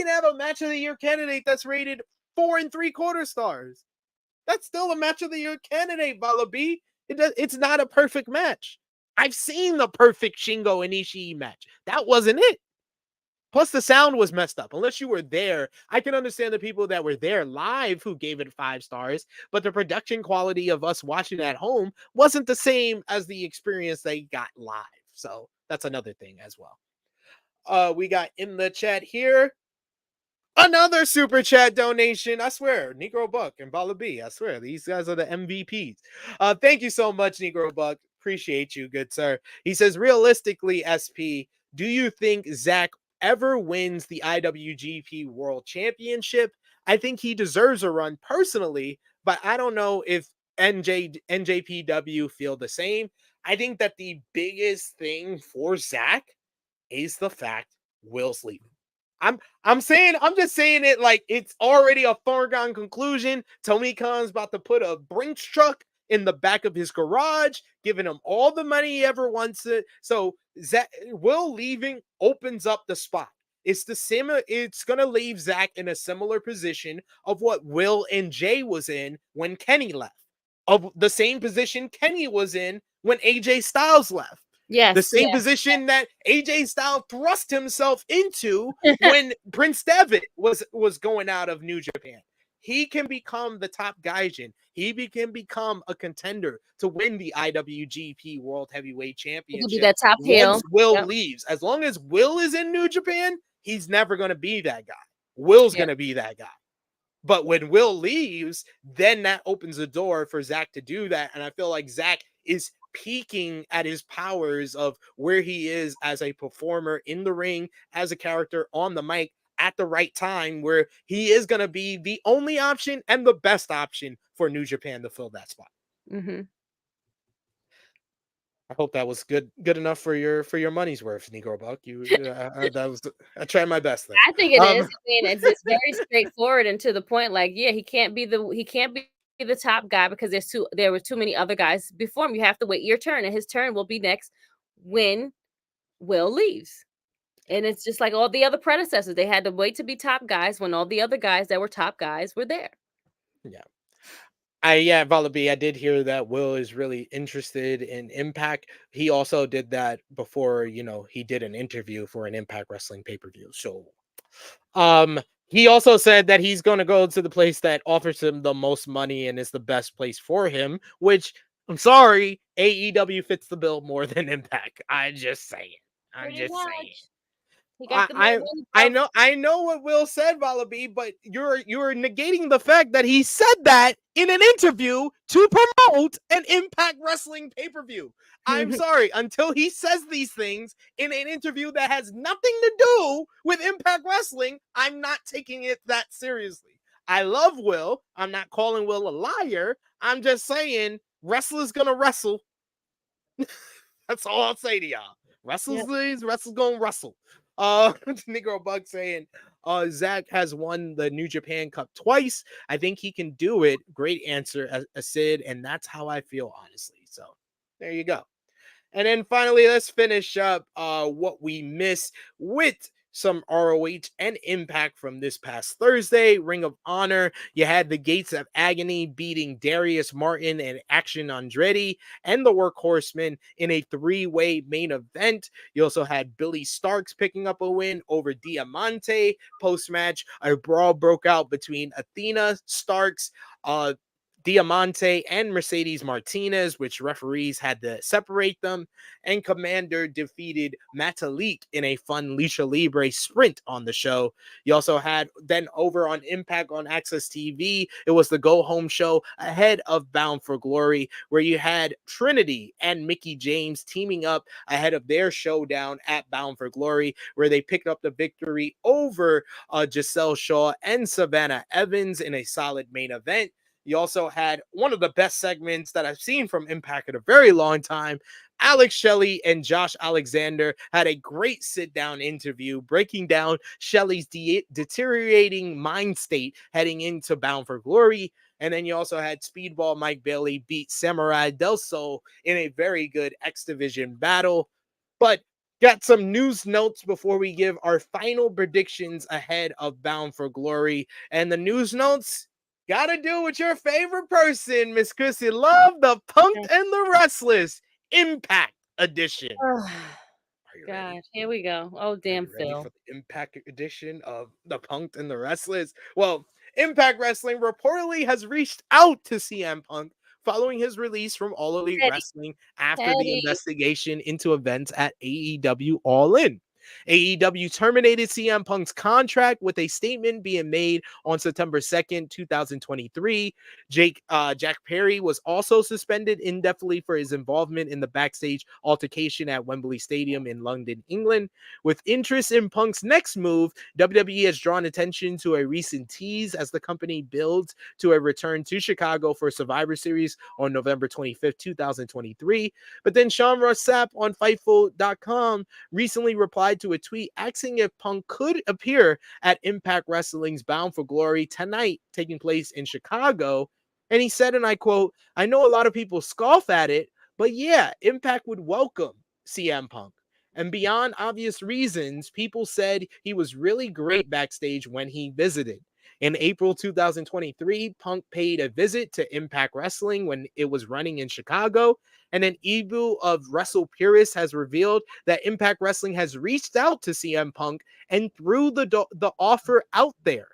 have a match of the year candidate that's rated 4 3/4 stars. That's still a match of the year candidate, Vala B. It's not a perfect match. I've seen the perfect Shingo and Ishii match. That wasn't it. Plus, the sound was messed up. Unless you were there, I can understand the people that were there live who gave it 5 stars, but the production quality of us watching at home wasn't the same as the experience they got live. So that's another thing as well. We got in the chat here another super chat donation. I swear, Negro Buck and Bala B. I swear, these guys are the MVPs. Thank you so much, Negro Buck. Appreciate you, good sir. He says, realistically, SP, do you think Zack ever wins the IWGP World Championship? I think he deserves a run personally, but I don't know if NJPW feel the same. I think that the biggest thing for Zack is the fact Will's leaving. I'm just saying it like it's already a foregone conclusion. Tony Khan's about to put a Brinks truck in the back of his garage, giving him all the money he ever wants it. So Will leaving opens up the spot. It's the same. It's gonna leave Zack in a similar position of what Will and Jay was in when Kenny left. Of the same position Kenny was in when AJ Styles left. Yes. The same position that AJ Styles thrust himself into when Prince Devitt was going out of New Japan. He can become the top gaijin. He can become a contender to win the IWGP World Heavyweight Championship. He could be that top heel. Once Will leaves. As long as Will is in New Japan, he's never going to be that guy. Will's going to be that guy. But when Will leaves, then that opens the door for Zack to do that. And I feel like Zack is peaking at his powers of where he is as a performer in the ring, as a character on the mic at the right time, where he is going to be the only option and the best option for New Japan to fill that spot. Mm-hmm. I hope that was good enough for your money's worth, Negro Buck. I tried my best there. I think it is. I mean, it's very straightforward and to the point. Like, yeah, he can't be the top guy because there were too many other guys before him. You have to wait your turn, and his turn will be next when Will leaves. And it's just like all the other predecessors. They had to wait to be top guys when all the other guys that were top guys were there. Yeah. Vala B, I did hear that Will is really interested in Impact. He also did that before, he did an interview for an Impact Wrestling pay-per-view. So, he also said that he's going to go to the place that offers him the most money and is the best place for him, which, I'm sorry, AEW fits the bill more than Impact. I'm just saying. I know what Will said, Vala B, but you're negating the fact that he said that in an interview to promote an Impact Wrestling pay-per-view. I'm sorry, until he says these things in an interview that has nothing to do with Impact Wrestling, I'm not taking it that seriously. I love Will. I'm not calling Will a liar. I'm just saying wrestlers gonna wrestle. That's all I'll say to y'all. Wrestlers gonna wrestle. Negro Bug saying Zack has won the New Japan Cup twice. I think he can do it. Great answer, Sid, and that's how I feel, honestly. So there you go. And then finally, let's finish up what we missed with some ROH and Impact from this past Thursday. Ring of Honor, you had the Gates of Agony beating Darius Martin and Action Andretti and the Workhorsemen in a 3-way main event. You also had Billy Starks picking up a win over Diamante. Post-match, a brawl broke out between Athena, Starks, Diamante, and Mercedes Martinez, which referees had to separate them, and Commander defeated Metalik in a fun Lucha Libre sprint on the show. You also had then over on Impact on Access TV, it was the go home show ahead of Bound for Glory, where you had Trinity and Mickey James teaming up ahead of their showdown at Bound for Glory, where they picked up the victory over Giselle Shaw and Savannah Evans in a solid main event. You also had one of the best segments that I've seen from Impact in a very long time. Alex Shelley and Josh Alexander had a great sit-down interview breaking down Shelley's deteriorating mind state heading into Bound for Glory. And then you also had Speedball Mike Bailey beat Samurai Del Sol in a very good X Division battle. But got some news notes before we give our final predictions ahead of Bound for Glory. And the news notes gotta do with your favorite person, Miss Krssi Luv, the Punked and the Restless Impact Edition. Oh, Are you God, ready? here we go. Oh, damn, Are you ready Phil. for the Impact Edition of the Punked and the Restless? Well, Impact Wrestling reportedly has reached out to CM Punk following his release from All Elite Petty. Wrestling after the Petty. investigation into events at AEW All In. AEW terminated CM Punk's contract with a statement being made on September 2nd, 2023. Jack Perry was also suspended indefinitely for his involvement in the backstage altercation at Wembley Stadium in London, England. With interest in Punk's next move, WWE has drawn attention to a recent tease as the company builds to a return to Chicago for Survivor Series on November 25th, 2023. But then Sean Ross Sapp on Fightful.com recently replied to a tweet asking if Punk could appear at Impact Wrestling's Bound for Glory tonight, taking place in Chicago. And he said, and I quote, "I know a lot of people scoff at it, but yeah, Impact would welcome CM Punk. And beyond obvious reasons, people said he was really great backstage when he visited. In April 2023, Punk paid a visit to Impact Wrestling when it was running in Chicago. And then Ebu of Wrestle Purist has revealed that Impact Wrestling has reached out to CM Punk and threw the offer out there.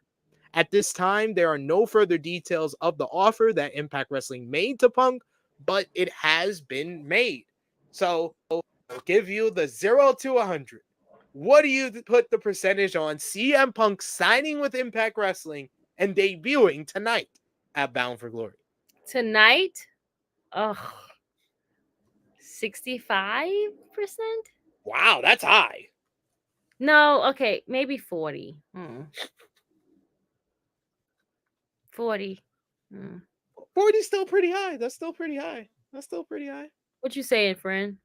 At this time, there are no further details of the offer that Impact Wrestling made to Punk, but it has been made. So I'll give you the 0 to 100. What do you put the percentage on CM Punk signing with Impact Wrestling and debuting tonight at Bound for Glory? Tonight? Oh, 65%? Wow, that's high. No, okay, maybe 40. 40. 40 is still pretty high. That's still pretty high. What you saying, friend?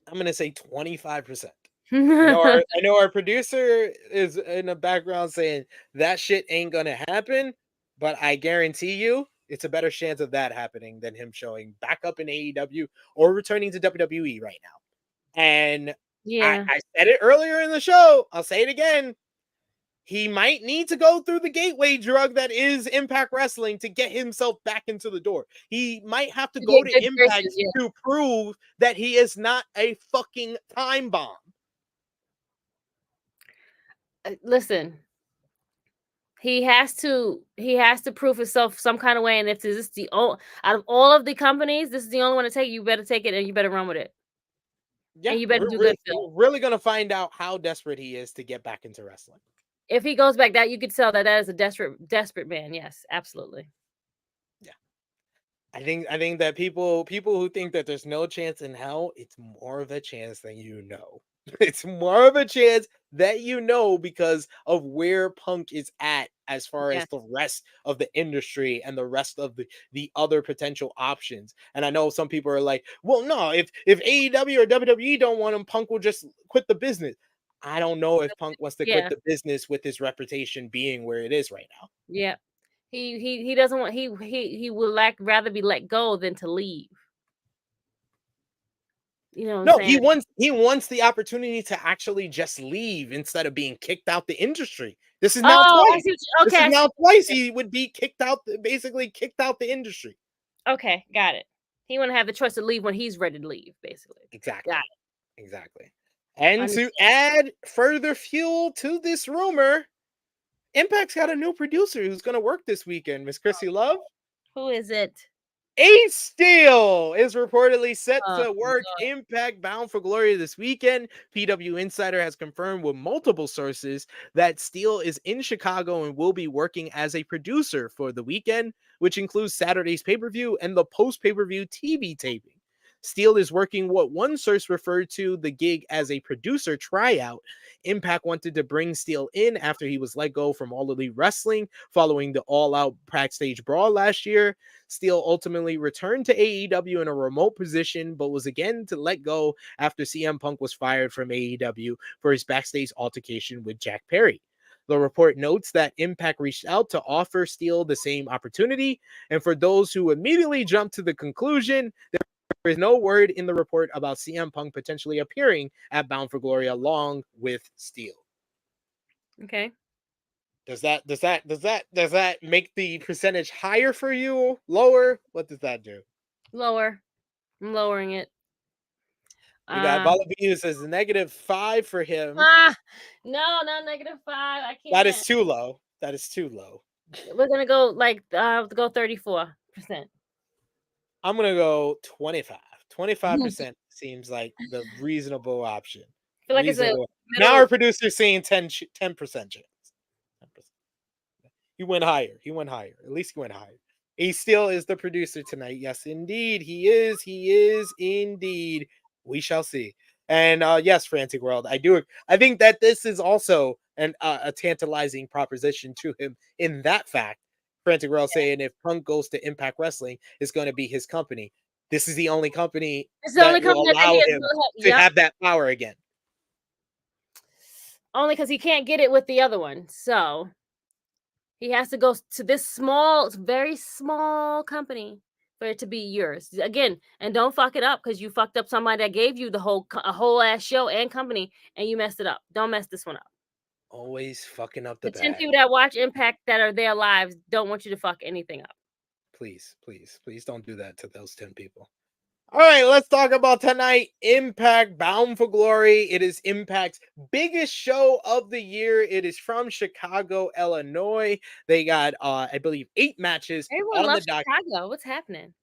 I'm going to say 25%. I know our producer is in the background saying that shit ain't gonna happen, but I guarantee you it's a better chance of that happening than him showing back up in AEW or returning to WWE right now. And Yeah. I said it earlier in the show, I'll say it again. He might need to go through the gateway drug that is Impact Wrestling to get himself back into the door. He might have to go to Good Impact gracious, yeah. to prove that he is not a fucking time bomb. Listen, he has to prove himself some kind of way, and if this is the out of all of the companies, this is the only one to take. You better take it, and you better run with it. Yeah, And you better do good, Phil. we're really gonna find out how desperate he is to get back into wrestling. If he goes back, that you could tell that is a desperate man. Yes, absolutely. Yeah, I think that people who think that there's no chance in hell, it's more of a chance than you know. It's more of a chance that you know because of where Punk is at as far as Yes. the rest of the industry and the rest of the other potential options. And I know some people are like, well, no, if AEW or WWE don't want him, Punk will just quit the business. I don't know if Punk wants to quit Yeah. the business with his reputation being where it is right now. Yeah. He doesn't want he would rather be let go than to leave. You know what No, I'm saying? he wants the opportunity to actually just leave instead of being kicked out the industry. This is now Oh, I twice. see what This okay, is I see now what twice you're he would be kicked out, basically kicked out the industry. saying. Okay, got it. He want to have the choice to leave when he's ready to leave, basically. Exactly. Got Exactly. And to Understand. add further fuel to this rumor, Impact's got a new producer who's going to work this weekend, Miss Krssi Luv. Who is it? Ace Steel is reportedly set Oh, to work Impact Bound for Glory this weekend. PW Insider has confirmed with multiple sources that Steel is in Chicago and will be working as a producer for the weekend, which includes Saturday's pay-per-view and the post-pay-per-view TV taping. Steel is working what one source referred to the gig as a producer tryout. Impact wanted to bring Steel in after he was let go from All Elite Wrestling following the all-out backstage brawl last year. Steel ultimately returned to AEW in a remote position, but was again to let go after CM Punk was fired from AEW for his backstage altercation with Jack Perry. The report notes that Impact reached out to offer Steel the same opportunity, and for those who immediately jumped to the conclusion, there is no word in the report about CM Punk potentially appearing at Bound for Glory along with Steel. Okay. Does that make the percentage higher for you? Lower? What does that do? Lower. I'm lowering it. You got Balabius as a -5 for him. No, not -5. I can't. That is too low. That is too low. We're gonna go go 34%. I'm gonna go 25. 25% seems like the reasonable option. I feel like Reasonable. it's a Now our producer's saying 10% chance. 10%. He went higher. He went higher. At least he went higher. He still is the producer tonight. Yes, indeed. He is. He is indeed. We shall see. And yes, Frantic World, I think that this is also a tantalizing proposition to him in that fact. Frantic World saying if Punk goes to Impact Wrestling, it's going to be his company. This is the only company that will allow him to have that power again. Only because he can't get it with the other one. So he has to go to this small, very small company for it to be yours again. And don't fuck it up because you fucked up somebody that gave you a whole ass show and company, and you messed it up. Don't mess this one up. Always fucking up the 10 bag. people that watch Impact that are there live don't want you to fuck anything up. Please, please, please don't do that to those 10 people. All right, let's talk about tonight. Impact Bound for Glory. It is Impact's biggest show of the year. It is from Chicago, Illinois. They got, I believe, 8 matches Everyone on loves the dock. Chicago. What's happening?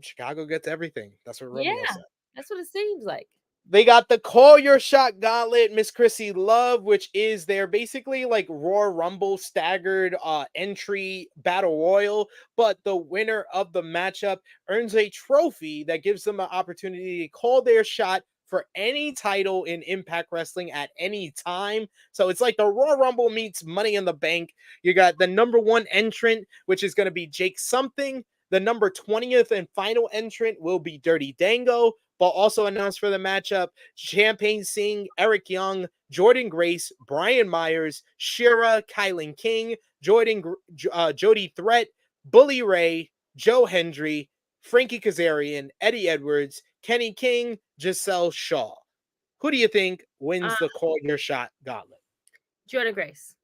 Chicago gets everything. That's what Romeo said. That's what it seems like. They got the Call Your Shot Gauntlet, Miss Krssi Luv, which is their basically like Royal Rumble staggered entry battle royal. But the winner of the matchup earns a trophy that gives them an opportunity to call their shot for any title in Impact Wrestling at any time. So it's like the Royal Rumble meets Money in the Bank. You got the number 1 entrant, which is going to be Jake Something. The number 20th and final entrant will be Dirty Dango. But also announced for the matchup, Champagne Singh, Eric Young, Jordan Grace, Brian Myers, Shira, Kylan King, Jody Threat, Bully Ray, Joe Hendry, Frankie Kazarian, Eddie Edwards, Kenny King, Giselle Shaw. Who do you think wins the Call Your Shot Gauntlet? Jordan Grace.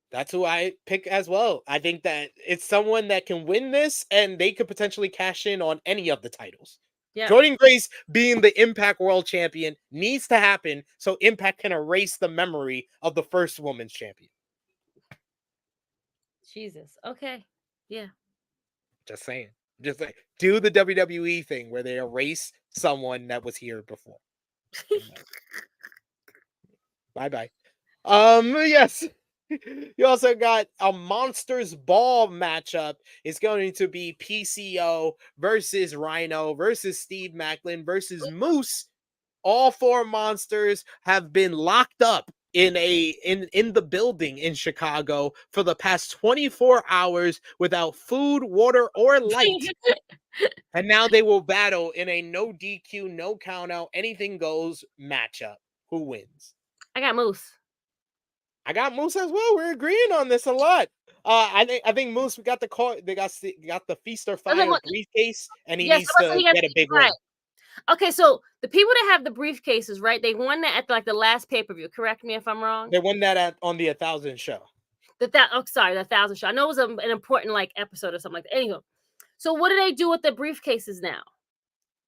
That's who I pick as well. I think that it's someone that can win this, and they could potentially cash in on any of the titles. Yeah. Jordan Grace being the Impact World Champion needs to happen so Impact can erase the memory of the first women's champion. Jesus. Okay. Yeah. Just saying. Just like do the WWE thing where they erase someone that was here before. Bye-bye. Yes. You also got a Monsters Ball matchup. It's going to be PCO versus Rhino versus Steve Macklin versus Moose. All 4 monsters have been locked up in the building in Chicago for the past 24 hours without food, water, or light. And now they will battle in a no DQ, no count out, anything goes matchup. Who wins? I got Moose. I got Moose as well. We're agreeing on this a lot. I think Moose got the call. They got the Feast or Fire briefcase, and he needs to get a big win. Okay, so the people that have the briefcases, right? They won that at the last pay-per-view. Correct me if I'm wrong. They won that on the 1000 show. The 1000 show. I know it was an important episode or something like that. Anyway, so what do they do with the briefcases now?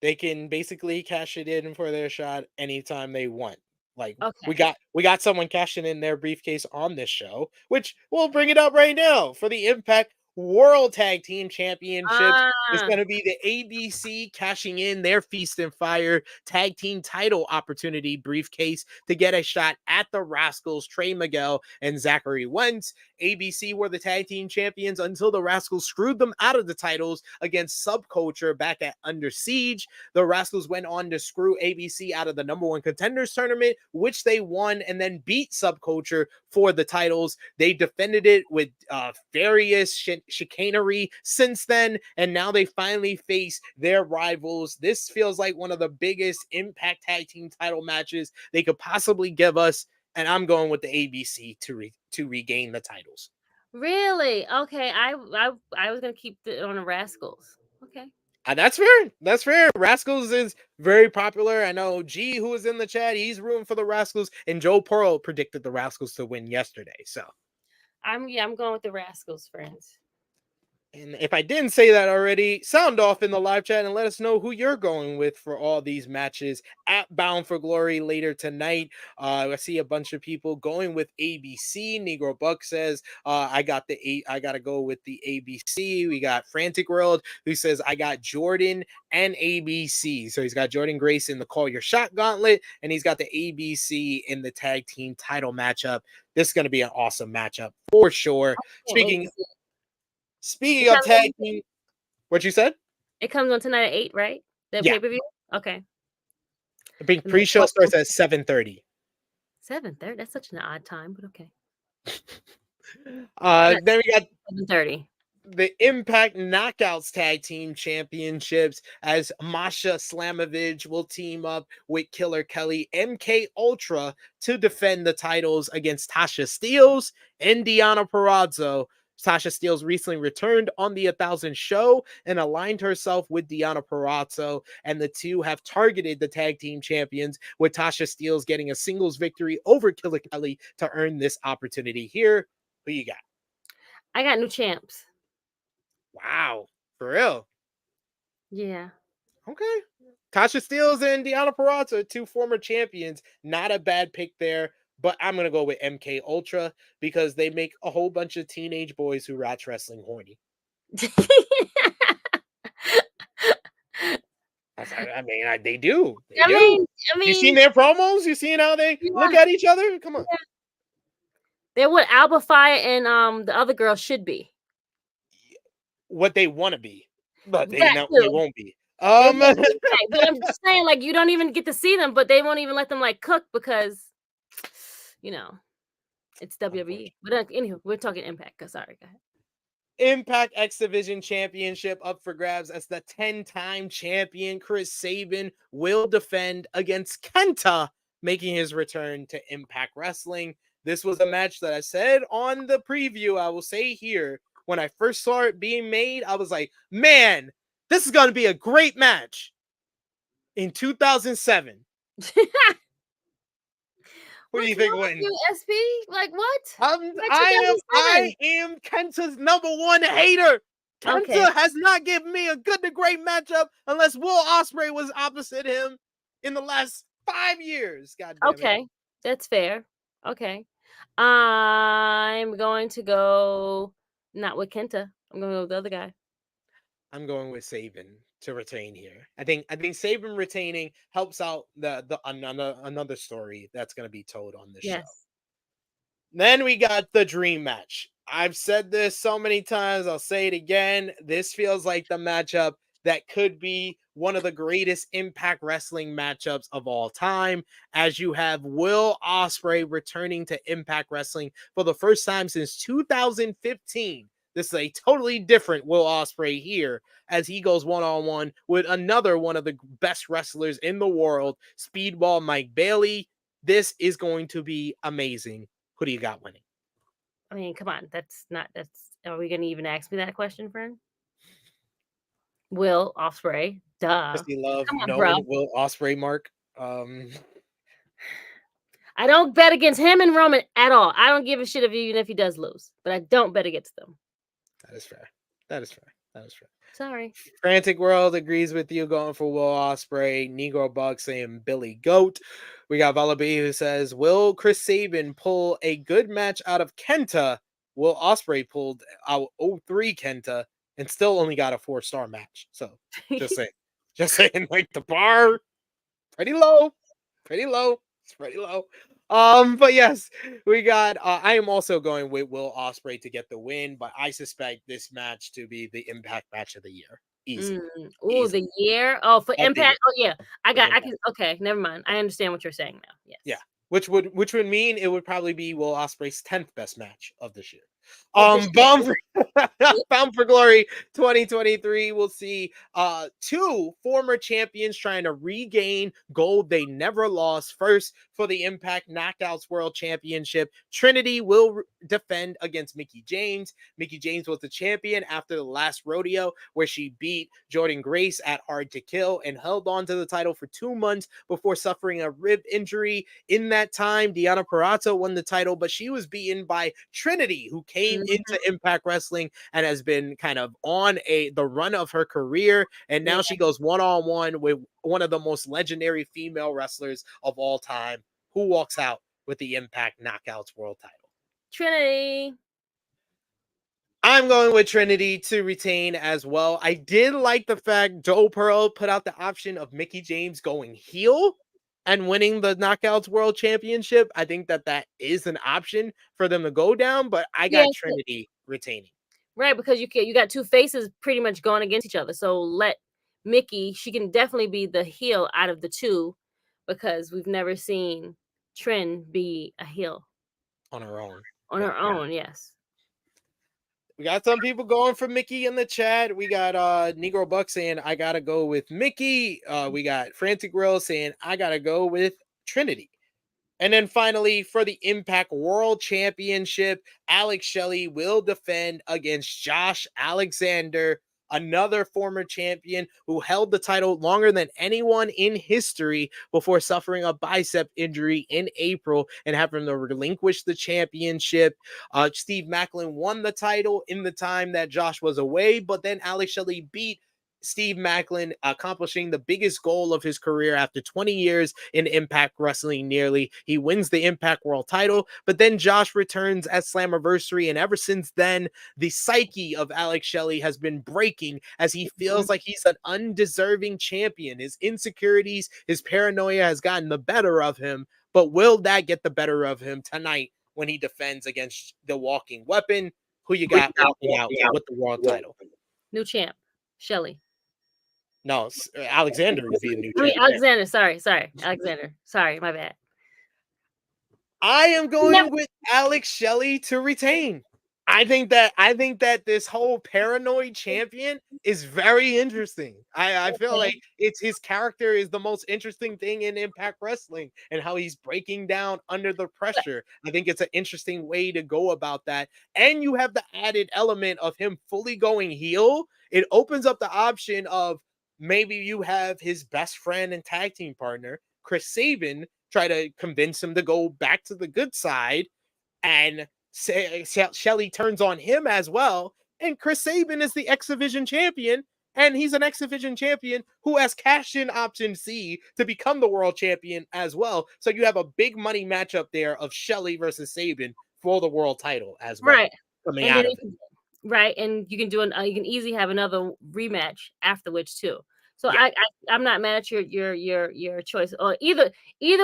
They can basically cash it in for their shot anytime they want. We got someone cashing in their briefcase on this show, which we'll bring it up right now for the Impact World Tag Team Championships. It's Ah, going to be the ABC cashing in their Feast and Fire Tag Team title opportunity briefcase to get a shot at the Rascals, Trey Miguel and Zachary Wentz. ABC were the tag team champions until the Rascals screwed them out of the titles against Subculture back at Under Siege. The Rascals went on to screw ABC out of the number one contenders tournament, which they won, and then beat Subculture for the titles. They defended it with various chicanery since then, and now they finally face their rivals. This feels like one of the biggest Impact Tag Team title matches they could possibly give us, and I'm going with the ABC to regain the titles. really? Okay. I was gonna keep it on the Rascals. Okay. That's fair. That's fair. Rascals is very popular. I know G, who was in the chat, he's rooting for the Rascals, and Joe Pearl predicted the Rascals to win yesterday. So I'm going with the Rascals, friends. and if I didn't say that already, sound off in the live chat and let us know who you're going with for all these matches at Bound for Glory later tonight. I see a bunch of people going with ABC. Negro Buck says, I got to go with the ABC. We got Frantic World, who says, I got Jordan and ABC. So he's got Jordan Grace in the Call Your Shot Gauntlet, and he's got the ABC in the tag team title matchup. This is going to be an awesome matchup for sure. Speaking of tag team, what you said? It comes on tonight at 8, right? The Yeah. pay-per-view? Okay. I think pre-show starts at 7:30. 7:30. That's such an odd time, but okay. Then we got 7:30. the Impact Knockouts Tag Team Championships as Masha Slamovich will team up with Killer Kelly MK Ultra to defend the titles against Tasha Steelz and Deonna Purrazzo. Tasha Steelz recently returned on the 1000 show and aligned herself with Deonna Purrazzo, and the two have targeted the tag team champions, with Tasha Steelz getting a singles victory over Killer Kelly to earn this opportunity here. Who you got? I got new champs. Wow, for real? Yeah. Okay. Tasha Steelz and Deonna Purrazzo, two former champions. Not a bad pick there. But I'm going to go with MK Ultra because they make a whole bunch of teenage boys who watch wrestling horny. They do. They do. I mean, You seen their promos? You seen how they look at each other? Come on. They're what Alba Fire and the other girl should be. What they want to be, but they won't be. But I'm just saying, like, you don't even get to see them, but they won't even let them like cook because, you know, it's WWE. But anyway, we're talking Impact. Sorry, go ahead. Impact X Division Championship up for grabs as the 10-time champion Chris Sabin will defend against Kenta, making his return to Impact Wrestling. This was a match that I said on the preview. I will say here, when I first saw it being made, I was like, man, this is going to be a great match. In 2007. What do you think, Win? SP? Like what? I am Kenta's number one hater. Kenta has not given me a good to great matchup unless Will Ospreay was opposite him in the last 5 years. God damn it. Okay, that's fair. Okay. I'm going to go not with Kenta. I'm going to go with the other guy. I'm going with Sabin to retain here. I think Sabin retaining helps out the another story that's going to be told on this show. Then we got the dream match. I've said this so many times, I'll say it again. This feels like the matchup that could be one of the greatest Impact Wrestling matchups of all time, as you have Will Ospreay returning to Impact Wrestling for the first time since 2015. This is a totally different Will Ospreay here, as he goes one-on-one with another one of the best wrestlers in the world, Speedball Mike Bailey. This is going to be amazing. Who do you got winning? I mean, come on. Are we going to even ask me that question, friend? Will Ospreay. Duh. Krssi Luv, come on, no bro. Will Ospreay mark. I don't bet against him and Roman at all. I don't give a shit even if he does lose, but I don't bet against them. That is fair. That is fair. Sorry. Frantic World agrees with you, going for Will Ospreay. Negro Buck saying Billy Goat. We got Valabi who says, will Chris Sabin pull a good match out of Kenta Will Ospreay pulled out 03 Kenta and still only got a 4-star match. So just saying, like the bar pretty low, pretty low. It's pretty low. But yes, we got. I am also going with Will Ospreay to get the win, but I suspect this match to be the Impact match of the year. Easy. Oh, Easily. the year. Oh, for Of the Impact. year. Oh yeah, I Impact. can. Okay, never mind. I understand what you're saying now. Yes. Yeah, which would mean it would probably be Will Ospreay's 10th best match of this year. Of this Bound for, Bound for Glory 2023. We'll see two former champions trying to regain gold they never lost. First, for the Impact Knockouts World Championship, Trinity will defend against Mickie James. Mickie James was the champion after the last rodeo where she beat Jordan Grace at Hard to Kill and held on to the title for 2 months before suffering a rib injury. In that time, Deonna Purrazzo won the title, but she was beaten by Trinity, who came into Impact Wrestling and has been kind of on the run of her career. And now she goes one-on-one with one of the most legendary female wrestlers of all time, who walks out with the Impact Knockouts World title. Trinity. I'm going with Trinity to retain as well. I did like the fact Joe Pearl put out the option of Mickie James going heel and winning the Knockouts World Championship. I think that is an option for them to go down, but I got Trinity retaining. Right, because you got two faces pretty much going against each other. So let Mickie, she can definitely be the heel out of the two, because we've never seen Trin be a heel on her own. On her own, yes. We got some people going for Mickie in the chat. We got Negro Buck saying, I got to go with Mickie. We got Frantic Grill saying, I got to go with Trinity. And then finally, for the Impact World Championship, Alex Shelley will defend against Josh Alexander, another former champion who held the title longer than anyone in history before suffering a bicep injury in April and having to relinquish the championship. Steve Maclin won the title in the time that Josh was away, but then Alex Shelley beat Steve Maclin, accomplishing the biggest goal of his career after 20 years in Impact Wrestling nearly. He wins the Impact World title, but then Josh returns at Slammiversary, and ever since then, the psyche of Alex Shelley has been breaking as he feels like he's an undeserving champion. His insecurities, his paranoia has gotten the better of him, but will that get the better of him tonight when he defends against the Walking Weapon? Who you got walking out with the world title? New champ, Shelley. No, Alexander would be a new champ. I mean, Alexander. Sorry, Alexander. Sorry, my bad. I am going with Alex Shelley to retain. I think that this whole paranoid champion is very interesting. I feel like it's his character is the most interesting thing in Impact Wrestling and how he's breaking down under the pressure. I think it's an interesting way to go about that. And you have the added element of him fully going heel. It opens up the option of maybe you have his best friend and tag team partner, Chris Sabin, try to convince him to go back to the good side, and Shelley turns on him as well. And Chris Sabin is the X Division champion, and he's an X Division champion who has cashed in option C to become the world champion as well. So you have a big money matchup there of Shelley versus Sabin for the world title as well. Right. Coming out of it. Right, and you can do you can easily have another rematch afterwards too. So Yeah. I'm not mad at your choice. Or either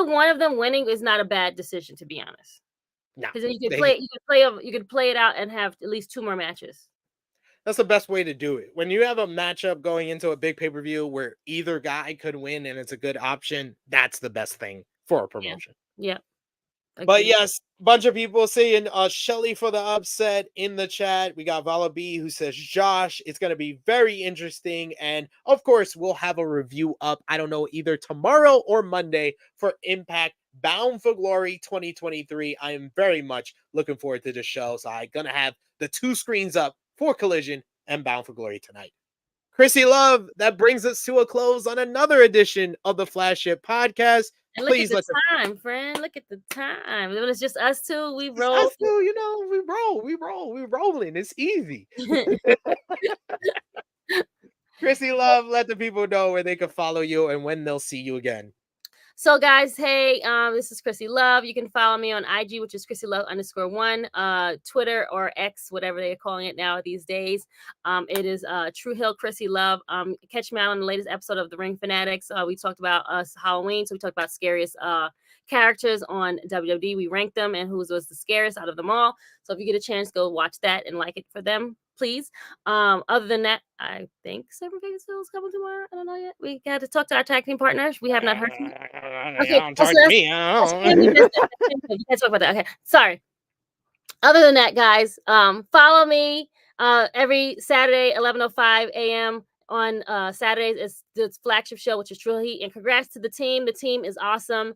one of them winning is not a bad decision, to be honest. No, because then you can play it out and have at least 2 more matches. That's the best way to do it. When you have a matchup going into a big pay-per-view where either guy could win and it's a good option, that's the best thing for a promotion. Yeah. But yes, bunch of people saying Shelley for the upset in the chat. We got Vala B who says Josh. It's going to be very interesting. And of course, we'll have a review up, I don't know, either tomorrow or Monday for Impact Bound for Glory 2023. I am very much looking forward to the show. So I'm going to have the 2 screens up for Collision and Bound for Glory tonight. Krssi Luv, that brings us to a close on another edition of the Flagship podcast. And look at the time, friend. Look at the time. When it's just us two, we roll. Us two, we rolling. It's easy. Krssi Luv, let the people know where they can follow you and when they'll see you again. So, guys, hey, this is Krssi Luv. You can follow me on IG, which is Krssi Luv _1, Twitter or X, whatever they're calling it now these days. It is Tru Heel Krssi Luv. Catch me out on the latest episode of The Ring Fanatics. We talked about Halloween, so we talked about scariest characters on WWE. We ranked them and who was the scariest out of them all. So if you get a chance, go watch that and like it for them, please. Other than that, I think Seven Vegas Hill is coming tomorrow. I don't know yet. We got to talk to our tag team partners. We have not heard from them. Okay, Don't talk to me. that's family business. You can't talk about that. Okay, sorry. Other than that, guys, follow me every Saturday, 11:05 a.m. on Saturdays. It's the flagship show, which is Tru Heel Heat. And congrats to the team. The team is awesome.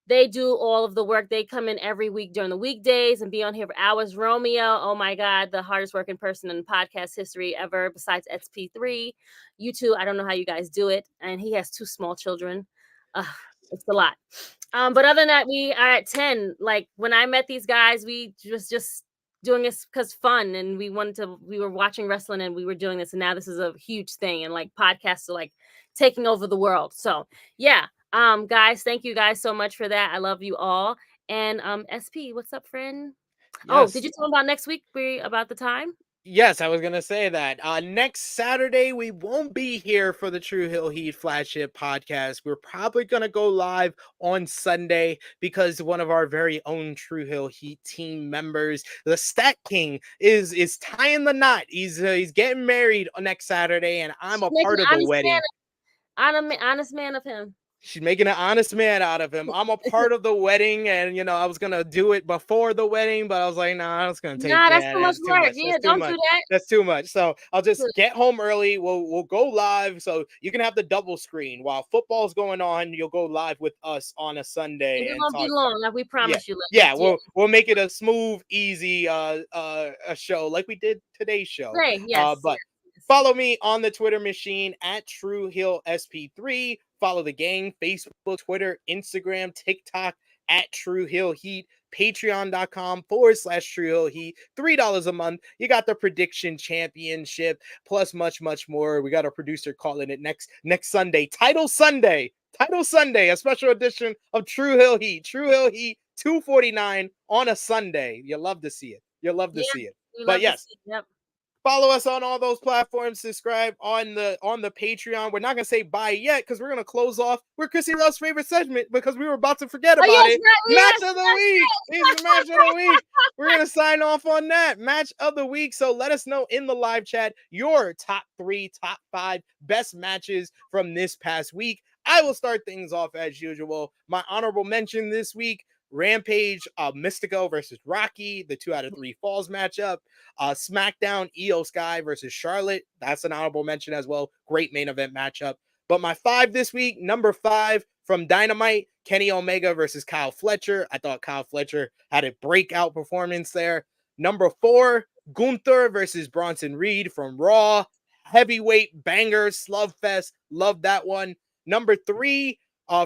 They do all of the work. They come in every week during the weekdays and be on here for hours. Romeo, oh my God, the hardest working person in podcast history ever, besides SP3. You two, I don't know how you guys do it. And he has 2 small children. It's a lot. But other than that, we are at 10. Like when I met these guys, we just doing this because fun, and we were watching wrestling and we were doing this, and now this is a huge thing, and like podcasts are like taking over the world. So yeah. Guys, thank you guys so much for that. I love you all. And SP, what's up, friend? Yes. Oh, did you tell them about next week? About the time? Yes, I was gonna say that. Next Saturday we won't be here for the Tru Heel Heat flagship podcast. We're probably gonna go live on Sunday because one of our very own Tru Heel Heat team members, the Stat King, is tying the knot. He's getting married on next Saturday, and I'm a part of the wedding. Honest man of him. She's making an honest man out of him. I'm a part of the wedding, and I was gonna do it before the wedding, but I was like, nah, it's gonna take. That's too much work. Yeah, don't do that. That's too much. So I'll just get home early. We'll go live, so you can have the double screen while football's going on. You'll go live with us on a Sunday. It won't be long, like we promise you. We'll make it a smooth, easy a show like we did today's show. Great. Yes. But follow me on the Twitter machine at Tru Heel SP3. Follow the gang, Facebook, Twitter, Instagram, TikTok at Tru Heel Heat, patreon.com/Tru Heel Heat, $3 a month. You got the prediction championship, plus much, much more. We got a producer calling it next Sunday. Title Sunday, a special edition of Tru Heel Heat. Tru Heel Heat 249 on a Sunday. You love to see it. See it. But yes. Yep. Follow us on all those platforms. Subscribe on the Patreon. We're not gonna say bye yet because we're gonna close off with Krssi Luv's favorite segment because we were about to forget about it. Match of the week. It's the match of the week. We're gonna sign off on that match of the week. So let us know in the live chat your top 3, top 5 best matches from this past week. I will start things off as usual. My honorable mention this week: Rampage, Mystico versus Rocky, the 2 out of 3 falls matchup. SmackDown, Io Sky versus Charlotte. That's an honorable mention as well. Great main event matchup. But my 5 this week, number 5 from Dynamite, Kenny Omega versus Kyle Fletcher. I thought Kyle Fletcher had a breakout performance there. Number 4, Gunther versus Bronson Reed from Raw. Heavyweight banger, slugfest. Love that one. Number 3,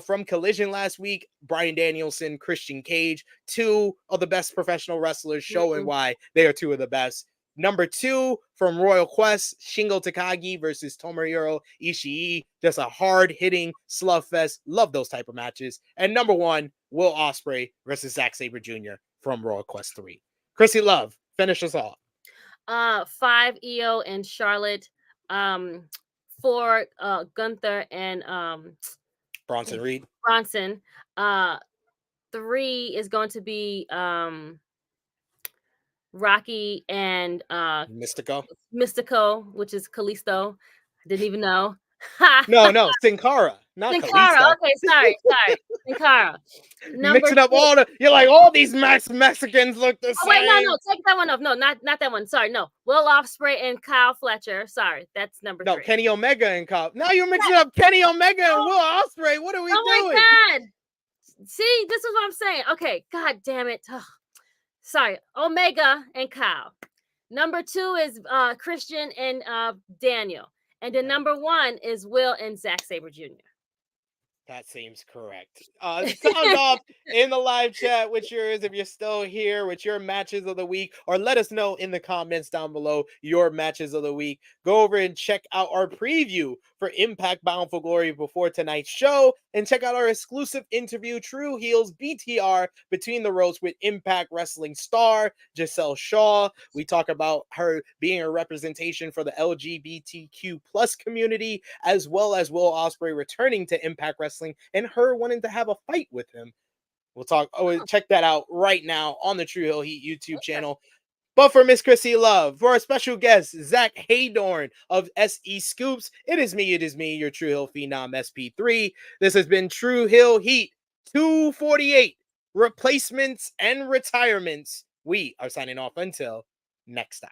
from Collision last week, Bryan Danielson, Christian Cage, 2 of the best professional wrestlers, showing why they are 2 of the best. Number 2 from Royal Quest, Shingo Takagi versus Tomohiro Ishii. Just a hard-hitting slugfest. Love those type of matches. And number 1, Will Ospreay versus Zack Sabre Jr. from Royal Quest 3. Krssi Luv, finish us off. 5, Io and Charlotte. 4, Gunther and Bronson Reed. 3 is going to be Rocky and Mystico, which is Kalisto. I didn't even know. No, Sin Cara. Not Kalisto. Okay, sorry. Sin Cara. Mixing up you're like, all these Mexicans look the same. Wait, no, take that one off. No, not that one. Sorry, no. Will Ospreay and Kyle Fletcher. Sorry, that's number 3. No, Kenny Omega and Kyle. Now you're mixing up Kenny Omega and Will Ospreay. What are we doing? Oh my God. See, this is what I'm saying. Okay, God damn it. Oh, sorry, Omega and Kyle. Number 2 is Christian and Daniel. And then number 1 is Will and Zack Sabre Jr. That seems correct. Sound off in the live chat with yours if you're still here with your matches of the week, or let us know in the comments down below your matches of the week. Go over and check out our preview for Impact Bound for Glory before tonight's show, and check out our exclusive interview, Tru Heel's BTR Between the Ropes with Impact Wrestling star Giselle Shaw. We talk about her being a representation for the LGBTQ plus community, as well as Will Ospreay returning to Impact Wrestling and her wanting to have a fight with him. We'll talk. Check that out right now on the Tru Heel Heat YouTube channel. But for Miss Krssi Luv, for our special guest, Zack Heydorn of SEScoops, it is me, your Tru Heel Phenom SP3. This has been Tru Heel Heat 248, Replacements and Retirements. We are signing off until next time.